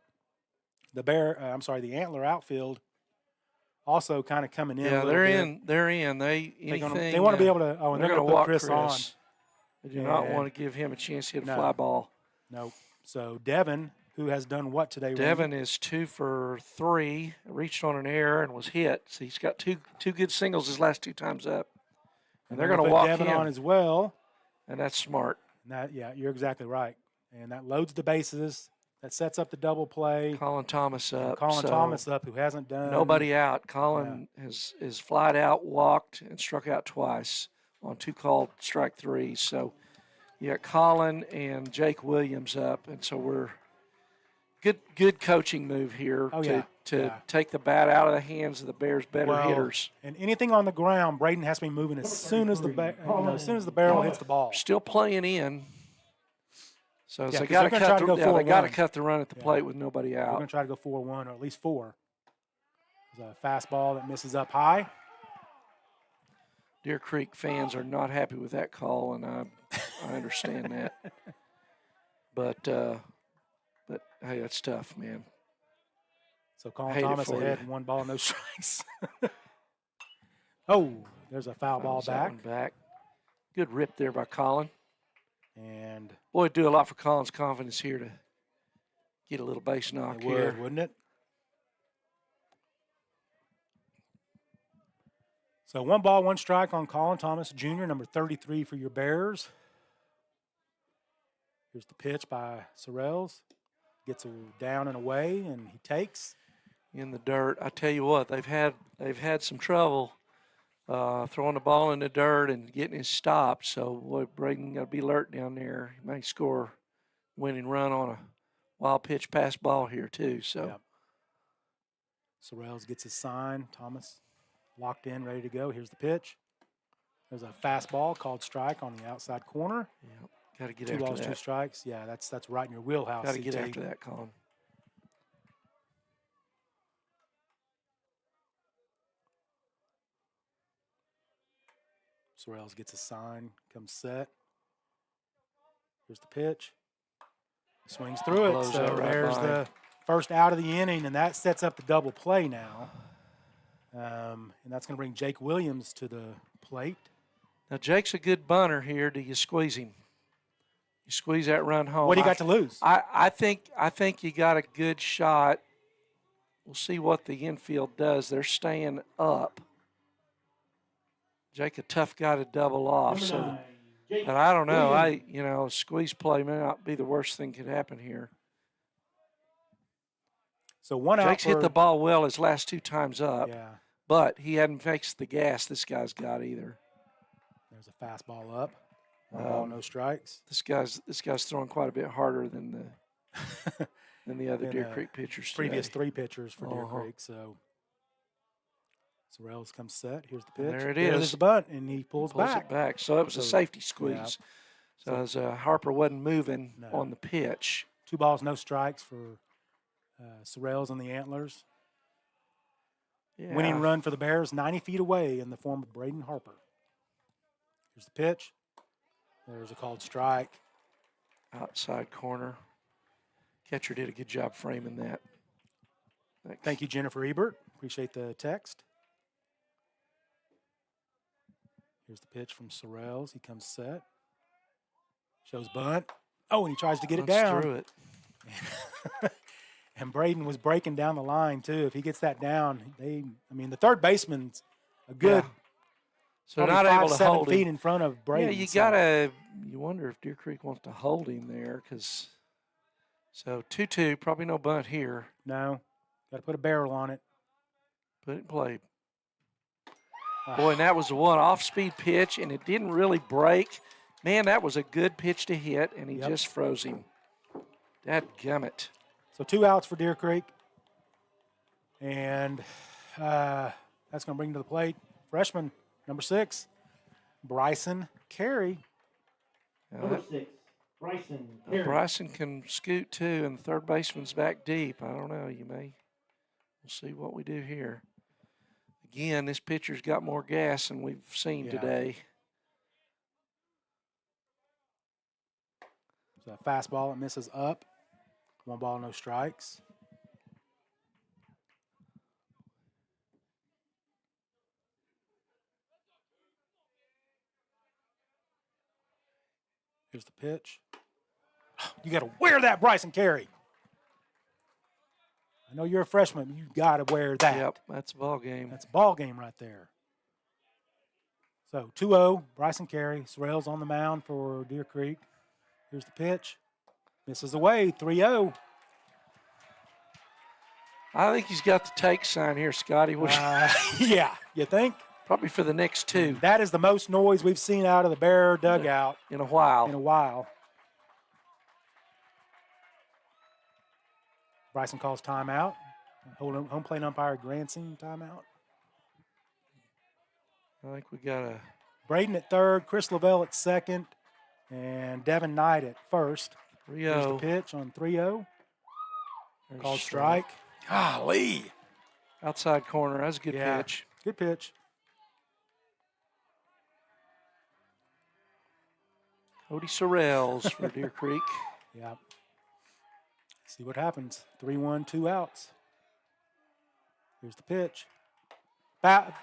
the Antler outfield also kind of coming in. Yeah, a little they're bit. in. They're in. They want to be able to. Oh, and they're going to put walk Chris on. They do not And- want to give him a chance to hit a No. fly ball. Nope. So Devin, who has done what today? Randy? Devin is 2 for 3. Reached on an error and was hit. So he's got two good singles his last 2 times up. And they're going to put walk Devin him, on as well. and that's smart. And that, yeah, you're exactly right. And that loads the bases. That sets up the double play. Colin Thomas up. Colin so Thomas up, who hasn't done Nobody out. Colin is flied out, walked, and struck out twice on 2 called strike threes. So you got Colin and Jake Williams up, and so we're good coaching move here Oh, to yeah. to Yeah. take the bat out of the hands of the Bears' better Well, hitters. And anything on the ground, Braden has to be moving as soon as the as soon as the barrel hits the ball. Still playing in. So Yeah, they 'cause got to they're gonna try to go they got to 4-1. cut the run at the Yeah. plate with nobody We're out. going to try to go 4-1 or at least 4. There's a fastball that misses up high. Deer Creek fans are not happy with that call, and I understand that. But hey, that's tough, man. So Colin Hate it Thomas for ahead, you. 1 ball, no strikes. Oh, there's a foul ball Fouls that back. one back. Good rip there by Colin. And Boy, it'd do a lot for Colin's confidence here to get a little base knock it here. would, wouldn't it? So 1 ball, 1 strike on Colin Thomas Jr., number 33 for your Bears. Here's the pitch by Sorrells. Gets down and away, and he takes. In the dirt. I tell you what, they've had some trouble throwing the ball in the dirt and getting it stopped. So boy, Braden got to be alert down there. He may score winning run on a wild pitch pass ball here too. So Yep. Sorrells gets his sign. Thomas locked in, ready to go. Here's the pitch. There's a fastball called strike on the outside corner. yeah, got to get 2 after balls, 2 that. strikes. Yeah, that's right in your wheelhouse. Got to get CT. after that, Colin. Sorrells gets a sign, comes set. Here's the pitch. Swings through it. Blows So that right there's by. the first out of the inning, and that sets up the double play now. And that's going to bring Jake Williams to the plate. Now Jake's a good bunter here. Do you squeeze him? You squeeze that run home. What do you got to lose? I think you got a good shot. We'll see what the infield does. They're staying up. Jake, a tough guy to double off. Number So, 9, Jake but I don't know. Williams. Squeeze play may not be the worst thing could happen here. So 1 out. Jake's hit the ball well his last 2 times up, Yeah. but he hadn't fixed the gas this guy's got either. There's a fastball up. 1 ball, no strikes. This guy's throwing quite a bit harder than the other Than, Deer Creek pitchers. Previous today. 3 pitchers for Deer Uh-huh. Creek. So Sorrells comes set. Here's the pitch. And there it There's is. the bunt, and he pulls, Pulls back. it back. So it was a So, safety squeeze. yeah. So as Harper wasn't moving No. on the pitch. 2 balls, no strikes for Sorrells and the Antlers. Yeah. Winning run for the Bears, 90 feet away in the form of Braden Harper. Here's the pitch. There's a called strike. Outside corner. Catcher did a good job framing that. Thank you, Jennifer Ebert. Appreciate the text. Here's the pitch from Sorrells. He comes set. Shows bunt. Oh, and he tries to get it Runs down. through it. And Braden was breaking down the line, too. If he gets that down, the third baseman's a good Yeah. So probably not able to 5-7 hold feet him. in front of Braden. Yeah, so- you wonder if Deer Creek wants to hold him there because. So 2-2, probably no bunt here. No. Got to put a barrel on it. Put it in play. Ah. Boy, and that was the one off-speed pitch, and it didn't really break. Man, that was a good pitch to hit, and he Yep. just froze him. Dadgummit. So 2 outs for Deer Creek. And that's going to bring to the plate freshman, number 6, Bryson Carey. Number 6, Bryson Carey. Bryson can scoot too, and the third baseman's back deep. I don't know. We'll see what we do here. Again, this pitcher's got more gas than we've seen Yeah. today. It's a fastball. It misses up. 1 ball, no strikes. Here's the pitch. You got to wear that, Bryson Carey. I know you're a freshman, but you got to wear that. Yep, that's a ball game. That's a ball game right there. So 2-0, Bryson Carey. Sorrell's on the mound for Deer Creek. Here's the pitch. Misses away, 3-0. I think he's got the take sign here, Scotty. Yeah, you think? Probably for the next 2. That is the most noise we've seen out of the Bear dugout in a while. Bryson calls timeout. Home plate umpire Granson timeout. I think we got a Braden at third, Chris Lavelle at second, and Devin Knight at first. 3-0. Here's the pitch on 3-0. Called strike. Golly. Outside corner. That's a good pitch. Good pitch. Cody Sorrells for Deer Creek. Yeah. See what happens. 3-1, 2 outs. Here's the pitch. Ball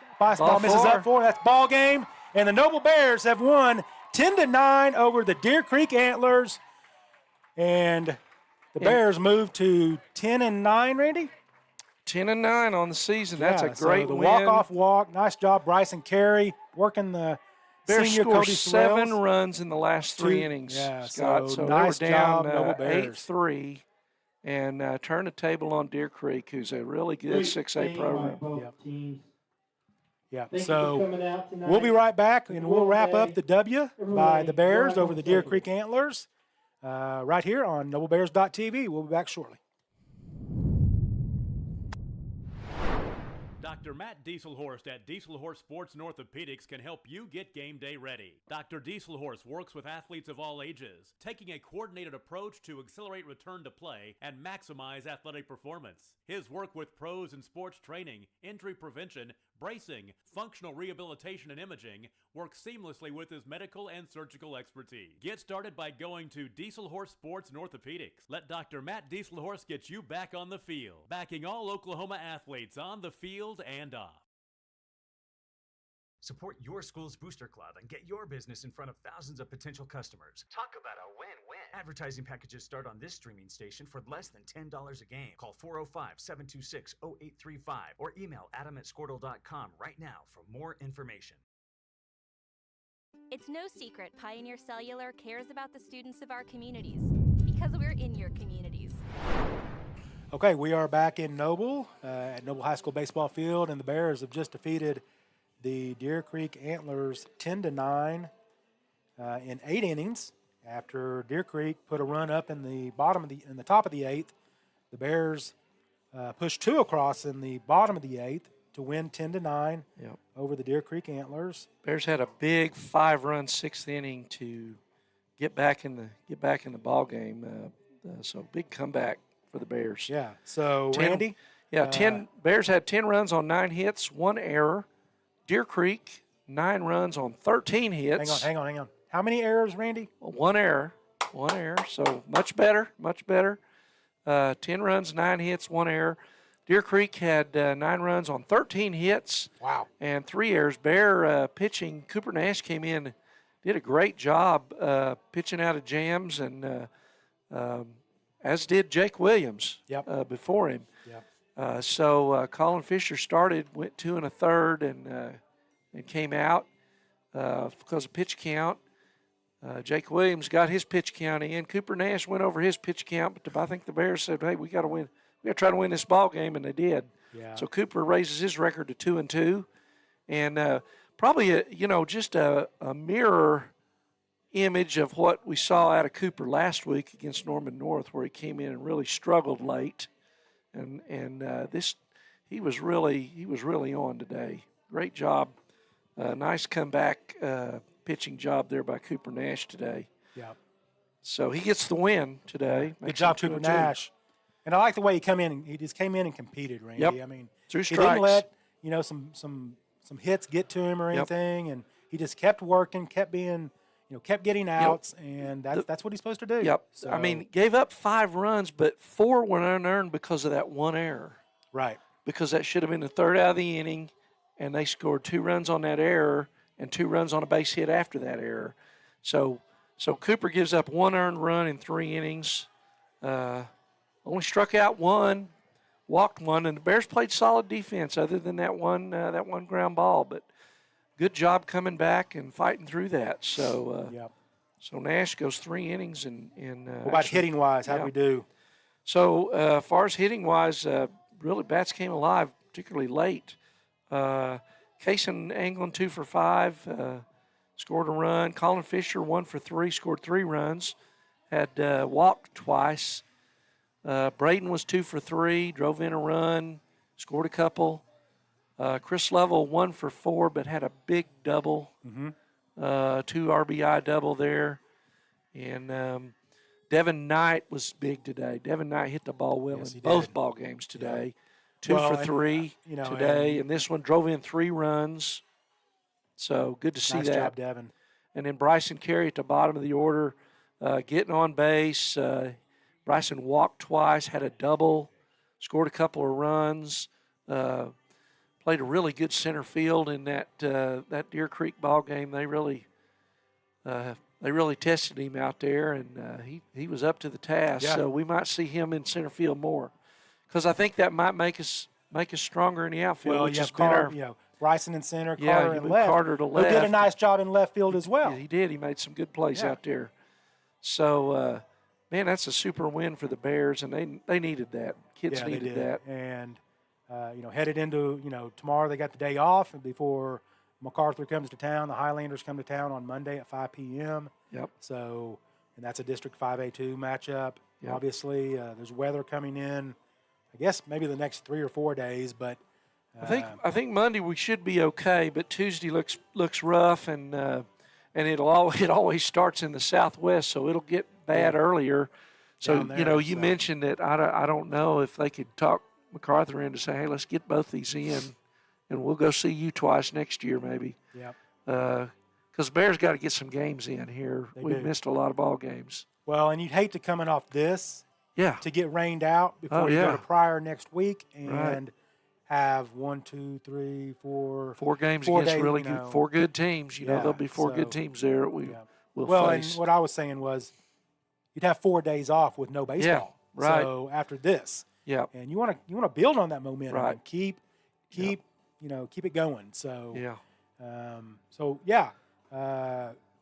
misses up 4. That's ball game. And the Noble Bears have won 10-9 over the Deer Creek Antlers. And the Bears move to 10-9, Randy? 10-9 on the season. That's a great the win. walk-off walk. Nice job, Bryson Carey, working the Bears senior scored Cody 7 Sorrells. runs in the last 3 innings, Yeah, Scott. So nice they were down job, Noble Bears. 8-3 and turned the table on Deer Creek, who's a really good 6A program. Yeah, Thank you so for coming out tonight. we'll be right back, and we'll wrap Everyone up the W by the Bears over the Deer Circle. Creek Antlers right here on NobleBears.tv. We'll be back shortly. Dr. Matt Dieselhorst at Dieselhorst Sports and Orthopedics can help you get game day ready. Dr. Dieselhorst works with athletes of all ages, taking a coordinated approach to accelerate return to play and maximize athletic performance. His work with pros in sports training, injury prevention, bracing, functional rehabilitation, and imaging works seamlessly with his medical and surgical expertise. Get started by going to Dieselhorst Sports and Orthopedics. Let Dr. Matt Dieselhorst get you back on the field, backing all Oklahoma athletes on the field and off. Support your school's booster club and get your business in front of thousands of potential customers. Talk about a win-win. Advertising packages start on this streaming station for less than $10 a game. Call 405-726-0835 or email adam@squirtle.com right now for more information. It's no secret Pioneer Cellular cares about the students of our communities because we're in your communities. Okay, we are back in Noble at Noble High School baseball field, and the Bears have just defeated the Deer Creek Antlers 10-9 in 8 innings. After Deer Creek put a run up in the top of the 8th, the Bears pushed 2 across in the bottom of the 8th to win 10-9 over the Deer Creek Antlers. Bears had a big 5-run 6th inning to get back in the ball game. So big comeback for the Bears. Yeah. So Randy, Bears had 10 runs on 9 hits, 1 error. Deer Creek 9 runs on 13 hits. Hang on. How many errors, Randy? 1 error. So much better. 10 runs, 9 hits, 1 error. Deer Creek had 9 runs on 13 hits. Wow. And 3 errors. Bear pitching, Cooper Nash came in, did a great job pitching out of jams, and as did Jake Williams before him. Yep. So Colin Fisher went 2 1/3, and came out because of pitch count. Jake Williams got his pitch count in. Cooper Nash went over his pitch count, but I think the Bears said, "Hey, we got to win. We got to try to win this ball game," and they did. Yeah. So Cooper raises his record to 2-2, and probably just a mirror image of what we saw out of Cooper last week against Norman North, where he came in and really struggled late, and he was really on today. Great job, nice comeback pitching job there by Cooper Nash today. Yeah. So he gets the win today. Good job, Cooper Nash. And I like the way he came in. He just came in and competed, Randy. Yep. I mean, Through he didn't strikes. let some hits get to him or anything, and he just kept working, kept being kept getting outs, and that's what he's supposed to do. Yep. So, I mean, gave up 5 runs, but 4 were unearned because of that one error. right. Because that should have been the third out of the inning, and they scored 2 runs on that error and 2 runs on a base hit after that error. So Cooper gives up 1 earned run in 3 innings. Only struck out 1, walked 1, and the Bears played solid defense other than that one ground ball. But good job coming back and fighting through that. So Yep. so Nash goes 3 innings in What about hitting wise? How do we do? So as far as hitting wise, really bats came alive, particularly late. Kaysen Anglin 2 for 5, scored a run. Colin Fisher 1 for 3, scored 3 runs. Had walked twice. Braden was 2 for 3, drove in a run, scored a couple. Chris Lovell 1 for 4, but had a big double, 2 RBI double there. And Devin Knight was big today. Devin Knight hit the ball well Yes, in he both did. ball games today. 2 Well, for and, 3 today, and this one drove in 3 runs. So good to see Nice that. job, Devin. And then Bryson Carey at the bottom of the order, getting on base. Bryson walked twice, had a double, scored a couple of runs, played a really good center field in that Deer Creek ball game. They really tested him out there, and he was up to the task. Yeah. So we might see him in center field more, because I think that might make us stronger in the outfield. Well, which you has have been our, Bryson in center, Yeah, Carter you in move left. Carter to Who did a left. nice job in left field as well. Yeah, he did. He made some good plays Yeah. out there. So, man, that's a super win for the Bears, and they needed that. Kids Yeah, they needed did. that. And headed into tomorrow they got the day off, and before MacArthur comes to town, the Highlanders come to town on Monday at 5 p.m. Yep. So, and that's a District 5A2 matchup. Yep. Obviously, there's weather coming in. I guess maybe the next 3 or 4 days, but I think Monday we should be okay, but Tuesday looks rough, and it always starts in the southwest, so it'll get bad earlier. So Down there, you so. mentioned that I don't know if they could talk MacArthur into say, hey, let's get both these in, and we'll go see you twice next year maybe. Yep. Because Bears got to get some games in here. They We've do. missed a lot of ball games. Well, and you'd hate to coming off this Yeah. to get rained out before Oh, you go yeah. to Pryor next week and Right. have 1, 2, 3, 4. 4 games 4 against days, really you good, know. 4 good teams. You know, Yeah, there'll be 4 so- good teams there. We'll Well, face. and what I was saying was you'd have 4 days off with no baseball. right. So after this, Yeah. and you want to build on that momentum Right. and keep keep it going. So Yeah.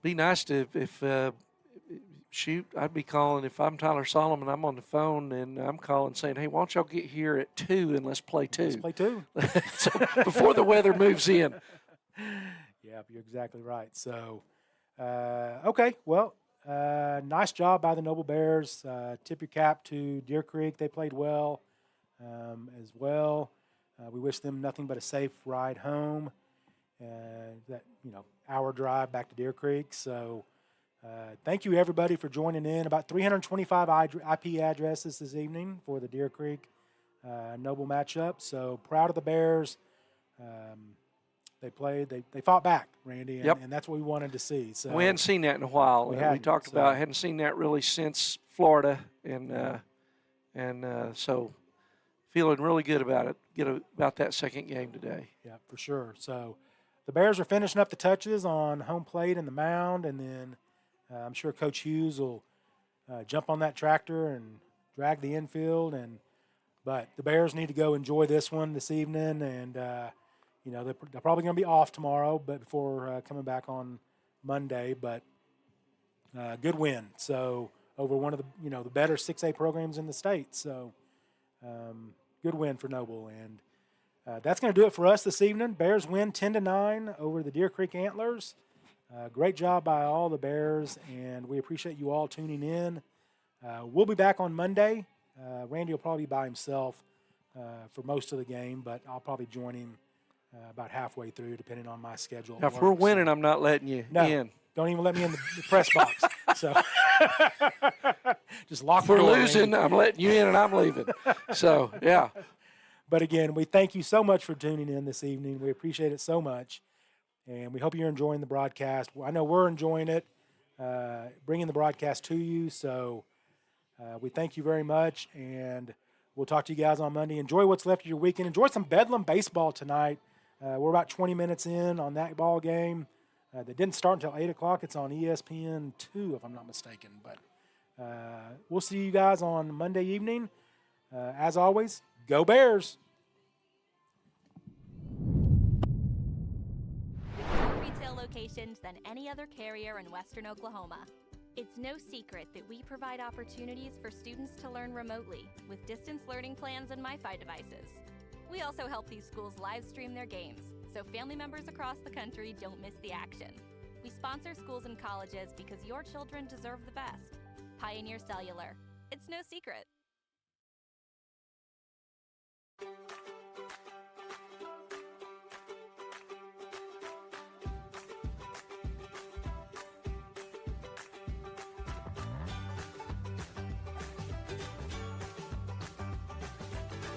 Be nice to if shoot. I'd be calling if I'm Tyler Solomon. I'm on the phone and I'm calling saying, "Hey, why don't y'all get here at 2 and let's play 2 let's play 2. so before the weather moves in." Yeah, you're exactly right. So, okay, well, nice job by the Noble Bears. Tip your cap to Deer Creek. They played well as well. We wish them nothing but a safe ride home. That hour drive back to Deer Creek. So, thank you everybody for joining in. About 325 IP addresses this evening for the Deer Creek Noble matchup. So proud of the Bears. They played. They fought back, Randy, and, Yep. and that's what we wanted to see. So We hadn't seen that in a while. We We hadn't, talked so- about hadn't seen that really since Florida, and so feeling really good about it. About that second game today. Yeah, for sure. So the Bears are finishing up the touches on home plate and the mound, and then I'm sure Coach Hughes will jump on that tractor and drag the infield. But the Bears need to go enjoy this one this evening, and they're probably going to be off tomorrow, but before coming back on Monday. But good win. So over one of the the better 6A programs in the state. So good win for Noble, and that's going to do it for us this evening. Bears win 10-9 over the Deer Creek Antlers. Great job by all the Bears, and we appreciate you all tuning in. We'll be back on Monday. Randy will probably be by himself for most of the game, but I'll probably join him about halfway through, depending on my schedule. at Now, if we're work. So- winning, I'm not letting you No, in. don't even let me in the press box. So just lock If the we're door, losing, Randy. I'm letting you in and I'm leaving. So, yeah. But again, we thank you so much for tuning in this evening. We appreciate it so much, and we hope you're enjoying the broadcast. I know we're enjoying it. bringing the broadcast to you. So we thank you very much, and we'll talk to you guys on Monday. Enjoy what's left of your weekend. Enjoy some Bedlam baseball tonight. We're about 20 minutes in on that ball game. That didn't start until 8 o'clock. It's on ESPN2, if I'm not mistaken. But we'll see you guys on Monday evening. As always, go Bears! More retail locations than any other carrier in Western Oklahoma. It's no secret that we provide opportunities for students to learn remotely with distance learning plans and MiFi devices. We also help these schools live stream their games, so family members across the country don't miss the action. We sponsor schools and colleges because your children deserve the best. Pioneer Cellular. It's no secret.